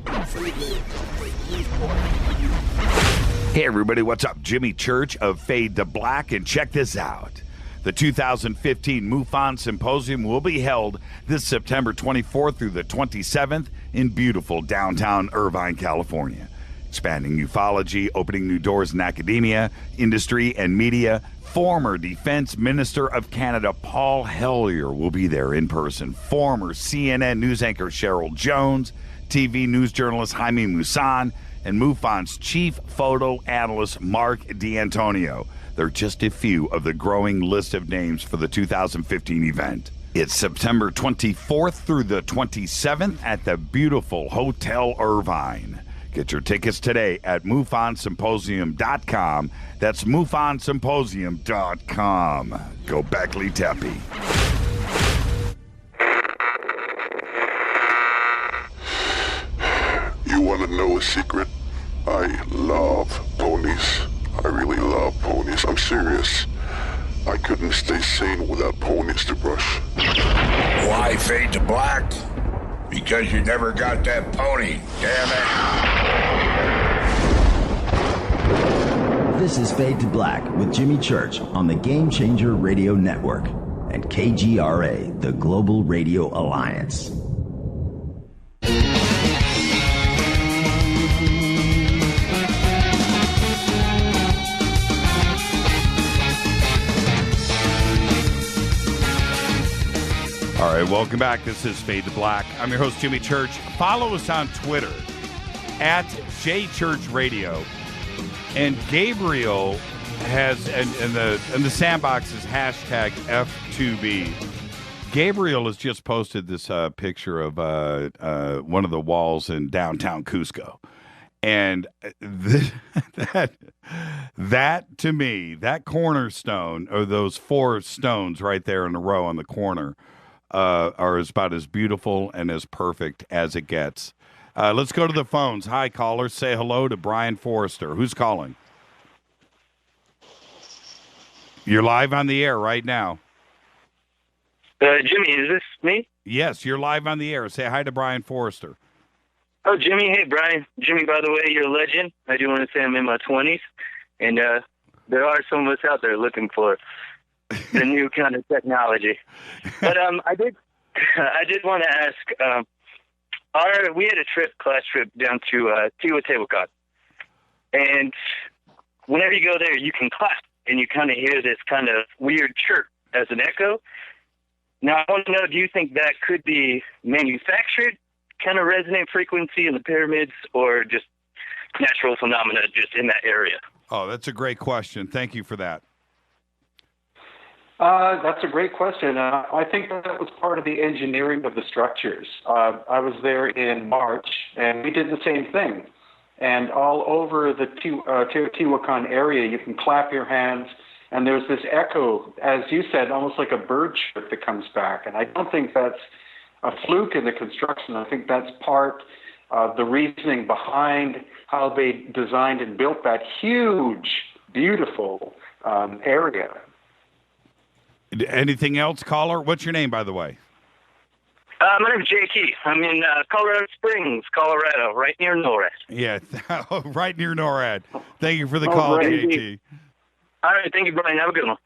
Hey everybody, what's up? Jimmy Church of Fade to Black, and check this out. The 2015 MUFON Symposium will be held this September 24th through the 27th in beautiful downtown Irvine, California. Expanding ufology, opening new doors in academia, industry, and media. Former Defense Minister of Canada Paul Hellyer will be there in person. Former CNN news anchor Cheryl Jones, TV news journalist Jaime Maussan, and MUFON's chief photo analyst Mark D'Antonio. They're just a few of the growing list of names for the 2015 event. It's September 24th through the 27th at the beautiful Hotel Irvine. Get your tickets today at MUFONSymposium.com. That's MUFONSymposium.com. Göbekli Tepe. You want to know a secret? I love ponies. I really love ponies. I'm serious. I couldn't stay sane without ponies to brush. Why fade to black? Because you never got that pony, damn it. This is Fade to Black with Jimmy Church on the Game Changer Radio Network and KGRA, the Global Radio Alliance. All right, welcome back. This is Fade to Black. I'm your host, Jimmy Church. Follow us on Twitter at JChurchRadio. And Gabriel has, and the sandbox is hashtag F2B. Gabriel has just posted this picture of one of the walls in downtown Cusco. And that to me, that cornerstone, or those four stones right there in a row on the corner, are about as beautiful and as perfect as it gets. Let's go to the phones. Hi, callers. Say hello to Brien Foerster. Who's calling? You're live on the air right now. Jimmy, is this me? Yes, you're live on the air. Say hi to Brien Foerster. Oh, Jimmy. Hey, Brian. Jimmy, by the way, you're a legend. I do want to say I'm in my 20s, and there are some of us out there looking for the new kind of technology. But I did want to ask, we had a class trip down to Teotihuacan, and whenever you go there, you can clap, and you kind of hear this kind of weird chirp as an echo. Now, I want to know, do you think that could be manufactured kind of resonant frequency in the pyramids, or just natural phenomena just in that area? Oh, that's a great question. Thank you for that. That's a great question. I think that was part of the engineering of the structures. I was there in March, and we did the same thing. And all over the Teotihuacan area, you can clap your hands, and there's this echo, as you said, almost like a bird chirp that comes back. And I don't think that's a fluke in the construction. I think that's part of the reasoning behind how they designed and built that huge, beautiful area. Anything else, caller? What's your name, by the way? My name is JT. I'm in Colorado Springs, Colorado, right near NORAD. Yeah, right near NORAD. Thank you for the call, JT. All right, thank you, Brian. Have a good one.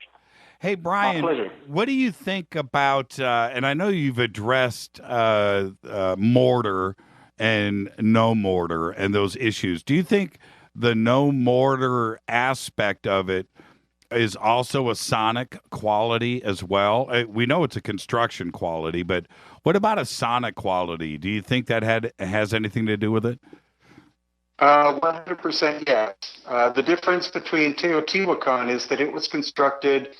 Hey, Brian, what do you think about, and I know you've addressed mortar and no mortar and those issues. Do you think the no mortar aspect of it is also a sonic quality as well? We know it's a construction quality, but what about a sonic quality? Do you think that has anything to do with it? 100% yes. The difference between Teotihuacan is that it was constructed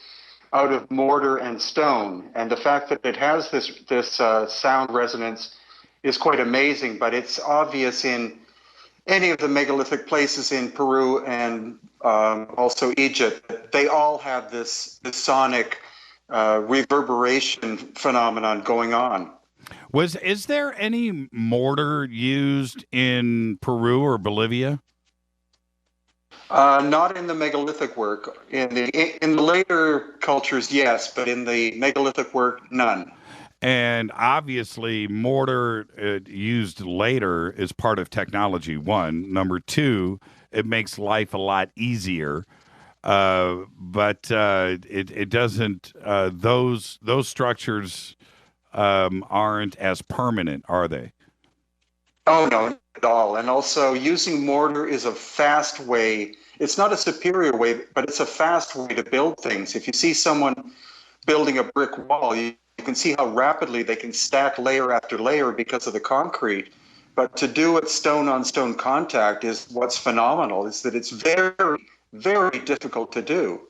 out of mortar and stone, and the fact that it has this sound resonance is quite amazing, but it's obvious in any of the megalithic places in Peru and also Egypt. They all have this sonic reverberation phenomenon going on. Is there any mortar used in Peru or Bolivia? Not in the megalithic work. In the later cultures, yes, but in the megalithic work, none. And obviously, mortar used later is part of technology, one. Number two, it makes life a lot easier. But it doesn't, those structures aren't as permanent, are they? Oh, no, not at all. And also, using mortar is a fast way. It's not a superior way, but it's a fast way to build things. If you see someone building a brick wall, you can see how rapidly they can stack layer after layer because of the concrete. But to do it stone-on-stone contact is what's phenomenal, is that it's very, very difficult to do.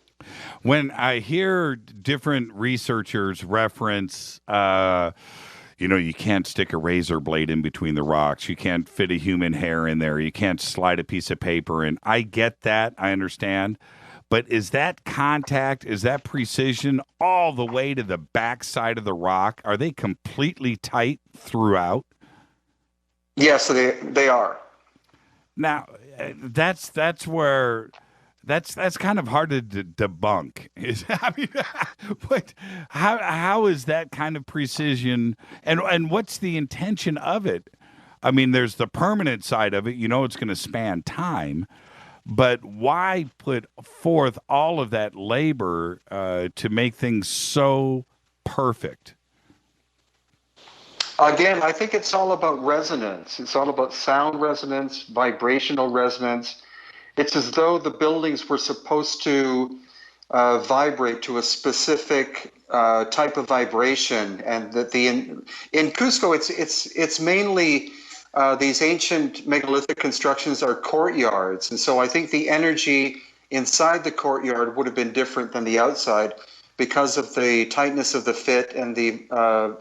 When I hear different researchers reference, you can't stick a razor blade in between the rocks. You can't fit a human hair in there. You can't slide a piece of paper in. I get that. I understand. But is that contact, is that precision all the way to the backside of the rock? Are they completely tight throughout? Yes, they are. Now, that's where... That's kind of hard to debunk. But how is that kind of precision, and what's the intention of it? I mean, there's the permanent side of it. It's going to span time, but why put forth all of that labor to make things so perfect? Again, I think it's all about resonance. It's all about sound resonance, vibrational resonance. It's as though the buildings were supposed to vibrate to a specific type of vibration, and that in Cusco, it's mainly these ancient megalithic constructions are courtyards, and so I think the energy inside the courtyard would have been different than the outside because of the tightness of the fit and the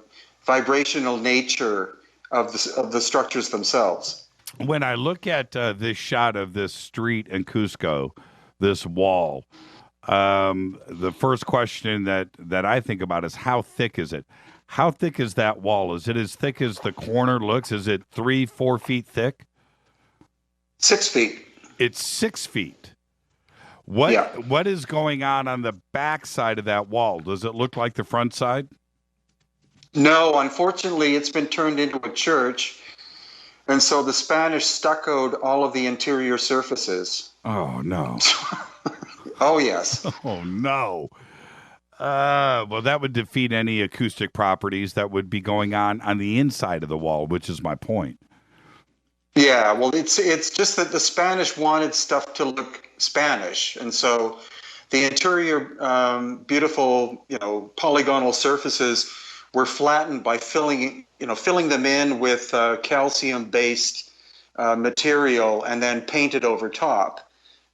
vibrational nature of the structures themselves. When I look at this shot of this street in Cusco, this wall, the first question that I think about is how thick is it? How thick is that wall? Is it as thick as the corner looks? Is it 3-4 feet thick? 6 feet. It's 6 feet. What is going on the back side of that wall? Does it look like the front side? No, unfortunately, it's been turned into a church, and so the Spanish stuccoed all of the interior surfaces. Oh, no. Oh, yes. Oh, no. Well, that would defeat any acoustic properties that would be going on the inside of the wall, which is my point. Yeah, well, it's just that the Spanish wanted stuff to look Spanish, and so the interior, beautiful, polygonal surfaces were flattened by filling them in with calcium-based material and then painted over top.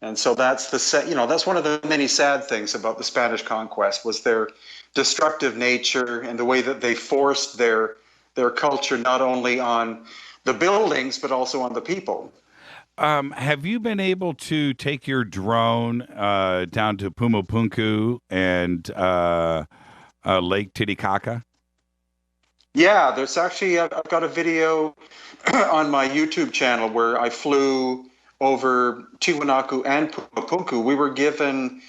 And so that's that's one of the many sad things about the Spanish conquest was their destructive nature and the way that they forced their culture not only on the buildings, but also on the people. Have you been able to take your drone down to Pumapunku and Lake Titicaca? Yeah, there's actually, I've got a video on my YouTube channel where I flew over Tiwanaku and Pumapunku. We were given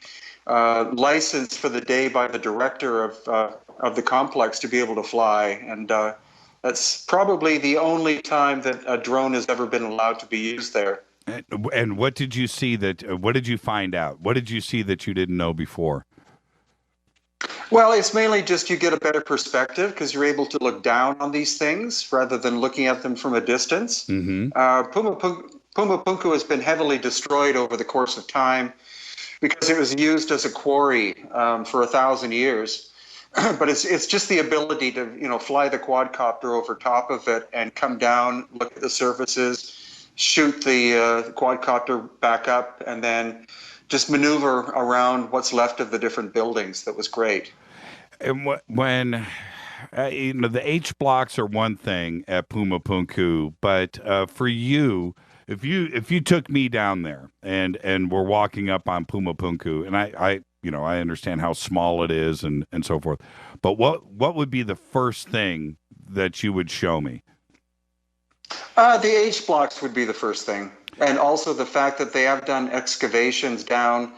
license for the day by the director of the complex to be able to fly, and that's probably the only time that a drone has ever been allowed to be used there. And what did you see what did you find out? What did you see that you didn't know before? Well, it's mainly just you get a better perspective because you're able to look down on these things rather than looking at them from a distance. Mm-hmm. Pumapunku has been heavily destroyed over the course of time because it was used as a quarry for 1,000 years. But it's just the ability to fly the quadcopter over top of it and come down, look at the surfaces, shoot the quadcopter back up, and then just maneuver around what's left of the different buildings. That was great. And when the H blocks are one thing at Pumapunku, but for you, if you took me down there and we're walking up on Pumapunku, and I understand how small it is and so forth, but what would be the first thing that you would show me? The H blocks would be the first thing. And also the fact that they have done excavations down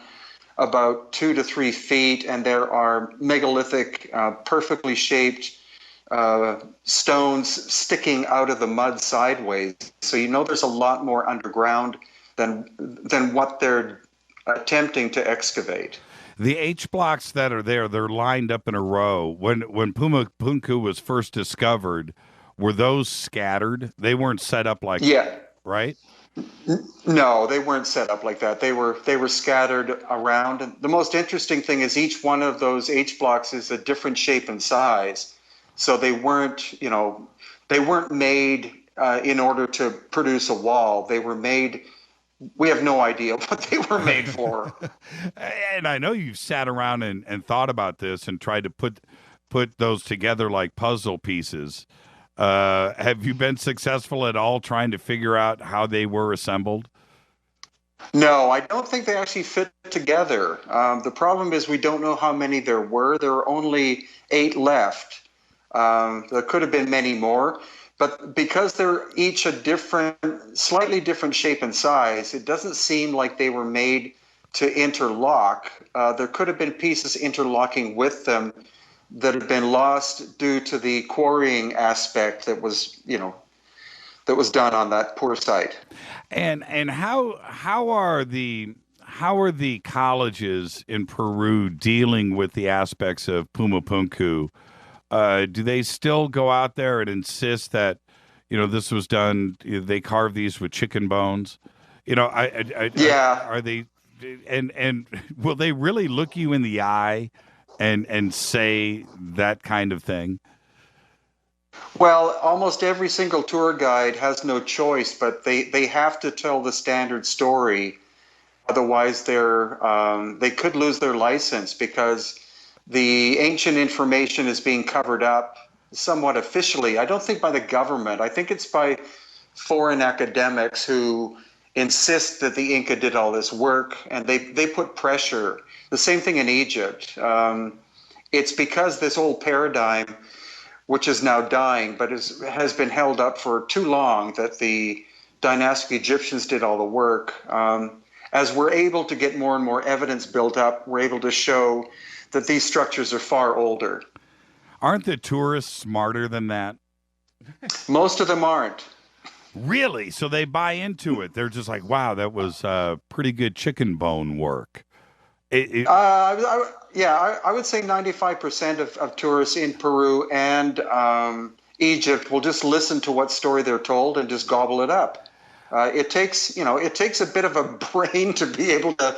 about 2 to 3 feet, and there are megalithic, perfectly shaped stones sticking out of the mud sideways. So there's a lot more underground than what they're attempting to excavate. The H blocks that are there, they're lined up in a row. When Pumapunku was first discovered, were those scattered? They weren't set up like that, right? No, they weren't set up like that. They were scattered around. And the most interesting thing is each one of those H blocks is a different shape and size. So they weren't made in order to produce a wall. They were made. We have no idea what they were made for. And I know you've sat around and thought about this and tried to put those together like puzzle pieces. Have you been successful at all trying to figure out how they were assembled? No, I don't think they actually fit together. The problem is we don't know how many there were. There are only 8 left. There could have been many more. But because they're each a slightly different shape and size, it doesn't seem like they were made to interlock. There could have been pieces interlocking with them that had been lost due to the quarrying aspect that was done on that poor site. And how are the colleges in Peru dealing with the aspects of Pumapunku? Do they still go out there and insist that this was done? They carve these with chicken bones. Are they? And will they really look you in the eye and say that kind of thing? Well, almost every single tour guide has no choice, but they have to tell the standard story. Otherwise, they could lose their license because the ancient information is being covered up somewhat officially. I don't think by the government. I think it's by foreign academics who insist that the Inca did all this work, and they put pressure. The same thing in Egypt. It's because this old paradigm, which is now dying, but has been held up for too long, that the dynastic Egyptians did all the work. And as we're able to get more and more evidence built up, we're able to show that these structures are far older. Aren't the tourists smarter than that? Most of them aren't. Really? So they buy into it. They're just like, wow, that was pretty good chicken bone work. I would say 95% of tourists in Peru and Egypt will just listen to what story they're told and just gobble it up. It takes a bit of a brain to be able to,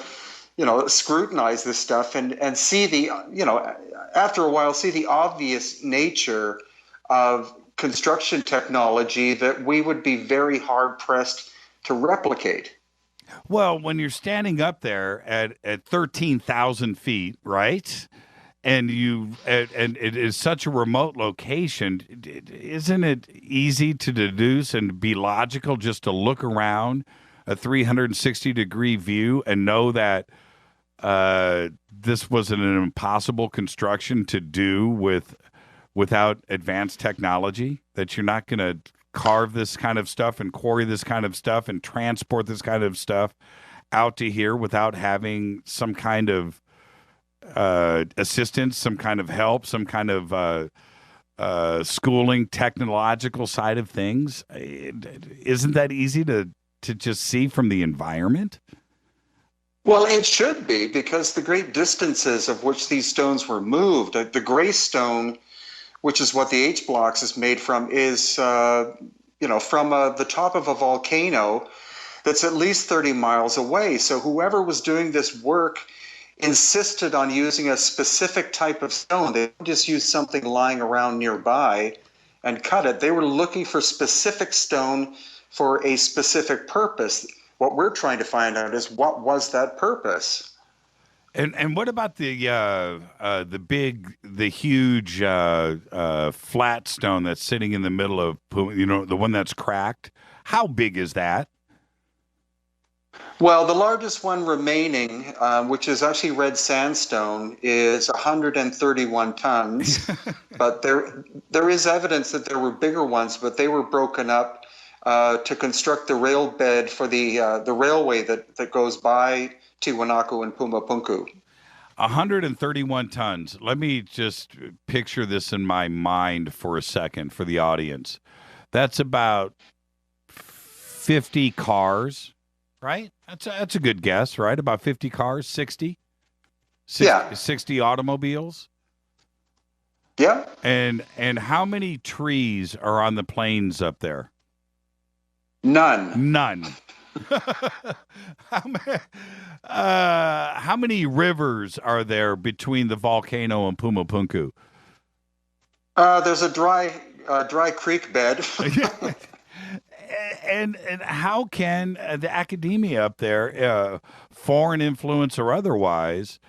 scrutinize this stuff and see after a while, see the obvious nature of construction technology that we would be very hard pressed to replicate. Well, when you're standing up there at 13,000 feet, right? And it is such a remote location, isn't it easy to deduce and be logical just to look around a 360-degree view and know that this was an impossible construction to do without advanced technology, that you're not going to carve this kind of stuff and quarry this kind of stuff and transport this kind of stuff out to here without having some kind of assistance, some kind of help, some kind of schooling, technological side of things? Isn't that easy to just see from the environment? Well, it should be, because the great distances of which these stones were moved, the gray stone, which is what the H blocks is made from, is from the top of a volcano that's at least 30 miles away. So whoever was doing this work insisted on using a specific type of stone. They didn't just use something lying around nearby and cut it. They were looking for specific stone for a specific purpose. What we're trying to find out is, what was that purpose? And what about the huge flat stone that's sitting in the middle of Puma, the one that's cracked? How big is that? Well, the largest one remaining, which is actually red sandstone, is 131 tons. But there is evidence that there were bigger ones, but they were broken up to construct the rail bed for the railway that goes by Tiwanaku and Pumapunku. 131 tons. Let me just picture this in my mind for a second for the audience. That's about 50 cars, right? That's a good guess, right? About 50 cars, 60? 60 automobiles? Yeah. And how many trees are on the plains up there? None. How many rivers are there between the volcano and Pumapunku? There's a dry creek bed. And how can the academia up there, foreign influence or otherwise,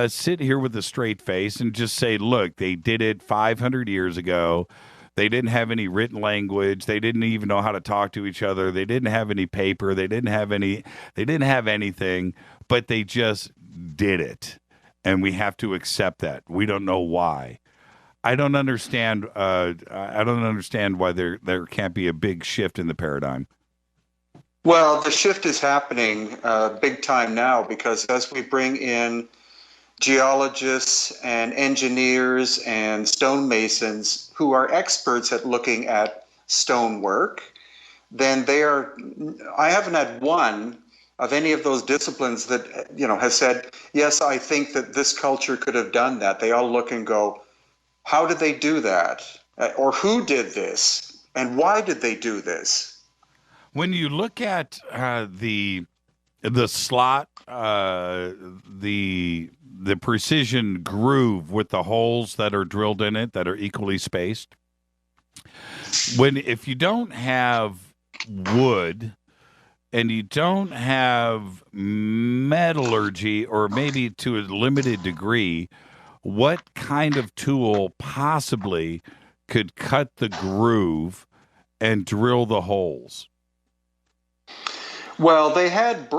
sit here with a straight face and just say, look, they did it 500 years ago. They didn't have any written language. They didn't even know how to talk to each other. They didn't have any paper. They didn't have anything, but they just did it. And we have to accept that. We don't know why. I don't understand why there can't be a big shift in the paradigm. Well, the shift is happening big time now, because as we bring in geologists and engineers and stonemasons who are experts at looking at stonework, then I haven't had one of any of those disciplines that, has said, yes, I think that this culture could have done that. They all look and go, how did they do that? Or who did this? And why did they do this? When you look at the slot, the precision groove with the holes that are drilled in it that are equally spaced, if you don't have wood and you don't have metallurgy, or maybe to a limited degree, what kind of tool possibly could cut the groove and drill the holes? Well, they had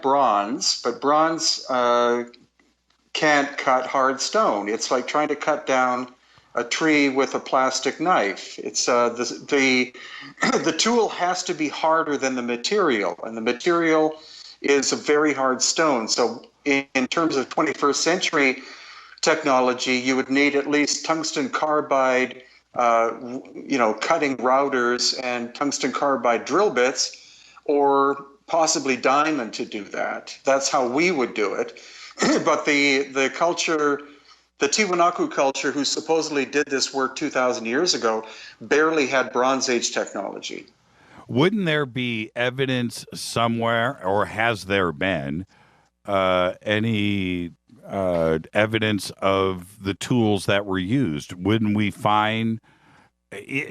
bronze, but bronze can't cut hard stone. It's like trying to cut down a tree with a plastic knife. It's the tool has to be harder than the material, and the material is a very hard stone. So in terms of 21st century technology, you would need at least tungsten carbide, cutting routers and tungsten carbide drill bits, or possibly diamond to do that. That's how we would do it. But the culture, the Tiwanaku culture, who supposedly did this work 2,000 years ago, barely had Bronze Age technology. Wouldn't there be evidence somewhere, or has there been any evidence of the tools that were used? Wouldn't we find,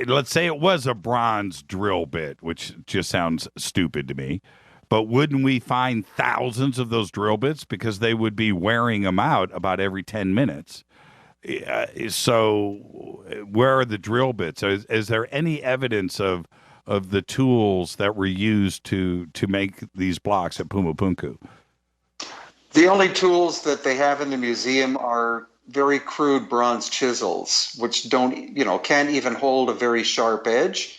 let's say it was a bronze drill bit, which just sounds stupid to me, but wouldn't we find thousands of those drill bits, because they would be wearing them out about every 10 minutes? So where are the drill bits? Is there any evidence of the tools that were used to make these blocks at Pumapunku? The only tools that they have in the museum are very crude bronze chisels, which can't even hold a very sharp edge.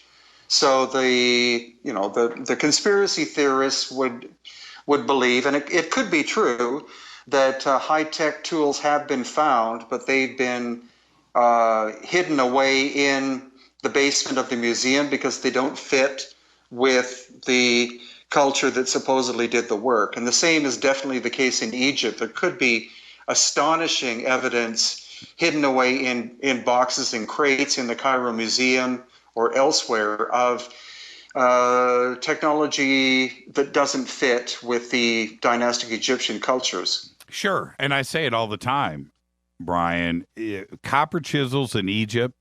So the conspiracy theorists would believe, and it could be true, that high-tech tools have been found, but they've been hidden away in the basement of the museum because they don't fit with the culture that supposedly did the work. And the same is definitely the case in Egypt. There could be astonishing evidence hidden away in boxes and crates in the Cairo Museum or elsewhere of technology that doesn't fit with the dynastic Egyptian cultures. Sure. And I say it all the time, Brien. Copper chisels in Egypt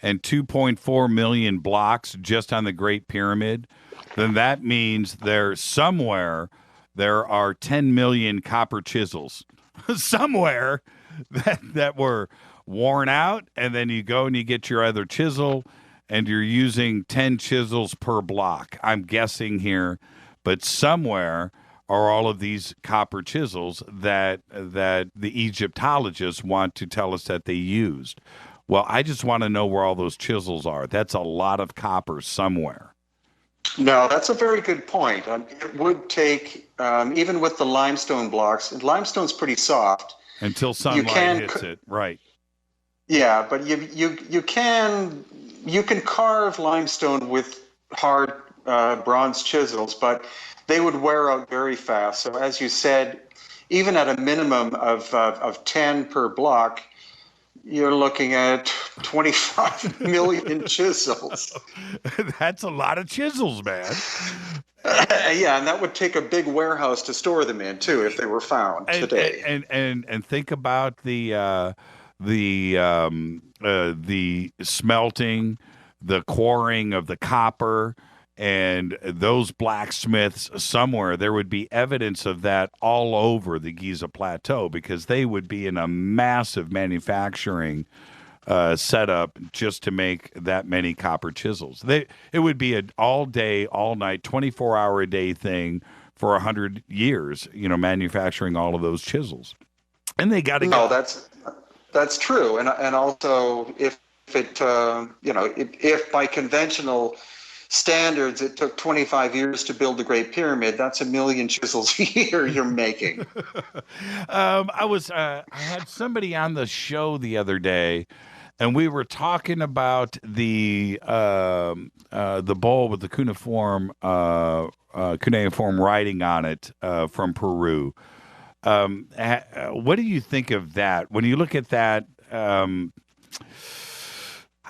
and 2.4 million blocks just on the Great Pyramid, then that means there are 10 million copper chisels somewhere that were worn out, and then you go and you get your other chisel, and you're using 10 chisels per block. I'm guessing here, but somewhere are all of these copper chisels that the Egyptologists want to tell us that they used. Well, I just want to know where all those chisels are. That's a lot of copper somewhere. No, that's a very good point. It would take, even with the limestone blocks, and limestone's pretty soft. Until sunlight hits it, right. Yeah, but you can carve limestone with hard bronze chisels, but they would wear out very fast. So as you said, even at a minimum of 10 per block, you're looking at 25 million chisels. That's a lot of chisels, man. Yeah, and that would take a big warehouse to store them in too if they were found today. And think about the smelting, the quarrying of the copper, and those blacksmiths somewhere. There would be evidence of that all over the Giza Plateau, because they would be in a massive manufacturing setup just to make that many copper chisels. It would be an all day, all night, 24-hour-a-day thing for 100 years, manufacturing all of those chisels. And they got to No, that's true. And also if by conventional standards it took 25 years to build the Great Pyramid, that's 1 million chisels a year you're making. I had somebody on the show the other day, and we were talking about the bowl with the cuneiform writing on it from Peru. What do you think of that? When you look at that,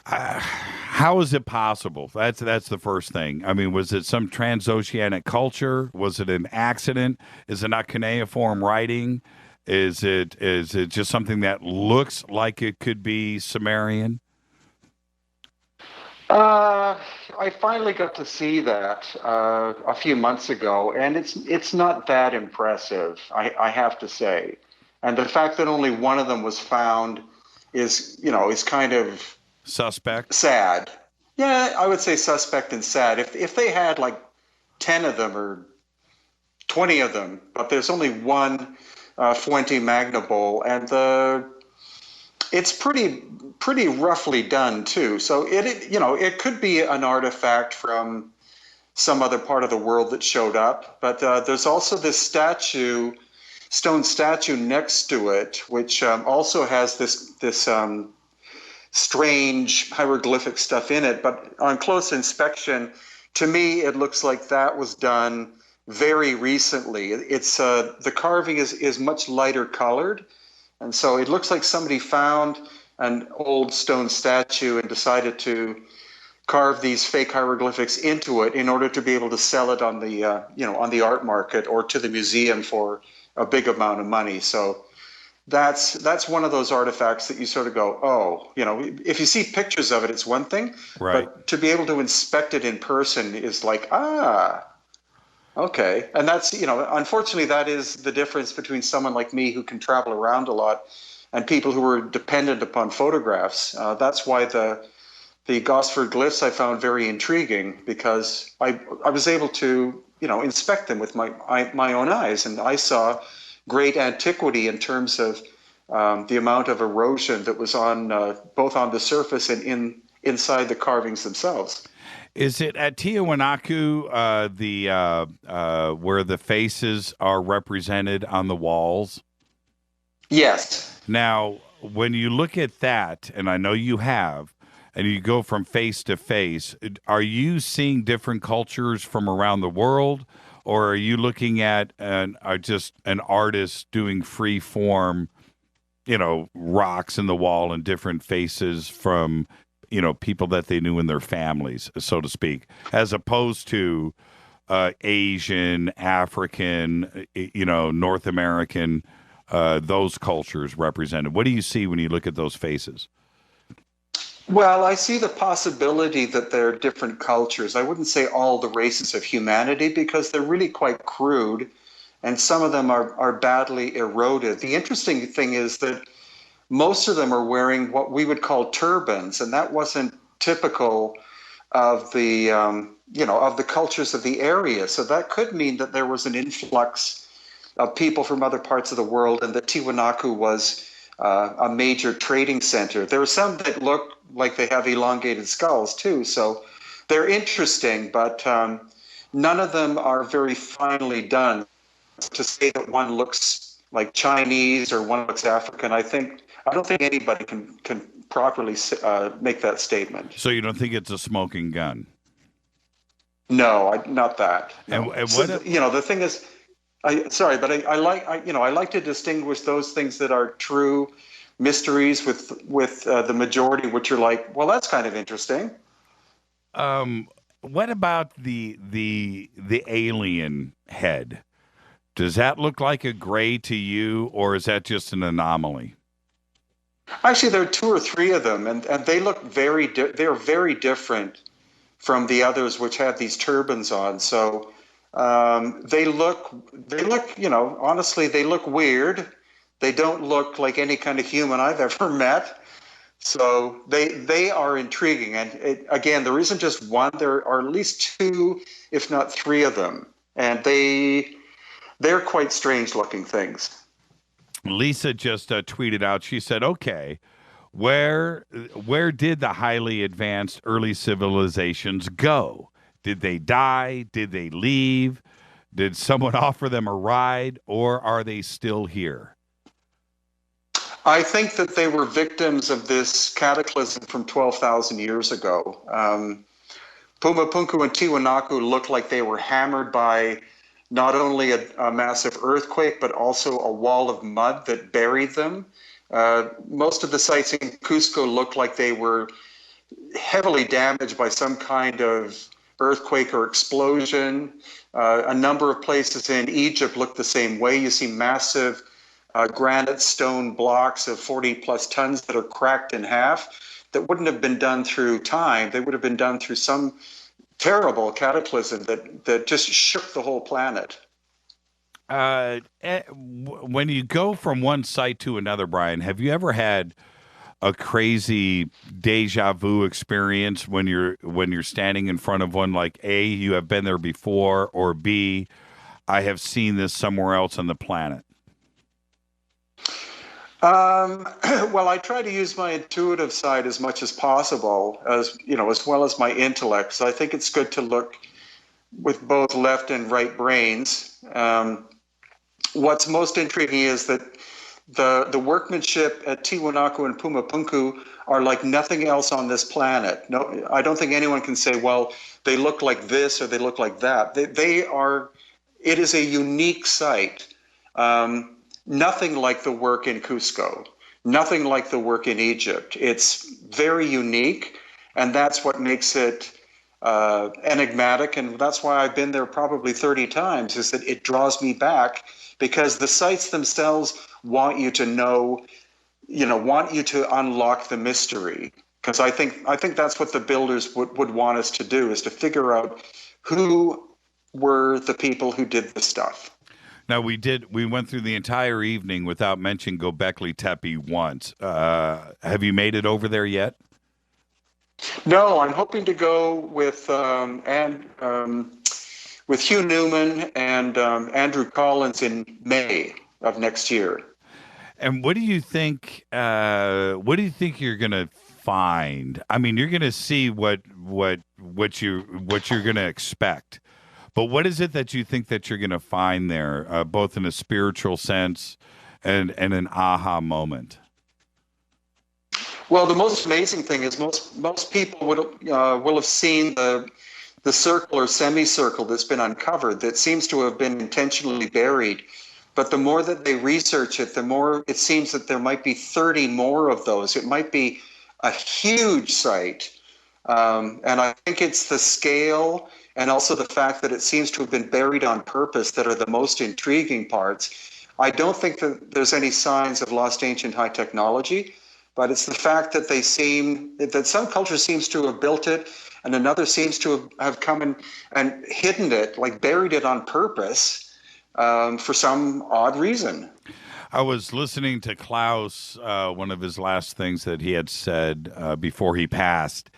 how is it possible? That's the first thing. I mean, was it some transoceanic culture? Was it an accident? Is it not cuneiform writing? Is it just something that looks like it could be Sumerian? I finally got to see that a few months ago, and it's not that impressive, I have to say. And the fact that only one of them was found is kind of suspect, sad. Yeah, I would say suspect and sad. If they had like 10 of them or 20 of them, but there's only one Fuente Magna bowl, and it's pretty roughly done too. So it could be an artifact from some other part of the world that showed up. But there's also this stone statue next to it, which also has this strange hieroglyphic stuff in it. But on close inspection, to me, it looks like that was done very recently. It's the carving is much lighter colored, and so it looks like somebody found an old stone statue and decided to carve these fake hieroglyphics into it in order to be able to sell it on the on the art market or to the museum for a big amount of money. So that's one of those artifacts that you sort of go, oh, if you see pictures of it, it's one thing, right? But to be able to inspect it in person is like, okay. And that's, unfortunately, that is the difference between someone like me who can travel around a lot and people who are dependent upon photographs. That's why the Gosford glyphs I found very intriguing, because I was able to, inspect them with my own eyes, and I saw great antiquity in terms of the amount of erosion that was on both on the surface and inside the carvings themselves. Is it at Tiwanaku where the faces are represented on the walls? Yes. Now, when you look at that, and I know you have, and you go from face to face, are you seeing different cultures from around the world, or are you looking at just an artist doing free form, rocks in the wall and different faces from people that they knew in their families, so to speak, as opposed to Asian, African, North American, those cultures represented? What do you see when you look at those faces? Well, I see the possibility that there are different cultures. I wouldn't say all the races of humanity, because they're really quite crude, and some of them are badly eroded. The interesting thing is that most of them are wearing what we would call turbans, and that wasn't typical of the of the cultures of the area. So that could mean that there was an influx of people from other parts of the world, and that Tiwanaku was a major trading center. There are some that look like they have elongated skulls too, so they're interesting, but none of them are very finely done. To say that one looks like Chinese or one looks African, I don't think anybody can properly make that statement. So you don't think it's a smoking gun? No, not that. No. And so, the thing is, I like to distinguish those things that are true mysteries with the majority, which are like, well, that's kind of interesting. What about the alien head? Does that look like a gray to you, or is that just an anomaly? Actually, there are two or three of them, and they look they're very different from the others, which have these turbans on. So they look, honestly, they look weird. They don't look like any kind of human I've ever met. So they are intriguing. And again, there isn't just one. There are at least two, if not three of them. And they're quite strange-looking things. Lisa just tweeted out, she said, okay, where did the highly advanced early civilizations go? Did they die? Did they leave? Did someone offer them a ride? Or are they still here? I think that they were victims of this cataclysm from 12,000 years ago. Pumapunku and Tiwanaku looked like they were hammered by not only a massive earthquake, but also a wall of mud that buried them. Most of the sites in Cusco looked like they were heavily damaged by some kind of earthquake or explosion. A number of places in Egypt look the same way. You see massive granite stone blocks of 40 plus tons that are cracked in half that wouldn't have been done through time. They would have been done through some terrible cataclysm that just shook the whole planet. When you go from one site to another, Brien, have you ever had a crazy deja vu experience when you're standing in front of one, like A, you have been there before, or B, I have seen this somewhere else on the planet? Well, I try to use my intuitive side as much as possible, as well as my intellect. So I think it's good to look both left and right brains. What's most intriguing is that the workmanship at Tiwanaku and Pumapunku are like nothing else on this planet. No, I don't think anyone can say, well, they look like this or they look like that. They are. It is a unique site. Nothing like the work in Cusco. Nothing like the work in Egypt. It's very unique, and that's what makes it enigmatic, and that's why I've been there probably 30 times, is that it draws me back, because the sites themselves want you to know, want you to unlock the mystery. Because I think that's what the builders would want us to do, is to figure out who were the people who did the stuff. Now, we went through the entire evening without mentioning Göbekli Tepe once. Have you made it over there yet? No, I'm hoping to go with Hugh Newman and Andrew Collins in May of next year. And what do you think? What do you think you're going to find? I mean, you're going to see what you're going to expect. But what is it that you think that you're going to find there, both in a spiritual sense and an aha moment? Well, the most amazing thing is most people will have seen the circle or semicircle that's been uncovered that seems to have been intentionally buried. But the more that they research it, the more it seems that there might be 30 more of those. It might be a huge site. And I think it's the scale and also the fact that it seems to have been buried on purpose that are the most intriguing parts. I don't think that there's any signs of lost ancient high technology, but it's the fact that that some culture seems to have built it and another seems to have come and hidden it, like buried it on purpose for some odd reason. I was listening to Klaus, one of his last things that he had said before he passed,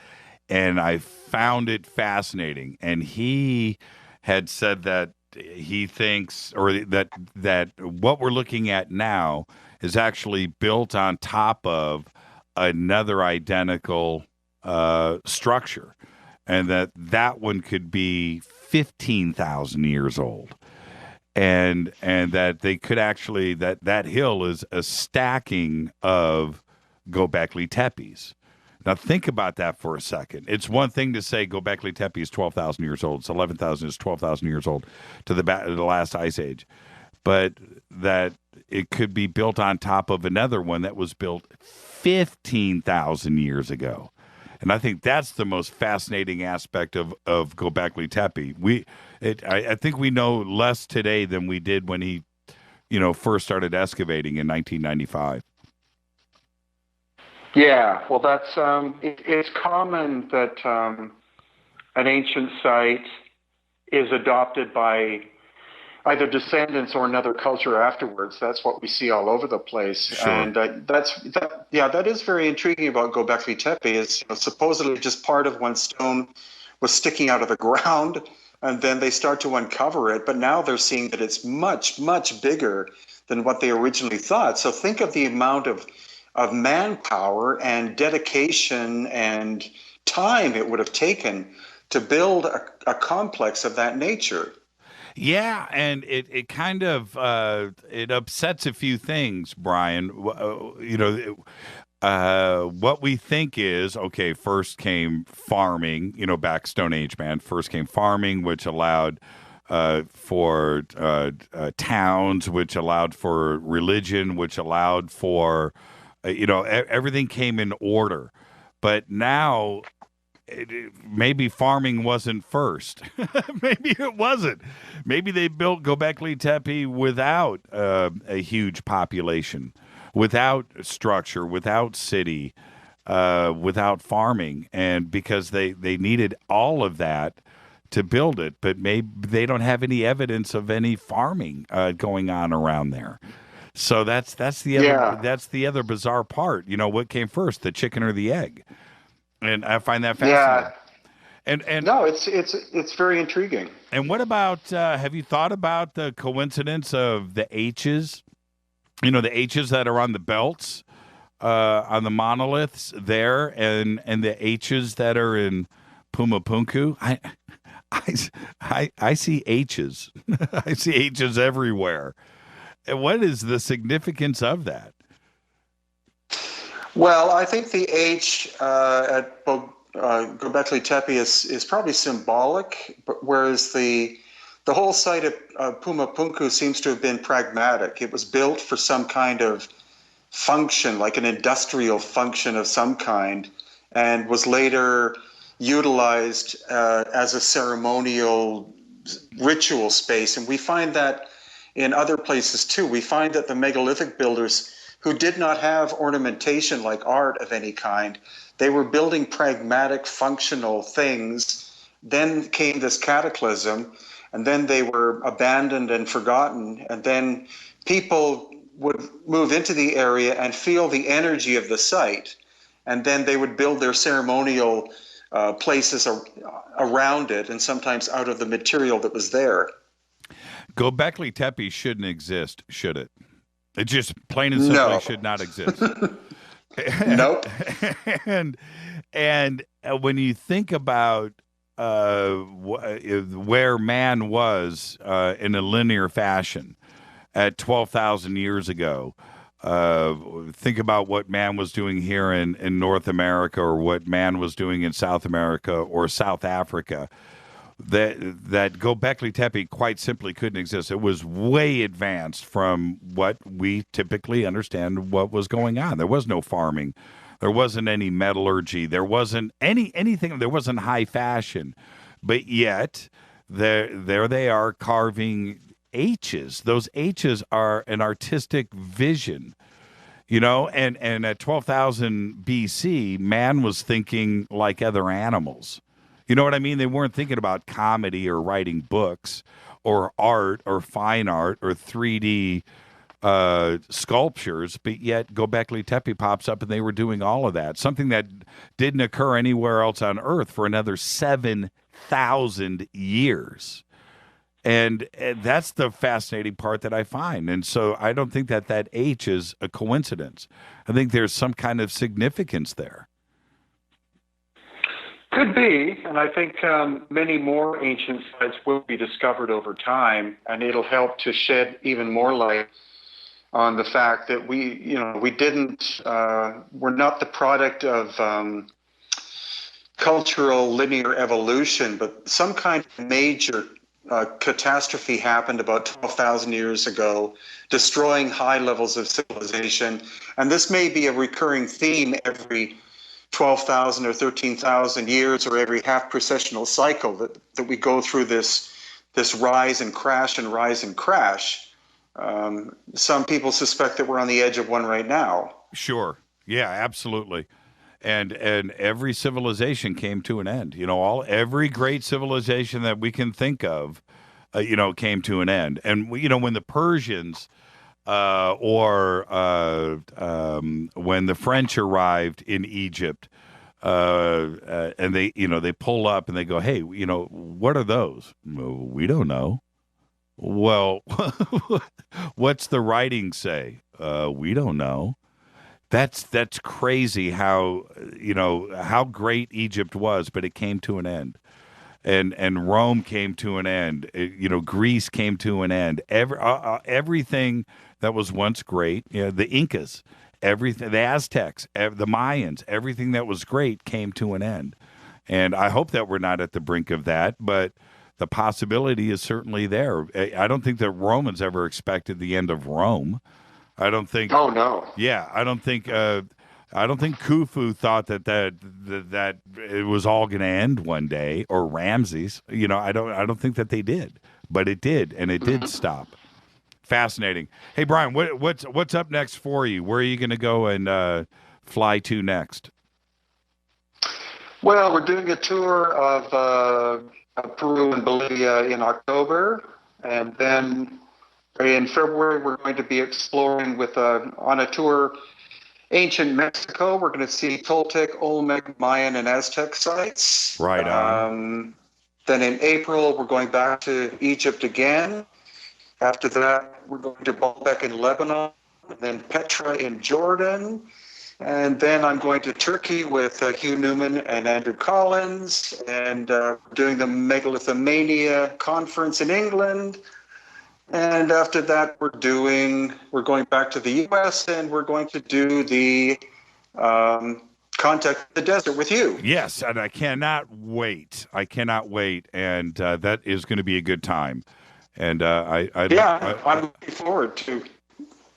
and I found it fascinating. And he had said that he thinks, or that what we're looking at now is actually built on top of another identical structure, and that one could be 15,000 years old. And that they could actually, that hill is a stacking of Göbekli Tepes. Now think about that for a second. It's one thing to say Göbekli Tepe is 12,000 years old. It's 11,000 is 12,000 years old to the last ice age. But that it could be built on top of another one that was built 15,000 years ago. And I think that's the most fascinating aspect of Göbekli Tepe. I think we know less today than we did when he, first started excavating in 1995. Yeah, well, that's it's common that an ancient site is adopted by either descendants or another culture afterwards. That's what we see all over the place. Sure. And that is very intriguing about Göbekli Tepe. Is supposedly just part of one stone was sticking out of the ground, and then they start to uncover it. But now they're seeing that it's much, much bigger than what they originally thought. So think of the amount of manpower and dedication and time it would have taken to build a complex of that nature. Yeah, and it kind of it upsets a few things, Brian. What we think is, okay, first came farming, back Stone Age, man. First came farming, which allowed for towns, which allowed for religion, which allowed for, everything came in order. But now maybe farming wasn't first. Maybe it wasn't. Maybe they built Göbekli Tepe without a huge population, without structure, without city, without farming, and because they needed all of that to build it, but maybe they don't have any evidence of any farming going on around there. So that's the other bizarre part. What came first, the chicken or the egg? And I find that fascinating. Yeah. And no, it's very intriguing. And what about have you thought about the coincidence of the H's? The H's that are on the belts, on the monoliths there, and the H's that are in Pumapunku. I see H's. I see H's everywhere. And what is the significance of that? Well, I think the H at Göbekli Tepe is probably symbolic, but whereas the whole site of Pumapunku seems to have been pragmatic. It was built for some kind of function, like an industrial function of some kind, and was later utilized as a ceremonial ritual space. And we find that in other places too. We find that the megalithic builders who did not have ornamentation like art of any kind, they were building pragmatic, functional things. Then came this cataclysm, and then they were abandoned and forgotten. And then people would move into the area and feel the energy of the site. And then they would build their ceremonial places around it, and sometimes out of the material that was there. Göbekli Tepe shouldn't exist, should it? It just plain and simply should not exist. Nope. And when you think about where man was in a linear fashion at 12,000 years ago, think about what man was doing here in North America, or what man was doing in South America or South Africa. That Göbekli Tepe quite simply couldn't exist. It was way advanced from what we typically understand what was going on. There was no farming. There wasn't any metallurgy. There wasn't anything. There wasn't high fashion. But yet, there they are carving H's. Those H's are an artistic vision. You know, and at 12,000 BC, man was thinking like other animals. You know what I mean? They weren't thinking about comedy or writing books or art or fine art or 3D sculptures, but yet Göbekli Tepe pops up and they were doing all of that, something that didn't occur anywhere else on Earth for another 7,000 years. And that's the fascinating part that I find. And so I don't think that H is a coincidence. I think there's some kind of significance there. Could be, and I think many more ancient sites will be discovered over time, and it'll help to shed even more light on the fact that we're not the product of cultural linear evolution, but some kind of major catastrophe happened about 12,000 years ago, destroying high levels of civilization. And this may be a recurring theme every 12,000 or 13,000 years, or every half precessional cycle, that we go through this rise and crash and rise and crash. Some people suspect that we're on the edge of one right now. Sure. Yeah, absolutely. And every civilization came to an end. You know, every great civilization that we can think of, came to an end. And when the Persians or when the French arrived in Egypt, and they pull up and they go, "Hey, what are those?" We don't know. Well, what's the writing say? We don't know. That's crazy how great Egypt was, but it came to an end. And Rome came to an end. Greece came to an end. Everything that was once great, the Incas, everything, the Aztecs, the Mayans, everything that was great came to an end. And I hope that we're not at the brink of that, but the possibility is certainly there. I don't think that Romans ever expected the end of Rome. I don't think. Oh no. Yeah, I don't think Khufu thought that it was all going to end one day, or Ramses. I don't think that they did, but it did, and it did stop. Fascinating. Hey, Brien, what's up next for you? Where are you going to go and fly to next? Well, we're doing a tour of Peru and Bolivia in October, and then in February we're going to be exploring on a tour ancient Mexico. We're going to see Toltec, Olmec, Mayan, and Aztec sites. Right on. Then in April we're going back to Egypt again. After that we're going to Baalbek in Lebanon, and then Petra in Jordan. And then I'm going to Turkey with Hugh Newman and Andrew Collins, and doing the Megalithomania conference in England. And after that, we're going back to the U.S. and we're going to do the Contact the Desert with you. Yes, and I cannot wait. And that is going to be a good time. And I'm looking forward to.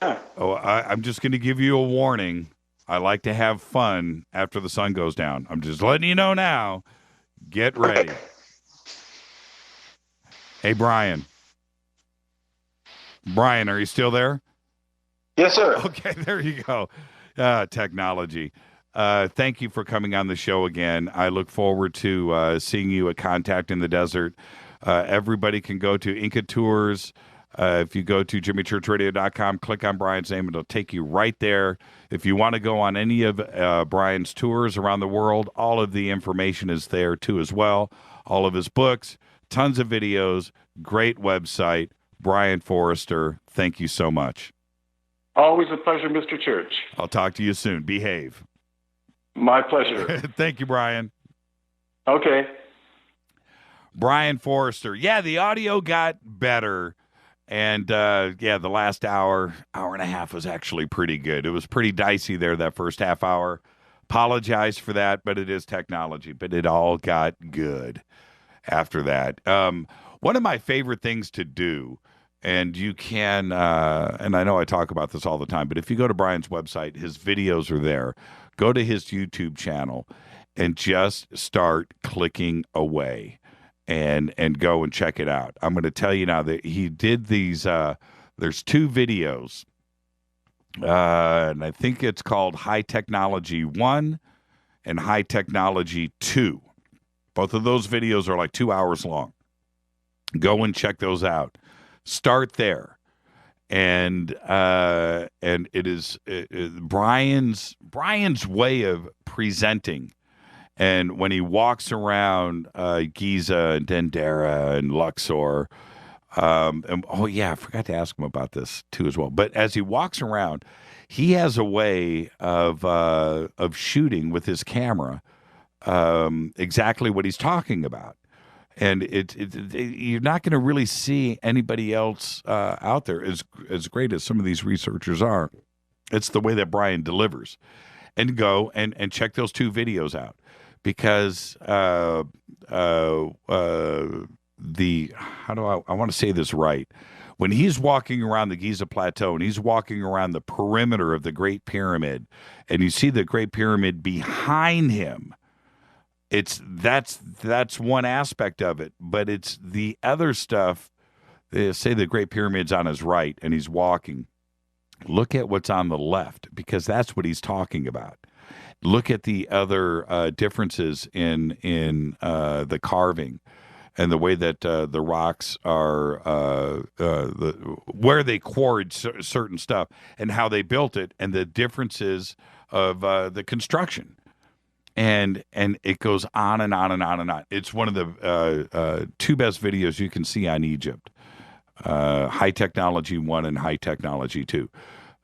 Yeah. I'm just going to give you a warning. I like to have fun after the sun goes down. I'm just letting you know now. Get ready. Okay. Hey, Brien. Brien, are you still there? Yes, sir. Okay, there you go. Technology. Thank you for coming on the show again. I look forward to seeing you at Contact in the Desert. Everybody can go to Inca Tours. If you go to jimmychurchradio.com, click on Brian's name, it'll take you right there. If you want to go on any of Brian's tours around the world, all of the information is there too as well. All of his books, tons of videos, great website. Brien Foerster, thank you so much. Always a pleasure, Mr. Church. I'll talk to you soon. Behave. My pleasure. Thank you, Brien. Okay. Brien Foerster. Yeah, the audio got better. And, the last hour and a half was actually pretty good. It was pretty dicey there, that first half hour. Apologize for that, but it is technology. But it all got good after that. One of my favorite things to do, and you can, and I know I talk about this all the time, but if you go to Brian's website, his videos are there. Go to his YouTube channel and just start clicking away. And go and check it out. I'm going to tell you now that he did these, there's 2 videos, and I think it's called High Technology 1 and High Technology 2. Both of those videos are like 2 hours long. Go and check those out. Start there. And it is Brian's way of presenting. And when he walks around Giza and Dendera and Luxor, I forgot to ask him about this too as well. But as he walks around, he has a way of shooting with his camera exactly what he's talking about. And you're not going to really see anybody else out there as great as some of these researchers are. It's the way that Brien delivers. And go and check those 2 videos out. Because I want to say this right. When he's walking around the Giza Plateau and he's walking around the perimeter of the Great Pyramid, and you see the Great Pyramid behind him, that's one aspect of it. But it's the other stuff. Say the Great Pyramid's on his right and he's walking. Look at what's on the left, because that's what he's talking about. Look at the other differences in the carving and the way that the rocks are, where they quarried certain stuff and how they built it, and the differences of the construction. And it goes on and on and on and on. It's one of the 2 best videos you can see on Egypt, High Technology 1 and High Technology 2.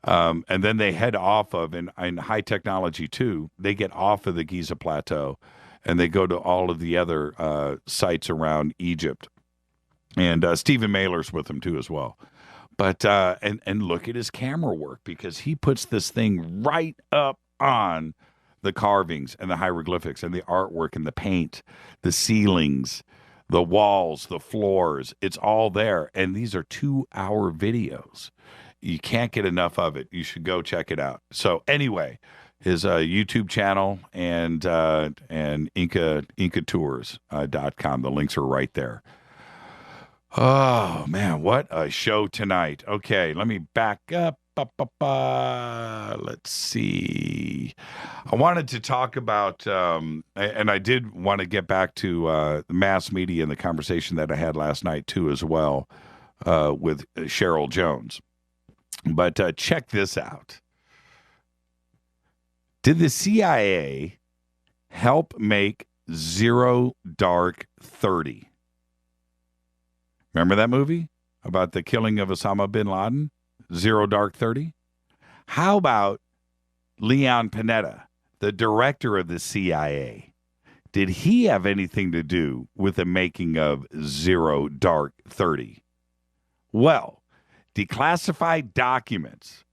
And then they head off of, in High Technology 2, they get off of the Giza Plateau, and they go to all of the other sites around Egypt. And Stephen Mailer's with them, too, as well. But, and look at his camera work, because he puts this thing right up on the carvings and the hieroglyphics and the artwork and the paint, the ceilings, the walls, the floors. It's all there. And these are 2-hour videos. You can't get enough of it. You should go check it out. So anyway, his YouTube channel and IncaTours.com. The links are right there. Oh, man, what a show tonight. Okay, let me back up. Let's see. I wanted to talk about, and I did want to get back to the mass media and the conversation that I had last night, too, as well, with Cheryl Jones. But check this out. Did the CIA help make Zero Dark 30? Remember that movie about the killing of Osama bin Laden? Zero Dark 30? How about Leon Panetta, the director of the CIA, did he have anything to do with the making of Zero Dark 30? Well, declassified documents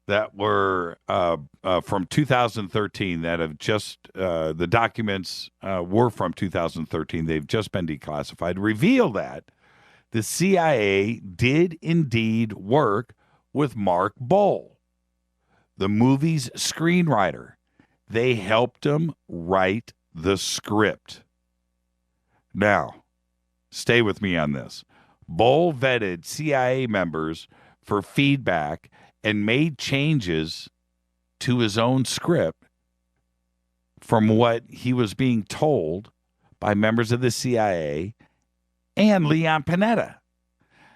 that were from 2013 that have just, the documents were from 2013, they've just been declassified, reveal that the CIA did indeed work with Mark Boal, the movie's screenwriter. They helped him write the script. Now, stay with me on this. Boal vetted CIA members for feedback and made changes to his own script from what he was being told by members of the CIA and Leon Panetta.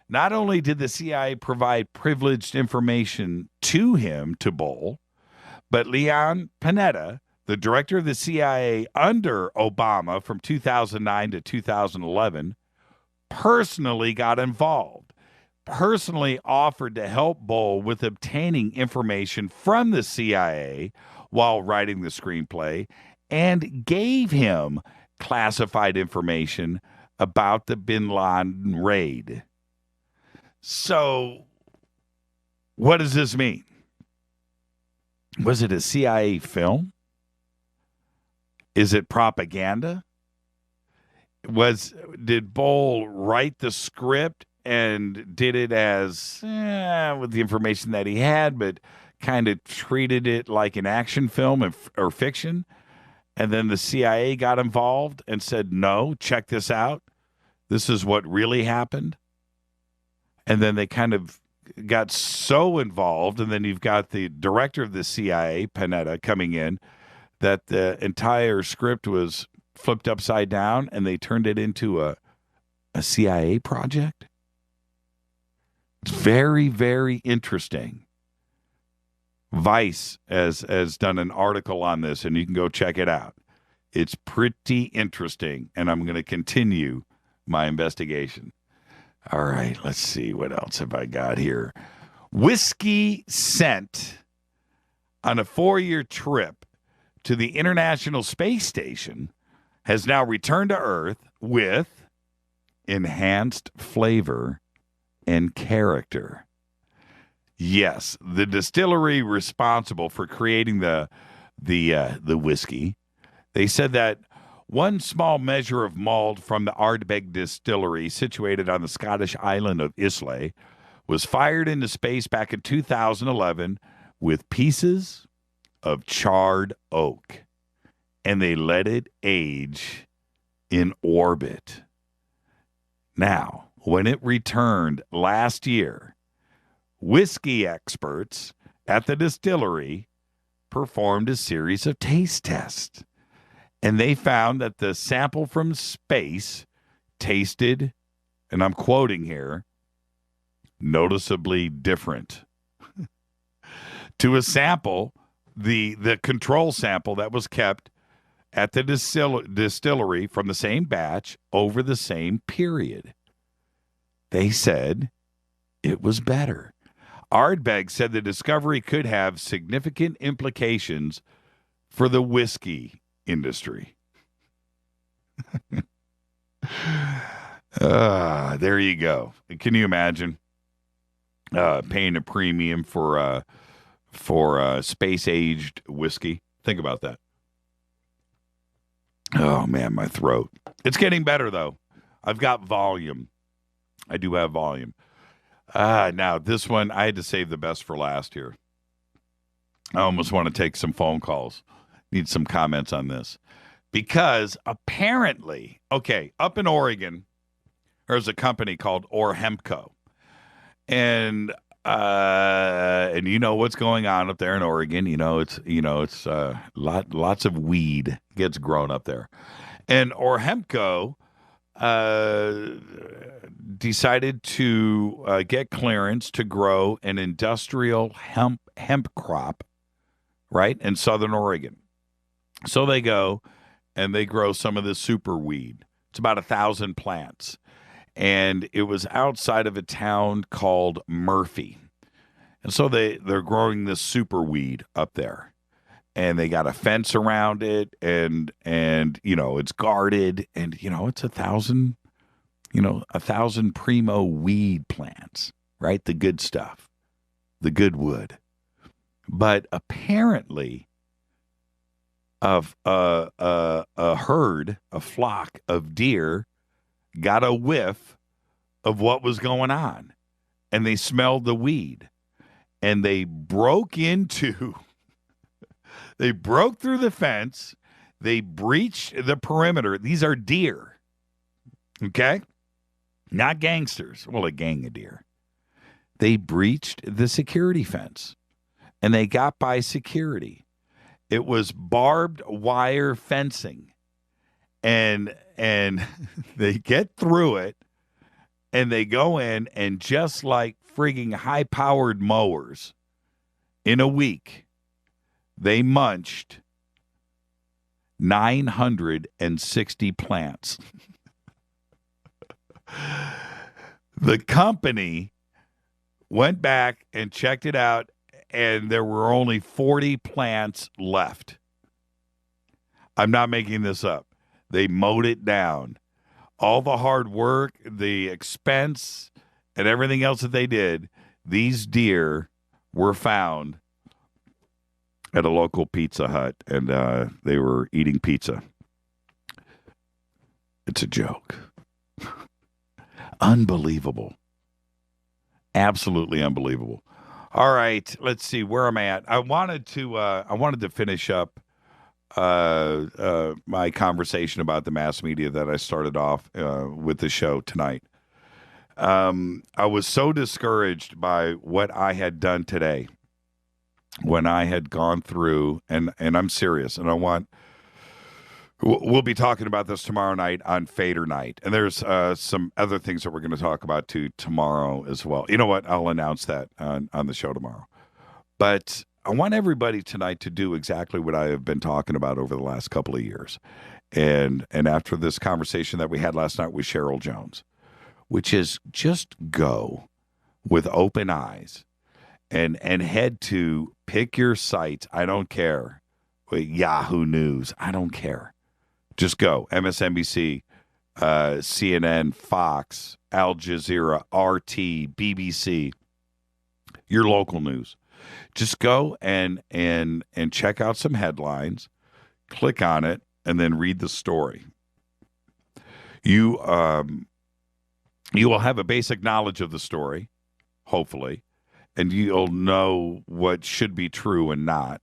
Not only did the CIA provide privileged information to him, to Boal, but Leon Panetta, the director of the CIA under Obama from 2009 to 2011, personally got involved, personally offered to help Boal with obtaining information from the CIA while writing the screenplay, and gave him classified information about the bin Laden raid. So, what does this mean? Was it a CIA film? Is it propaganda? Did Boal write the script and did it as with the information that he had, but kind of treated it like an action film or fiction? And then the CIA got involved and said, no, check this out. This is what really happened. And then they kind of got so involved, and then you've got the director of the CIA, Panetta, coming in, that the entire script was flipped upside down, and they turned it into a CIA project. It's very, very interesting. Vice has done an article on this, and you can go check it out. It's pretty interesting, and I'm going to continue my investigation. All right, let's see. What else have I got here? Whiskey sent on a 4-year trip to the International Space Station has now returned to Earth with enhanced flavor and character. Yes, the distillery responsible for creating the whiskey, they said that one small measure of malt from the Ardbeg distillery, situated on the Scottish island of Islay, was fired into space back in 2011 with pieces of charred oak, and they let it age in orbit. Now, when it returned last year, whiskey experts at the distillery performed a series of taste tests, and they found that the sample from space tasted, and I'm quoting here, noticeably different to a sample, the control sample that was kept at the distillery from the same batch over the same period. They said it was better. Ardbeg said the discovery could have significant implications for the whiskey industry. There you go. Can you imagine paying a premium for space-aged whiskey? Think about that. Oh, man, my throat. It's getting better, though. I've got volume. I do have volume. Now, this one, I had to save the best for last here. I almost want to take some phone calls. Need some comments on this. Because apparently, okay, up in Oregon, there's a company called Orhemco. And you know what's going on up there in Oregon. It's lots of weed gets grown up there. And Orhemco decided to get clearance to grow an industrial hemp crop, right, in Southern Oregon. So they go and they grow some of this super weed. It's about 1,000 plants. And it was outside of a town called Murphy. And so they're growing this super weed up there. and they got a fence around it, and it's guarded, and it's 1,000 primo weed plants, right? The good stuff, the good wood. But apparently, a herd, a flock of deer got a whiff of what was going on, and they smelled the weed, and they broke through the fence. They breached the perimeter. These are deer, okay? Not gangsters. Well, a gang of deer. They breached the security fence, and they got by security. It was barbed wire fencing, and they get through it, and they go in, and just like frigging high-powered mowers, in a week, they munched 960 plants. The company went back and checked it out, and there were only 40 plants left. I'm not making this up. They mowed it down. All the hard work, the expense, and everything else that they did, these deer were found at a local Pizza Hut, and they were eating pizza. It's a joke. Unbelievable. Absolutely unbelievable. All right, let's see where I'm at. I wanted to finish up my conversation about the mass media that I started off with the show tonight. I was so discouraged by what I had done today when I had gone through, and I'm serious, and we'll be talking about this tomorrow night on Fader Night. And there's some other things that we're going to talk about too tomorrow as well. You know what? I'll announce that on the show tomorrow. But I want everybody tonight to do exactly what I have been talking about over the last couple of years. And after this conversation that we had last night with Cheryl Jones, which is just go with open eyes and head to pick your site. I don't care. Yahoo News. I don't care. Just go. MSNBC, CNN, Fox, Al Jazeera, RT, BBC, your local news. Just go and check out some headlines, click on it, and then read the story. You will have a basic knowledge of the story, hopefully, and you'll know what should be true and not.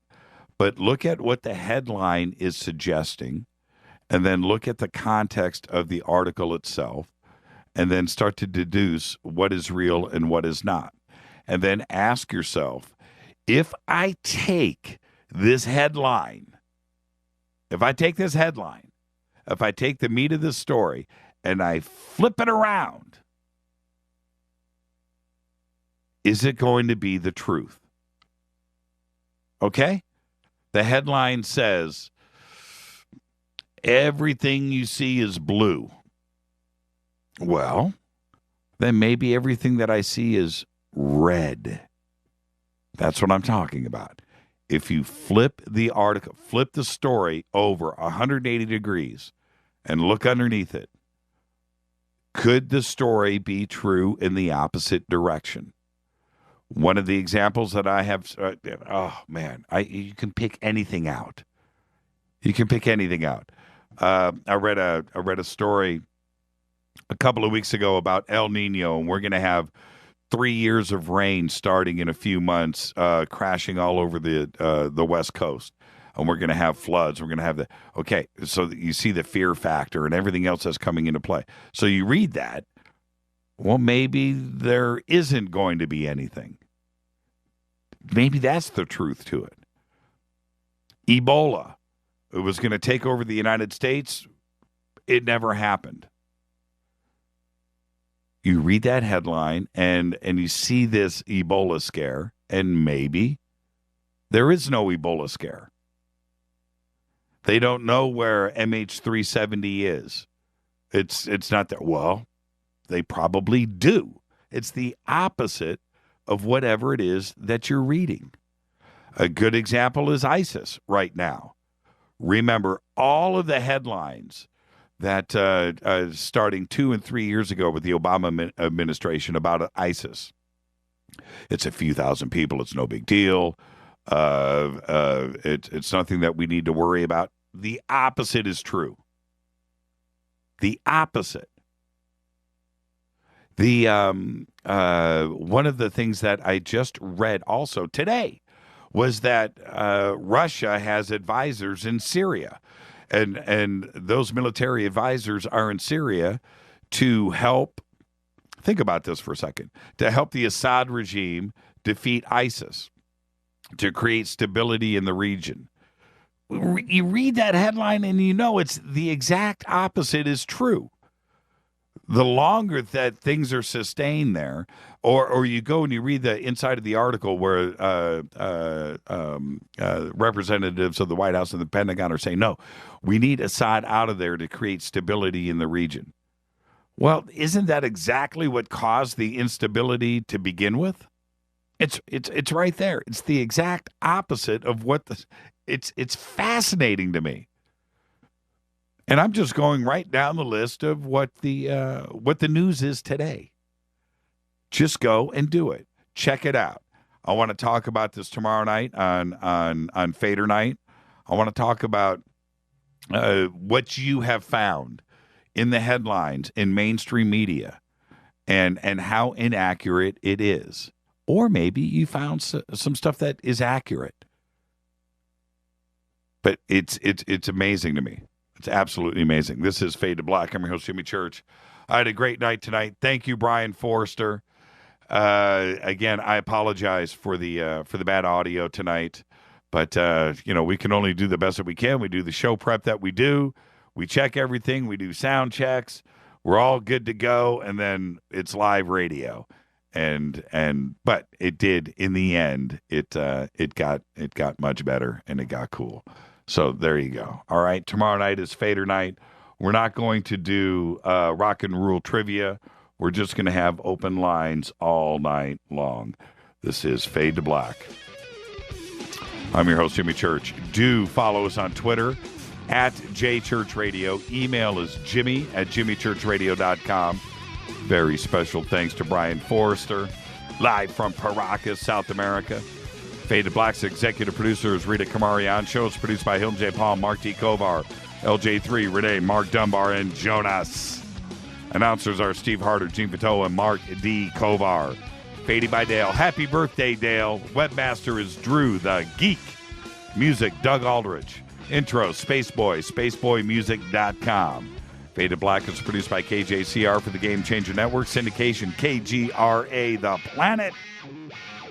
But look at what the headline is suggesting, and then look at the context of the article itself, and then start to deduce what is real and what is not. And then ask yourself, if I take this headline, if I take the meat of this story, and I flip it around, is it going to be the truth? Okay? The headline says, everything you see is blue. Well, then maybe everything that I see is red. That's what I'm talking about. If you flip the article, flip the story over 180 degrees and look underneath it, could the story be true in the opposite direction? One of the examples that I have, you can pick anything out. You can pick anything out. I read a story a couple of weeks ago about El Nino, and we're going to have 3 years of rain starting in a few months, crashing all over the West Coast. And we're going to have floods. We're going to have so you see the fear factor and everything else that's coming into play. So you read that. Well, maybe there isn't going to be anything. Maybe that's the truth to it. Ebola. It was going to take over the United States. It never happened. You read that headline and you see this Ebola scare, and maybe there is no Ebola scare. They don't know where MH370 is. It's not there. Well, they probably do. It's the opposite of whatever it is that you're reading. A good example is ISIS right now. Remember all of the headlines that starting 2 and 3 years ago with the Obama administration about ISIS. It's a few thousand people. It's no big deal. It's nothing that we need to worry about. The opposite is true. The opposite. The one of the things that I just read also today was that Russia has advisors in Syria, and those military advisors are in Syria to help. Think about this for a second. To help the Assad regime defeat ISIS, to create stability in the region. You read that headline and you know it's the exact opposite is true. The longer that things are sustained there, or you go and you read the inside of the article where representatives of the White House and the Pentagon are saying, no, we need Assad out of there to create stability in the region. Well, isn't that exactly what caused the instability to begin with? It's right there. It's the exact opposite of what it's fascinating to me. And I'm just going right down the list of what the news is today. Just go and do it. Check it out. I want to talk about this tomorrow night on Fader Night. I want to talk about what you have found in the headlines in mainstream media and how inaccurate it is. Or maybe you found some stuff that is accurate. But it's amazing to me. It's absolutely amazing. This is Fade to Black. I'm your host, Jimmy Church. I had a great night tonight. Thank you, Brien Foerster. Again, I apologize for the bad audio tonight, but we can only do the best that we can. We do the show prep that we do. We check everything. We do sound checks. We're all good to go, and then it's live radio. But it did in the end. It got much better, and it got cool. So there you go. All right. Tomorrow night is Fader Night. We're not going to do rock and roll trivia. We're just going to have open lines all night long. This is Fade to Black. I'm your host, Jimmy Church. Do follow us on Twitter at JChurchRadio. Email is jimmy@jimmychurchradio.com. Very special thanks to Brien Foerster, live from Paracas, South America. Fade to Black's executive producer is Rita Kamarian. Show is produced by Hilton J. Paul, Mark D. Kovar, LJ3, Renee, Mark Dunbar, and Jonas. Announcers are Steve Harder, Gene Vito, and Mark D. Kovar. Faded by Dale. Happy birthday, Dale. Webmaster is Drew the Geek. Music, Doug Aldrich. Intro, Spaceboy, spaceboymusic.com. Fade to Black is produced by KJCR for the Game Changer Network. Syndication, KGRA, The Planet.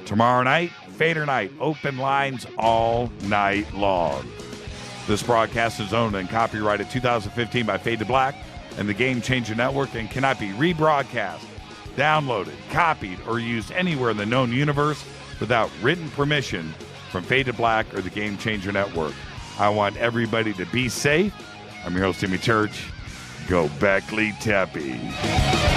Tomorrow night, Fader Night. Open lines all night long. This broadcast is owned and copyrighted 2015 by Fade to Black and the Game Changer Network and cannot be rebroadcast, downloaded, copied, or used anywhere in the known universe without written permission from Fade to Black or the Game Changer Network. I want everybody to be safe. I'm your host, Timmy Church. Göbekli Tepe.